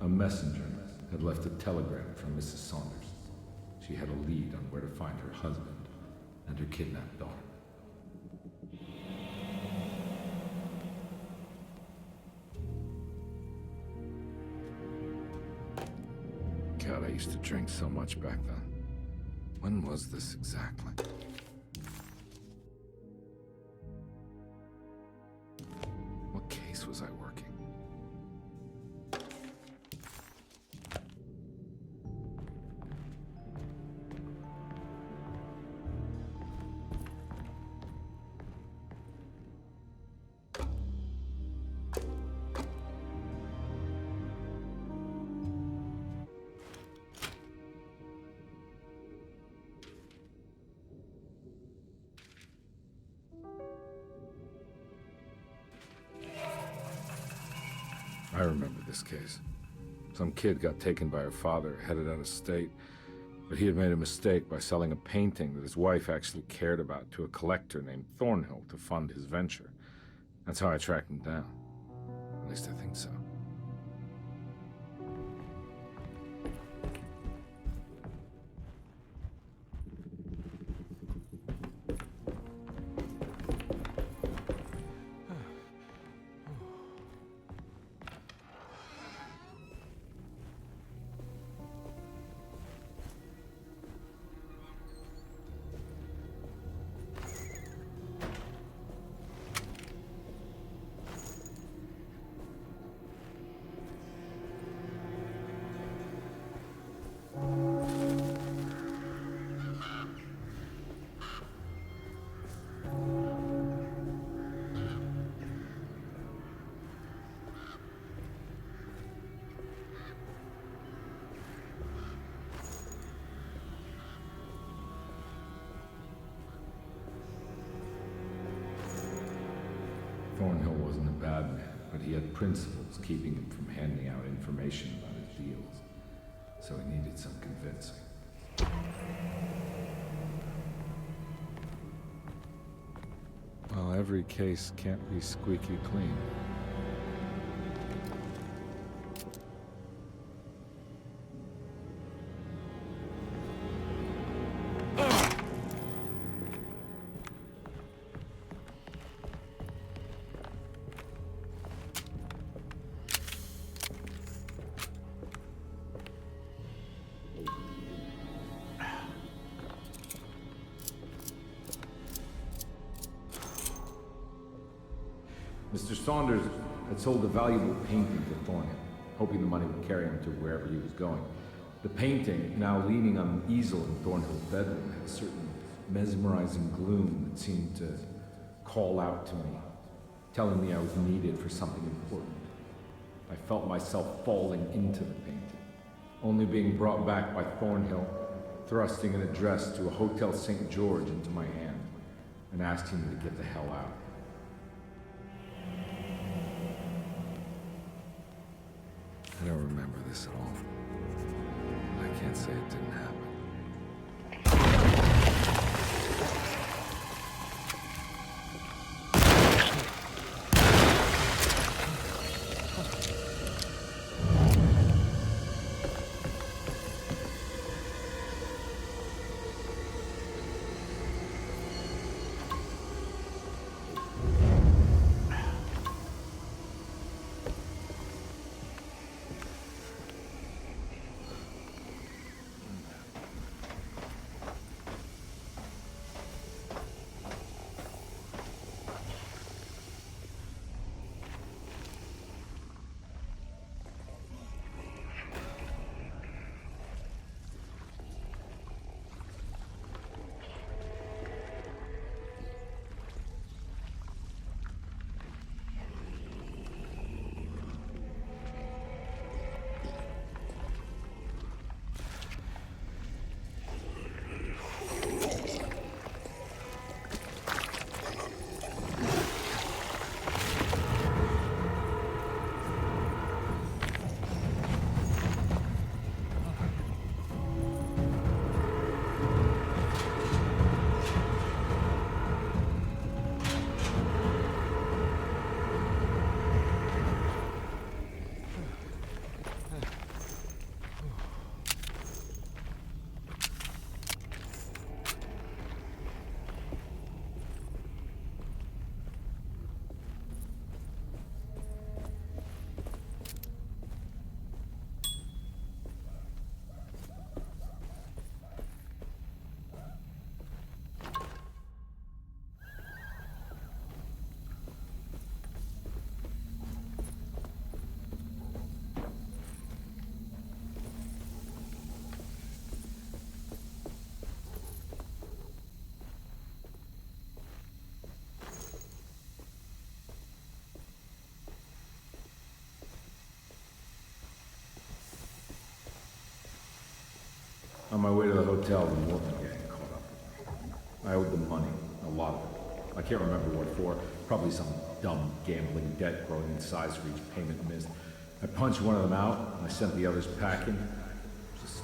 A messenger had left a telegram from Mrs. Saunders. She had a lead on where to find her husband and her kidnapped daughter. God, I used to drink so much back then. When was this exactly? What case was I working? I remember this case. Some kid got taken by her father, headed out of state, but he had made a mistake by selling a painting that his wife actually cared about to a collector named Thornhill to fund his venture. That's how I tracked him down. At least I think so. Thornhill wasn't a bad man, but he had principles keeping him from handing out information about his deals. So he needed some convincing. Well, every case can't be squeaky clean. Mr. Saunders had sold a valuable painting to Thornhill, hoping the money would carry him to wherever he was going. The painting, now leaning on an easel in Thornhill's bedroom, had a certain mesmerizing gloom that seemed to call out to me, telling me I was needed for something important. I felt myself falling into the painting, only being brought back by Thornhill, thrusting an address to a Hotel St. George into my hand, and asking me to get the hell out. I don't remember this at all. I can't say it didn't happen. On my way to the hotel, the Morton gang caught up with me. I owed them money, a lot of it. I can't remember what for. Probably some dumb gambling debt growing in size for each payment missed. I punched one of them out, and I sent the others packing. Just...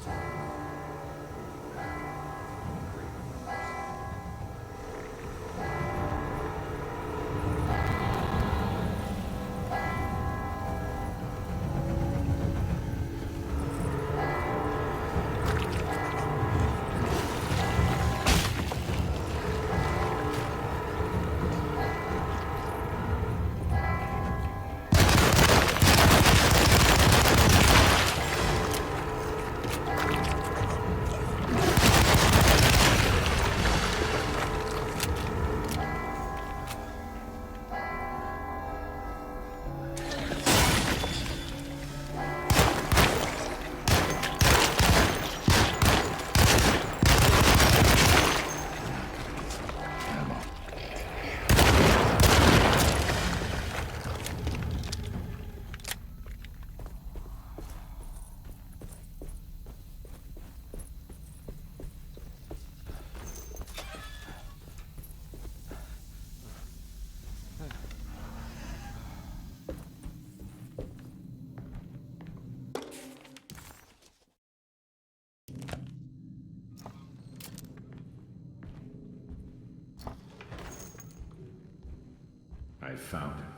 I found him.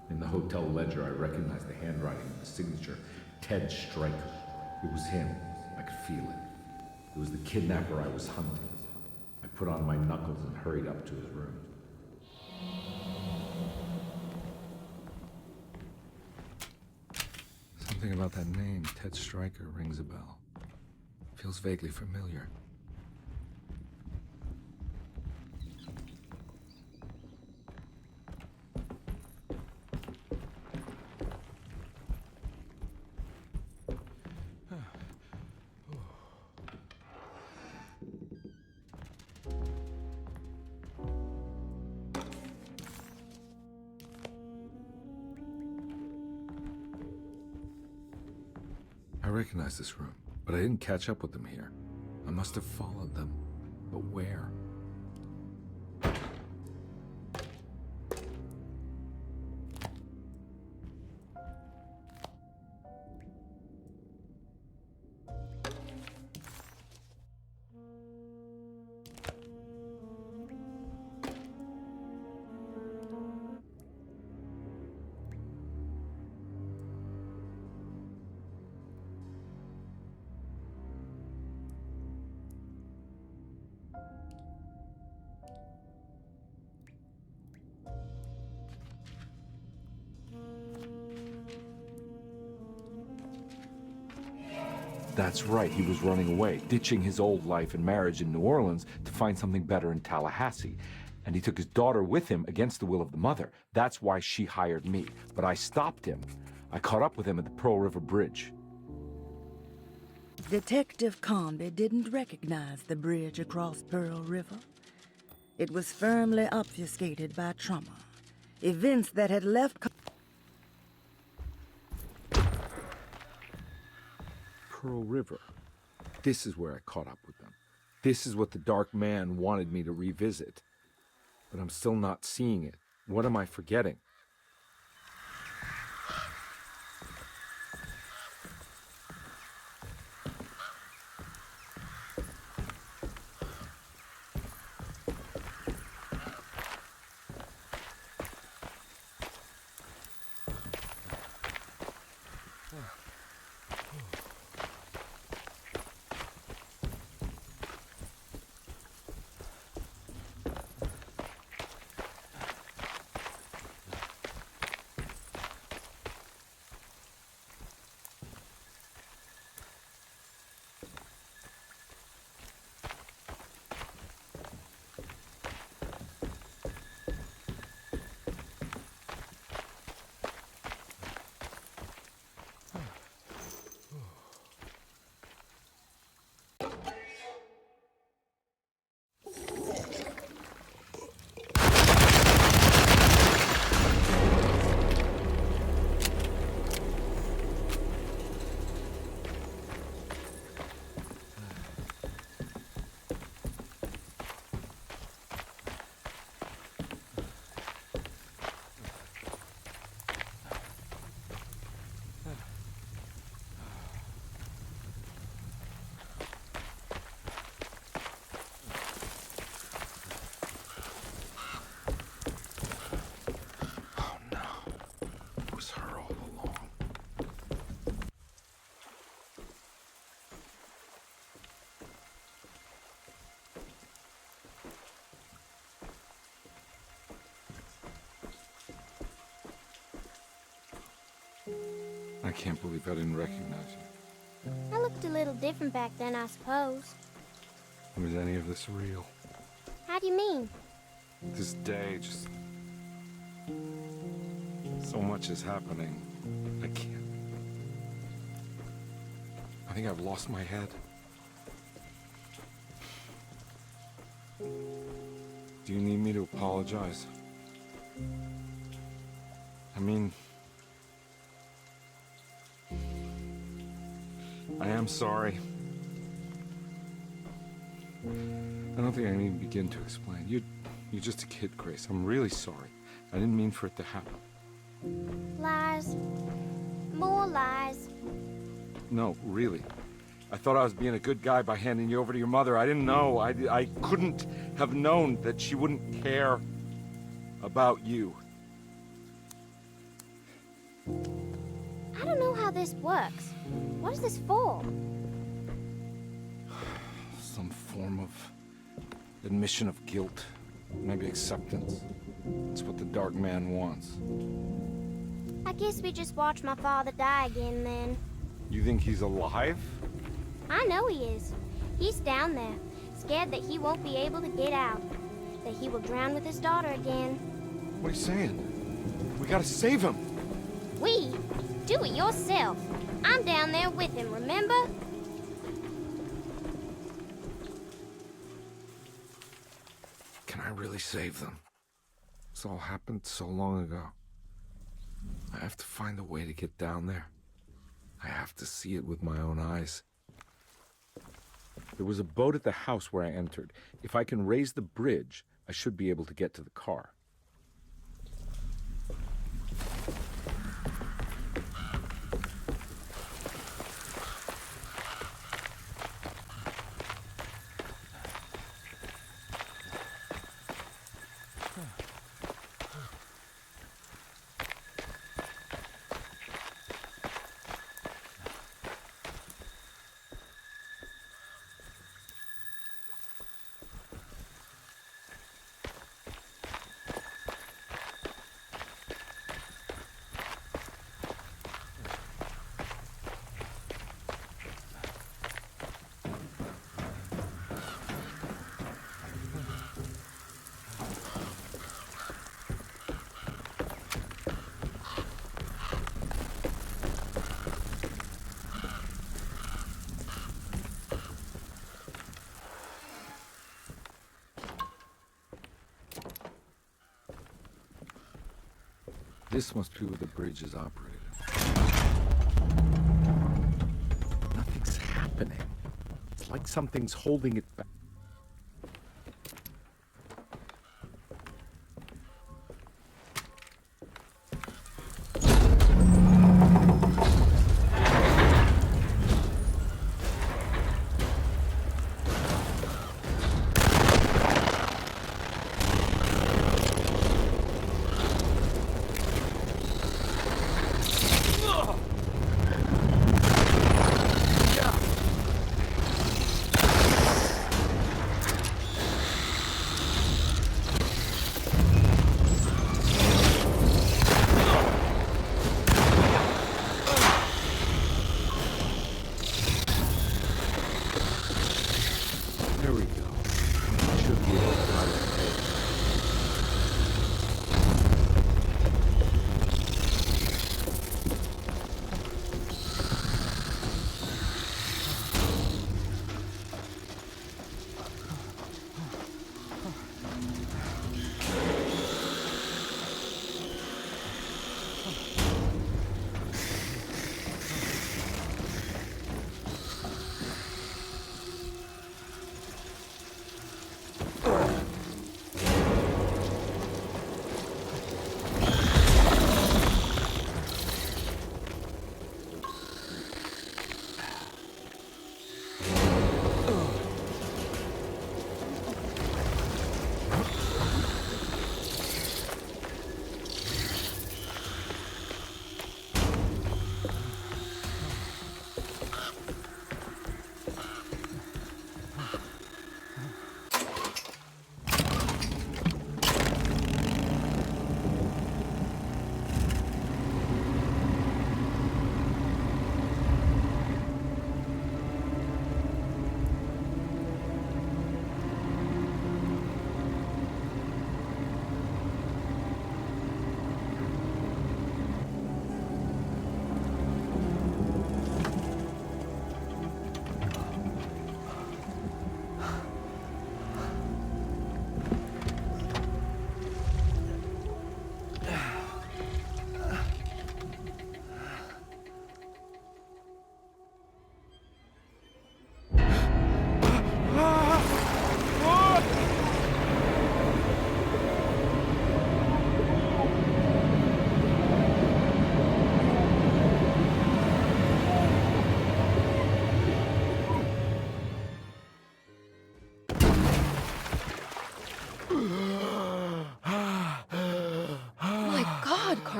In the hotel ledger, I recognized the handwriting of the signature, Ted Stryker. It was him. I could feel it. It was the kidnapper I was hunting. I put on my knuckles and hurried up to his room. Something about that name, Ted Stryker, rings a bell. Feels vaguely familiar. I recognize this room, but I didn't catch up with them here. I must have followed them. But where? That's right, he was running away, ditching his old life and marriage in New Orleans to find something better in Tallahassee. And he took his daughter with him against the will of the mother. That's why she hired me. But I stopped him. I caught up with him at the Pearl River Bridge. Detective Carnby didn't recognize the bridge across Pearl River. It was firmly obfuscated by trauma. Events that had left... Pearl River. This is where I caught up with them. This is what the Dark Man wanted me to revisit. But I'm still not seeing it. What am I forgetting? I can't believe I didn't recognize you. I looked a little different back then, I suppose. Was any of this real? How do you mean? This day, just... so much is happening. I can't... I think I've lost my head. Do you need me to apologize? I mean... I am sorry. I don't think I need to begin to explain. You're just a kid, Grace. I'm really sorry. I didn't mean for it to happen. Lies. More lies. No, really. I thought I was being a good guy by handing you over to your mother. I didn't know. I couldn't have known that she wouldn't care about you. I don't know how this works. What is this for? Some form of admission of guilt. Maybe acceptance. It's what the Dark Man wants. I guess we just watch my father die again then. You think he's alive? I know he is. He's down there, scared that he won't be able to get out. That he will drown with his daughter again. What are you saying? We gotta save him! We? Do it yourself. I'm down there with him, remember? Can I really save them? This all happened so long ago. I have to find a way to get down there. I have to see it with my own eyes. There was a boat at the house where I entered. If I can raise the bridge, I should be able to get to the car. This must be where the bridge is operated. Nothing's happening. It's like something's holding it back.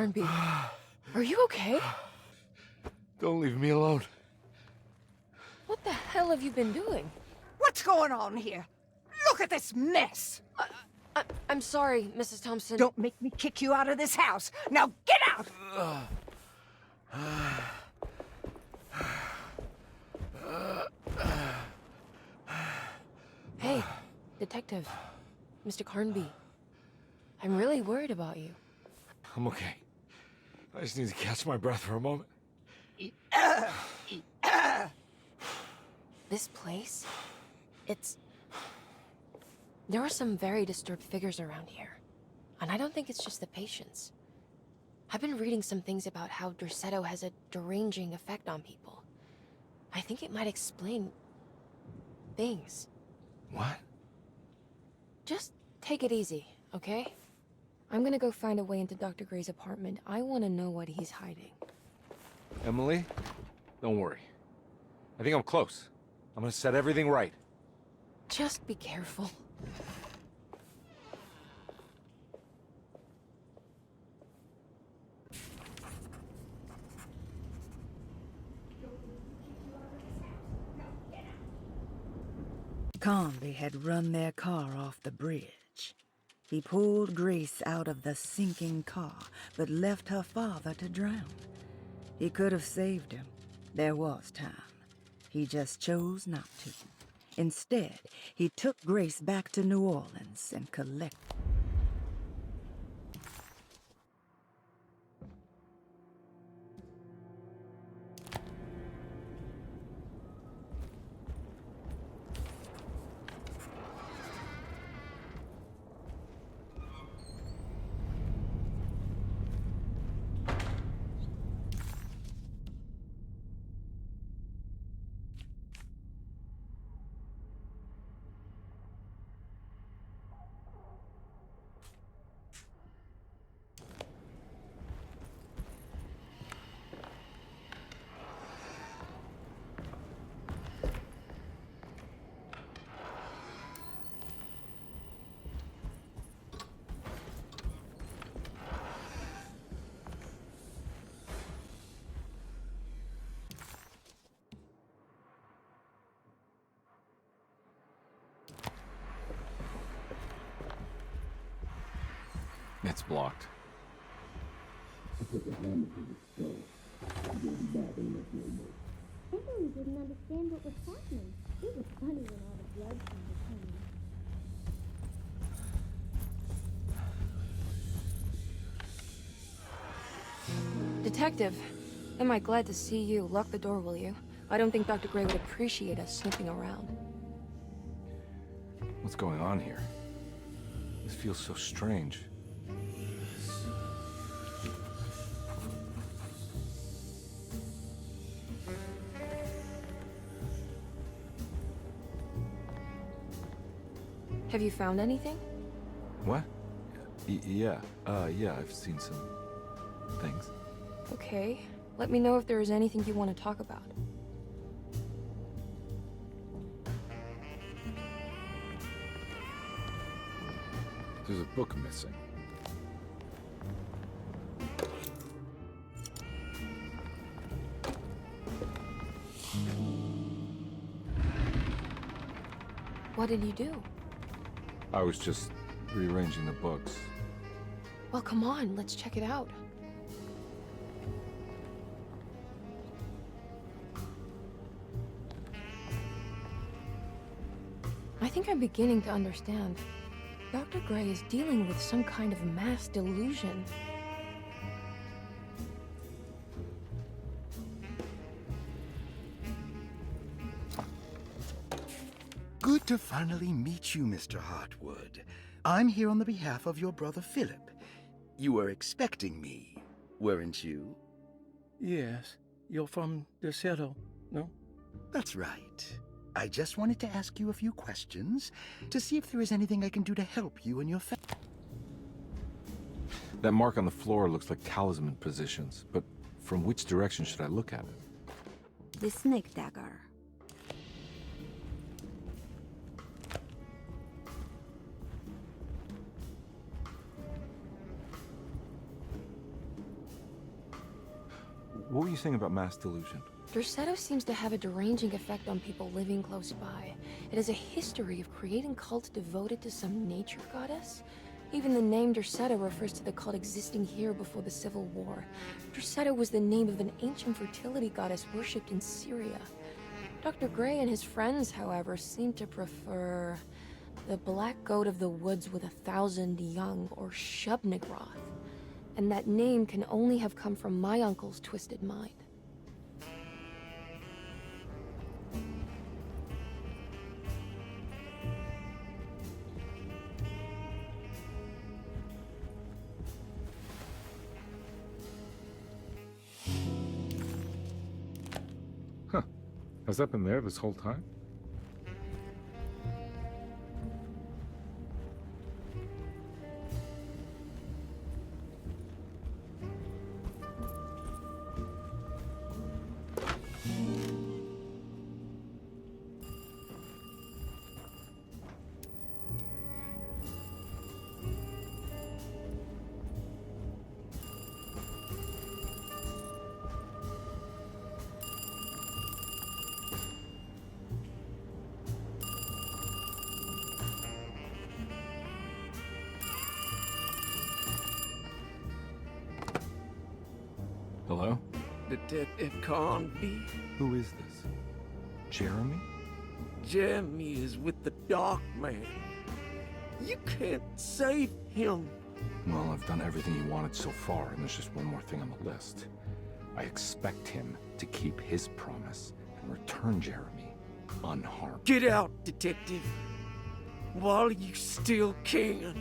Carnby, are you okay? Don't leave me alone. What the hell have you been doing? What's going on here? Look at this mess! I'm sorry, Mrs. Thompson. Don't make me kick you out of this house. Now get out! Hey, Detective. Mr. Carnby. I'm really worried about you. I'm okay. I just need to catch my breath for a moment. This place? There are some very disturbed figures around here. And I don't think it's just the patients. I've been reading some things about how Derceto has a deranging effect on people. I think it might explain things. What? Just take it easy, okay? I'm gonna go find a way into Dr. Gray's apartment. I want to know what he's hiding. Emily, don't worry. I think I'm close. I'm gonna set everything right. Just be careful. Carnby had run their car off the bridge. He pulled Grace out of the sinking car, but left her father to drown. He could have saved him. There was time. He just chose not to. Instead, he took Grace back to New Orleans and collected. It's blocked. Emily didn't understand what was happening. It was funny when all the blood came. Detective, am I glad to see you. Lock the door, will you? I don't think Dr. Gray would appreciate us snooping around. What's going on here? This feels so strange. Have you found anything? What? Yeah, I've seen some things. Okay. Let me know if there is anything you want to talk about. There's a book missing. What did you do? I was just rearranging the books. Well, come on, let's check it out. I think I'm beginning to understand. Dr. Gray is dealing with some kind of mass delusion. Good to finally meet you, Mr. Hartwood. I'm here on the behalf of your brother Philip. You were expecting me, weren't you? Yes. You're from Derceto, no? That's right. I just wanted to ask you a few questions to see if there is anything I can do to help you and your family. That mark on the floor looks like talisman positions, but from which direction should I look at it? The snake dagger. what were you saying about mass delusion? Derceto seems to have a deranging effect on people living close by. It has a history of creating cults devoted to some nature goddess. Even the name Derceto refers to the cult existing here before the Civil War. Derceto was the name of an ancient fertility goddess worshipped in Syria. Dr. Gray and his friends, however, seem to prefer the black goat of the woods with 1,000 young, or Shub-Nigroth. And that name can only have come from my uncle's twisted mind. Huh. Has that been there this whole time? Hello? Detective Carnby? Who is this? Jeremy? Jeremy is with the Dark Man. You can't save him. Well, I've done everything you wanted so far, and there's just one more thing on the list. I expect him to keep his promise and return Jeremy unharmed. Get out, Detective, while you still can.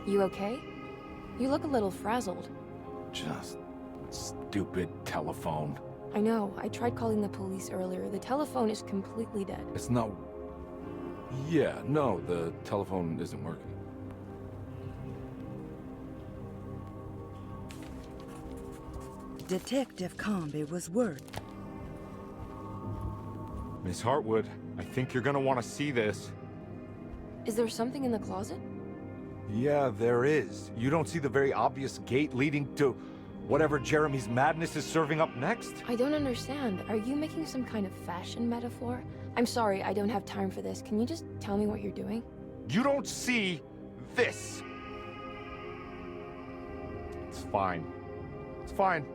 You okay? You look a little frazzled. Just stupid telephone. I know. I tried calling the police earlier. The telephone is completely dead. It's not... Yeah, no, the telephone isn't working. Detective Carnby was worried. Miss Hartwood, I think you're gonna want to see this. Is there something in the closet? Yeah, there is. You don't see the very obvious gate leading to whatever Jeremy's madness is serving up next? I don't understand. Are you making some kind of fashion metaphor? I'm sorry, I don't have time for this. Can you just tell me what you're doing? You don't see this. It's fine. It's fine.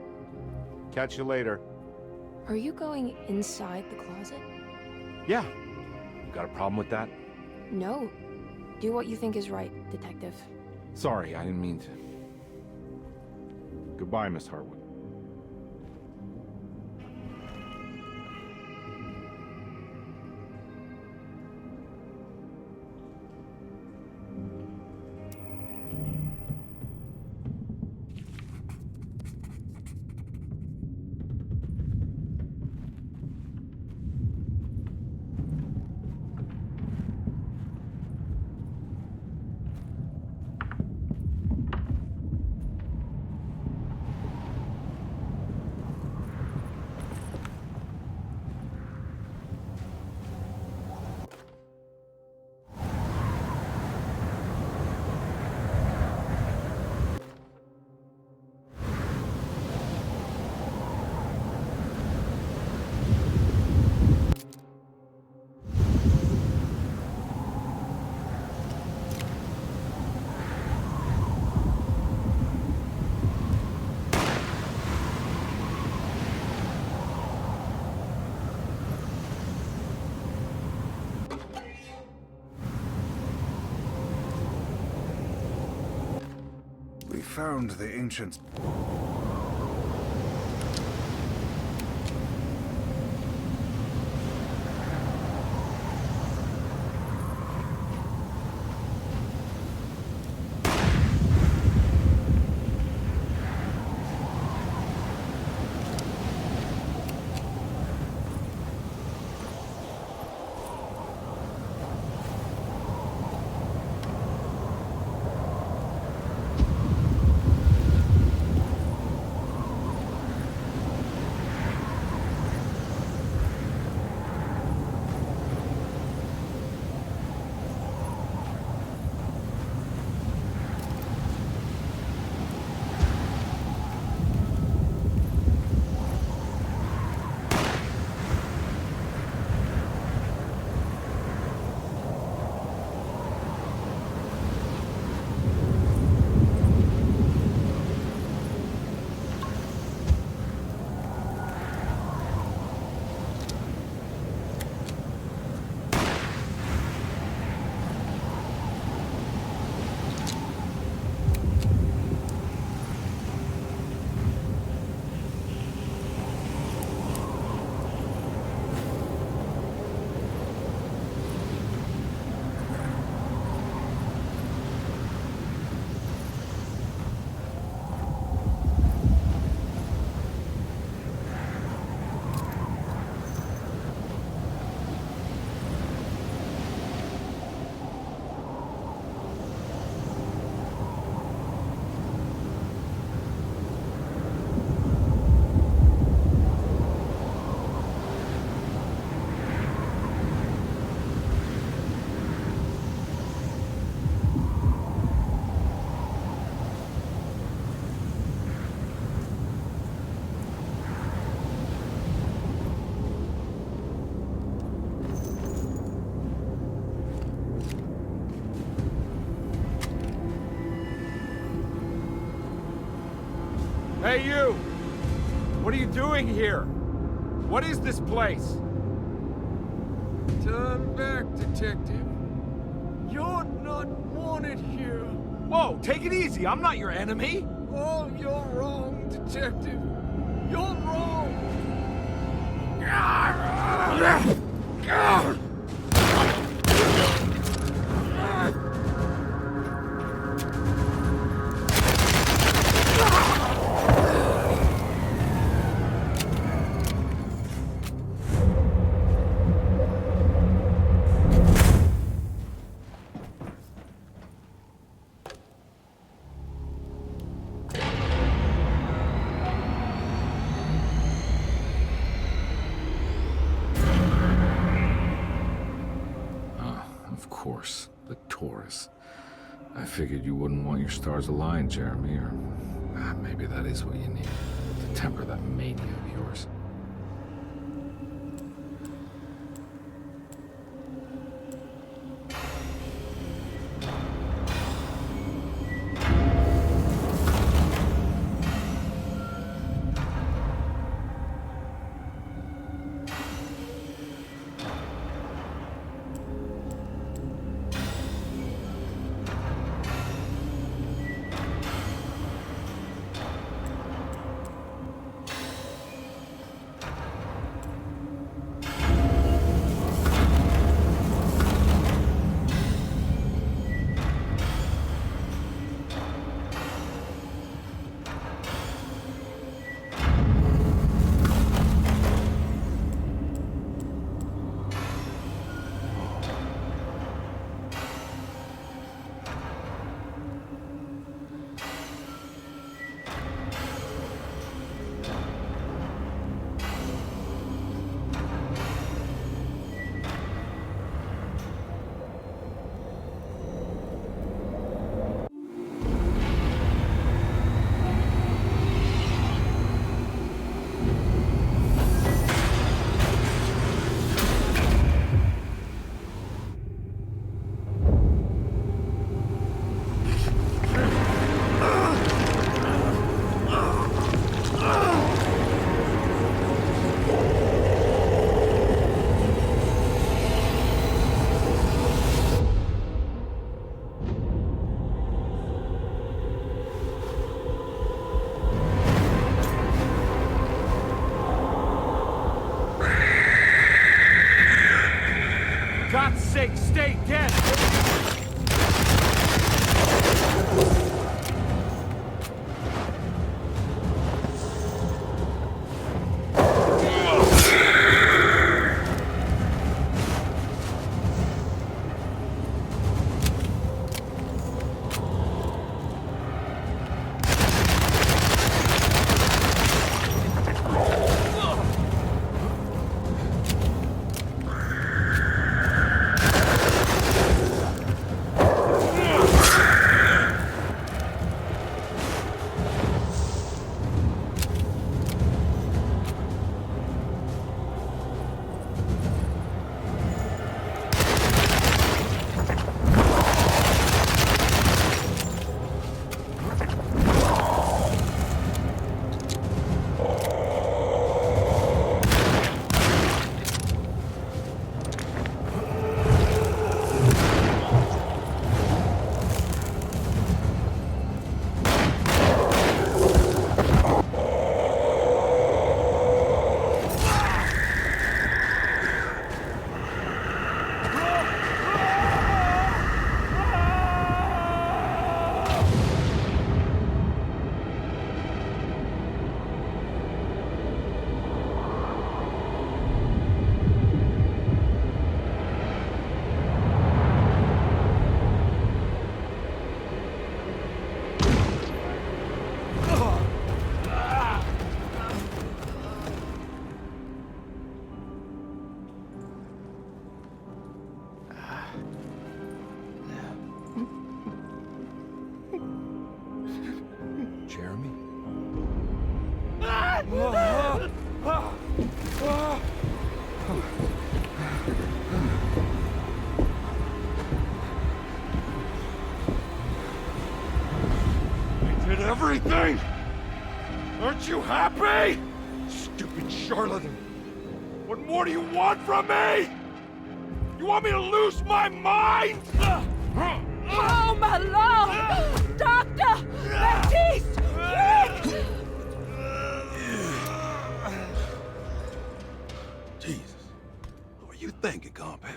Catch you later. Are you going inside the closet? Yeah. You got a problem with that? No. Do what you think is right, Detective. Sorry, I didn't mean to. Goodbye, Miss Hartwood. We found the ancient... Hey, you! What are you doing here? What is this place? Turn back, detective. You're not wanted here. Whoa, take it easy. I'm not your enemy. Oh, you're wrong, detective. You're wrong. Of course, the Taurus. I figured you wouldn't want your stars aligned, Jeremy, or maybe that is what you need to temper that mania of yours. Jeremy? I did everything! Aren't you happy? Stupid charlatan! What more do you want from me? You want me to lose my mind? Oh, my lord! Doctor! Baptiste! Quick! Jesus. What were you thinking, Carnby?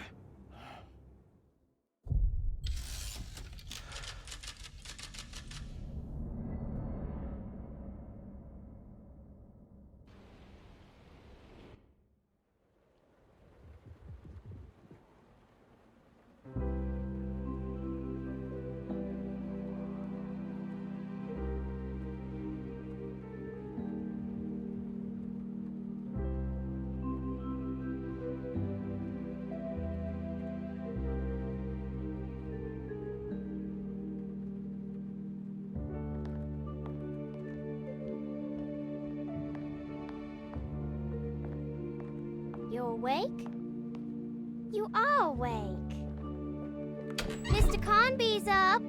You awake? You are awake. Mr. Carnby's up.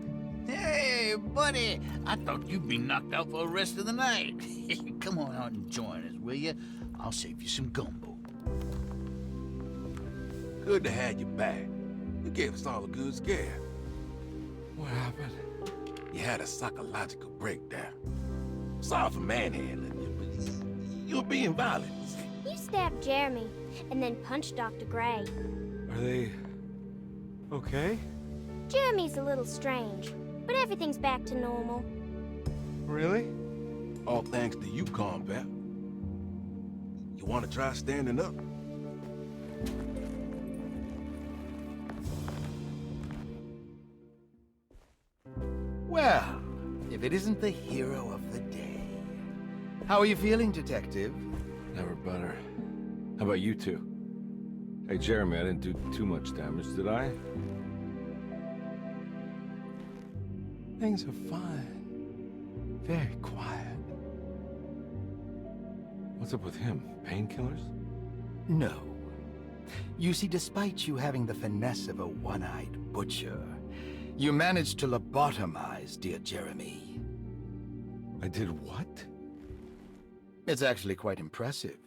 Hey, buddy! I thought you'd be knocked out for the rest of the night. Come on out and join us, will you? I'll save you some gumbo. Good to have you back. You gave us all a good scare. What happened? You had a psychological breakdown. Sorry for manhandling you, but you were being violent. You stabbed Jeremy and then punched Dr. Gray. Are they okay? Jeremy's a little strange, but everything's back to normal. Really? All thanks to you, Carnby. You want to try standing up? Well, if it isn't the hero of the day. How are you feeling, Detective? Never better. How about you two? Hey, Jeremy, I didn't do too much damage, did I? Things are fine. Very quiet. What's up with him? Painkillers? No. You see, despite you having the finesse of a one-eyed butcher, you managed to lobotomize dear Jeremy. I did what? It's actually quite impressive.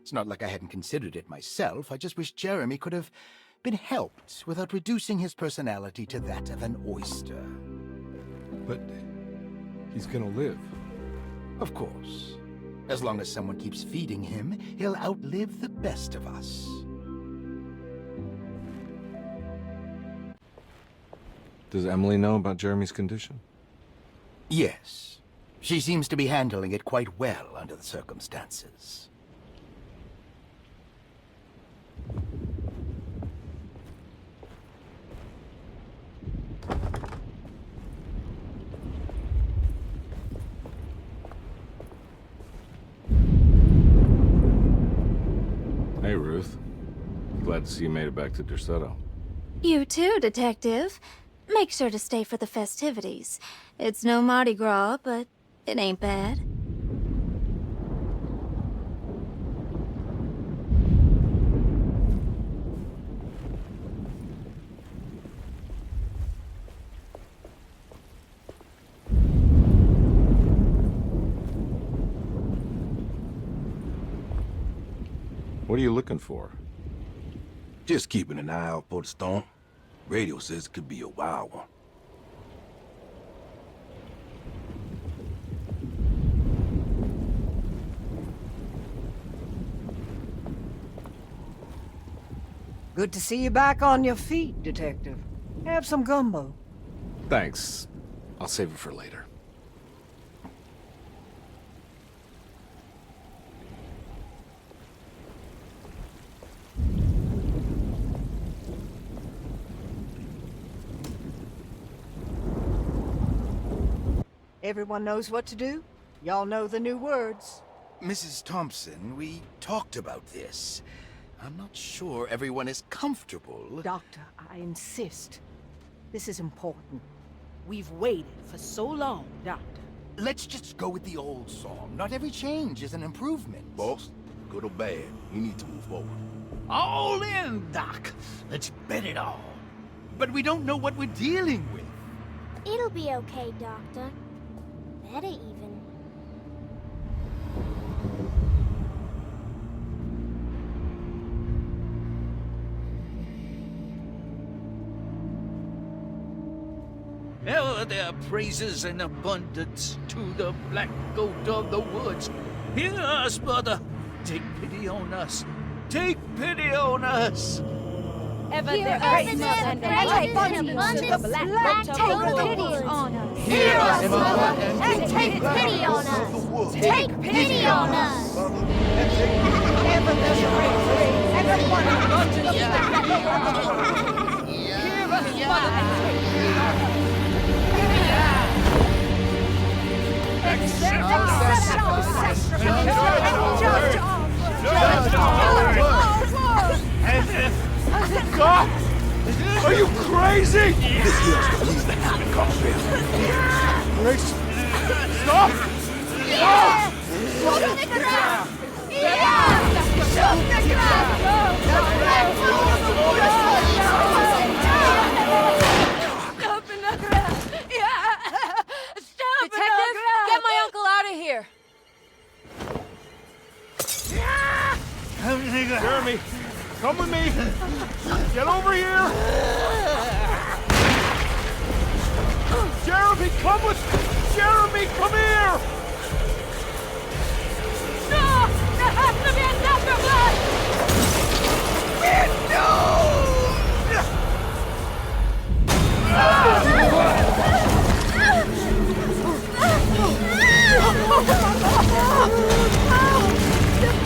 It's not like I hadn't considered it myself. I just wish Jeremy could have been helped without reducing his personality to that of an oyster. But he's gonna live. Of course. As long as someone keeps feeding him, he'll outlive the best of us. Does Emily know about Jeremy's condition? Yes. She seems to be handling it quite well under the circumstances. Hey, Ruth. Glad to see you made it back to Derceto. You too, Detective. Make sure to stay for the festivities. It's no Mardi Gras, but it ain't bad. What are you looking for? Just keeping an eye out for the storm. Radio says it could be a wild one. Good to see you back on your feet, Detective. Have some gumbo. Thanks. I'll save it for later. Everyone knows what to do? Y'all know the new words. Mrs. Thompson, we talked about this. I'm not sure everyone is comfortable. Doctor, I insist. This is important. We've waited for so long, Doctor. Let's just go with the old song. Not every change is an improvement. Boss, good or bad, you need to move forward. All in, Doc. Let's bet it all. But we don't know what we're dealing with. It'll be okay, Doctor. Better even. Ever there praises and abundance to the black goat of the woods. Hear us, brother. Take pity on us. Take pity on us. Ever there praises and abundance to the black goat of the woods. Hear us, Mother, and take pity on us. Take pity on us. Ever there's praises and abundance to the black goat of the woods. Hear us, Mother, and take pity on us. God! Are you crazy? This here's the police that have to come here. Grace! Stop! Stop! Shoot the ground! Shoot the ground! Stop in the ground! Stop! Detective, get my uncle out of here! Jeremy, come with me! Get over here! Jeremy, come with... Jeremy, come here! No! There has to be a doctor blood!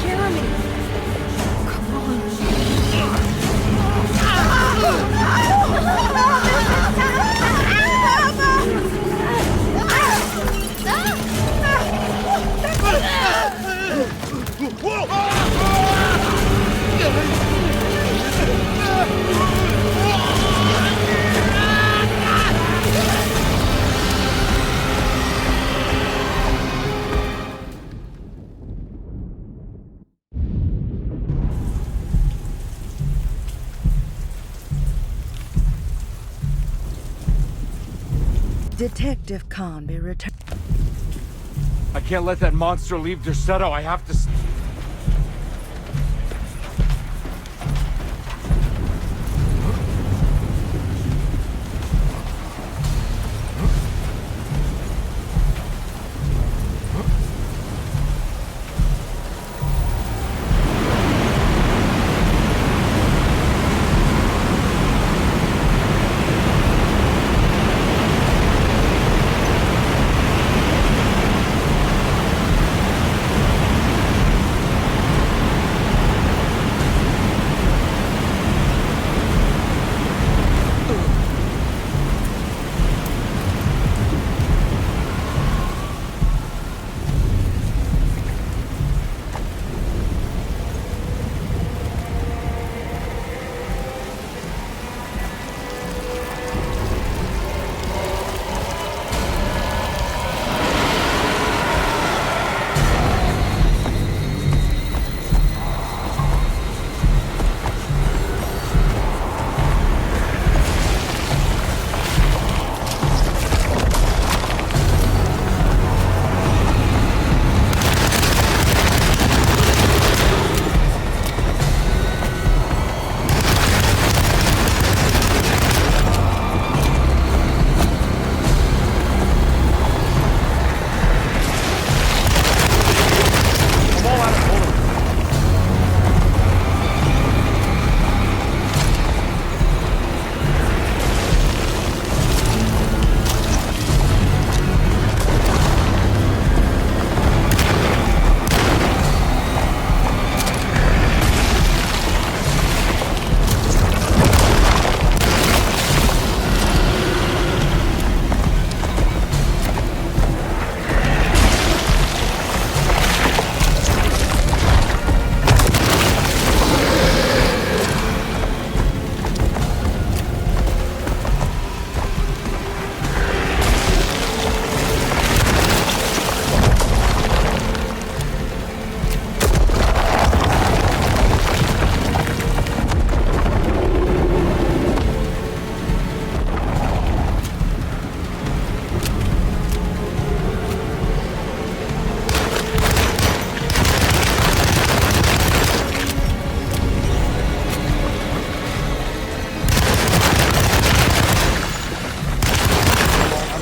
Jeremy! Come on. Detective Carnby returned. I can't let that monster leave Derceto. I have to...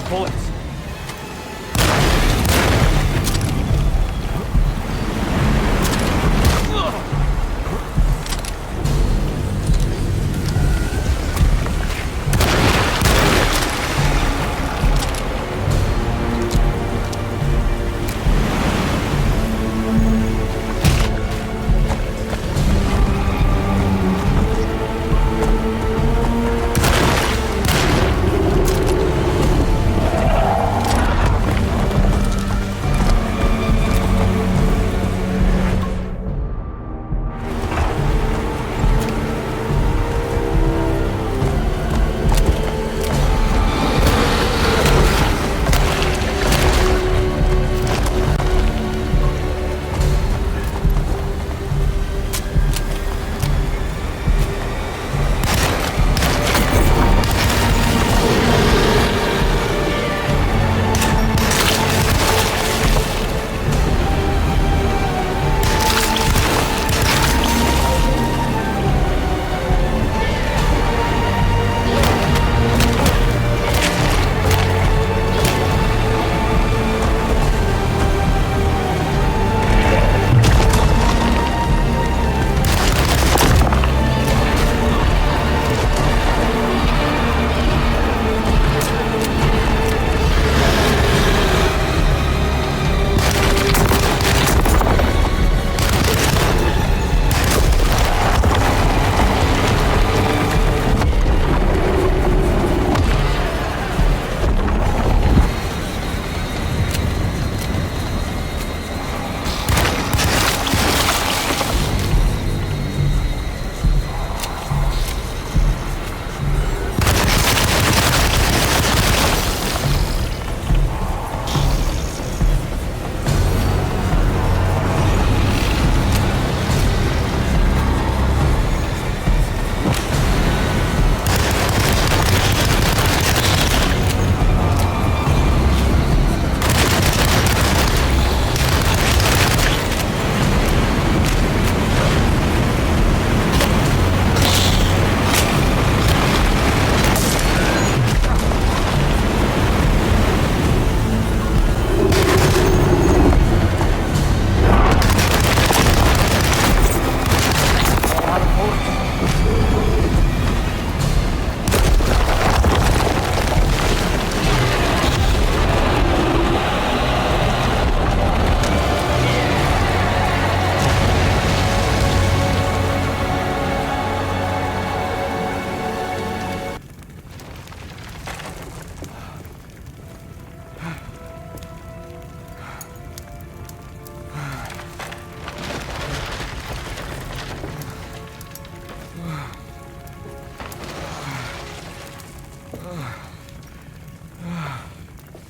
bullets.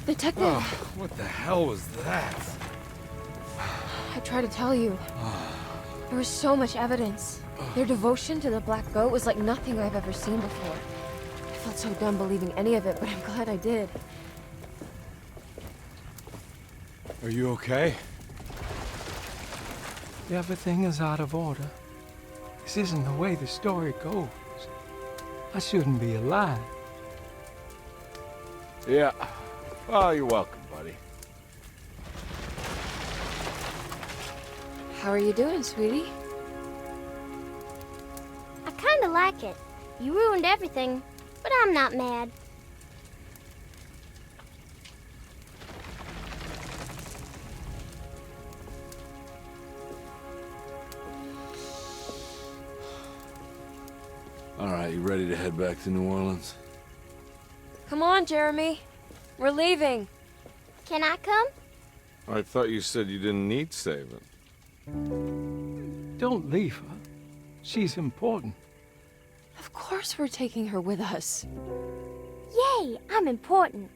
Detective! Oh, what the hell was that? I tried to tell you. There was so much evidence. Their devotion to the Black Goat was like nothing I've ever seen before. I felt so dumb believing any of it, but I'm glad I did. Are you okay? Everything is out of order. This isn't the way the story goes. I shouldn't be alive. Yeah. Well, you're welcome, buddy. How are you doing, sweetie? I kinda like it. You ruined everything, but I'm not mad. All right, you ready to head back to New Orleans? Come on, Jeremy. We're leaving. Can I come? I thought you said you didn't need saving. Don't leave her. She's important. Of course we're taking her with us. Yay, I'm important.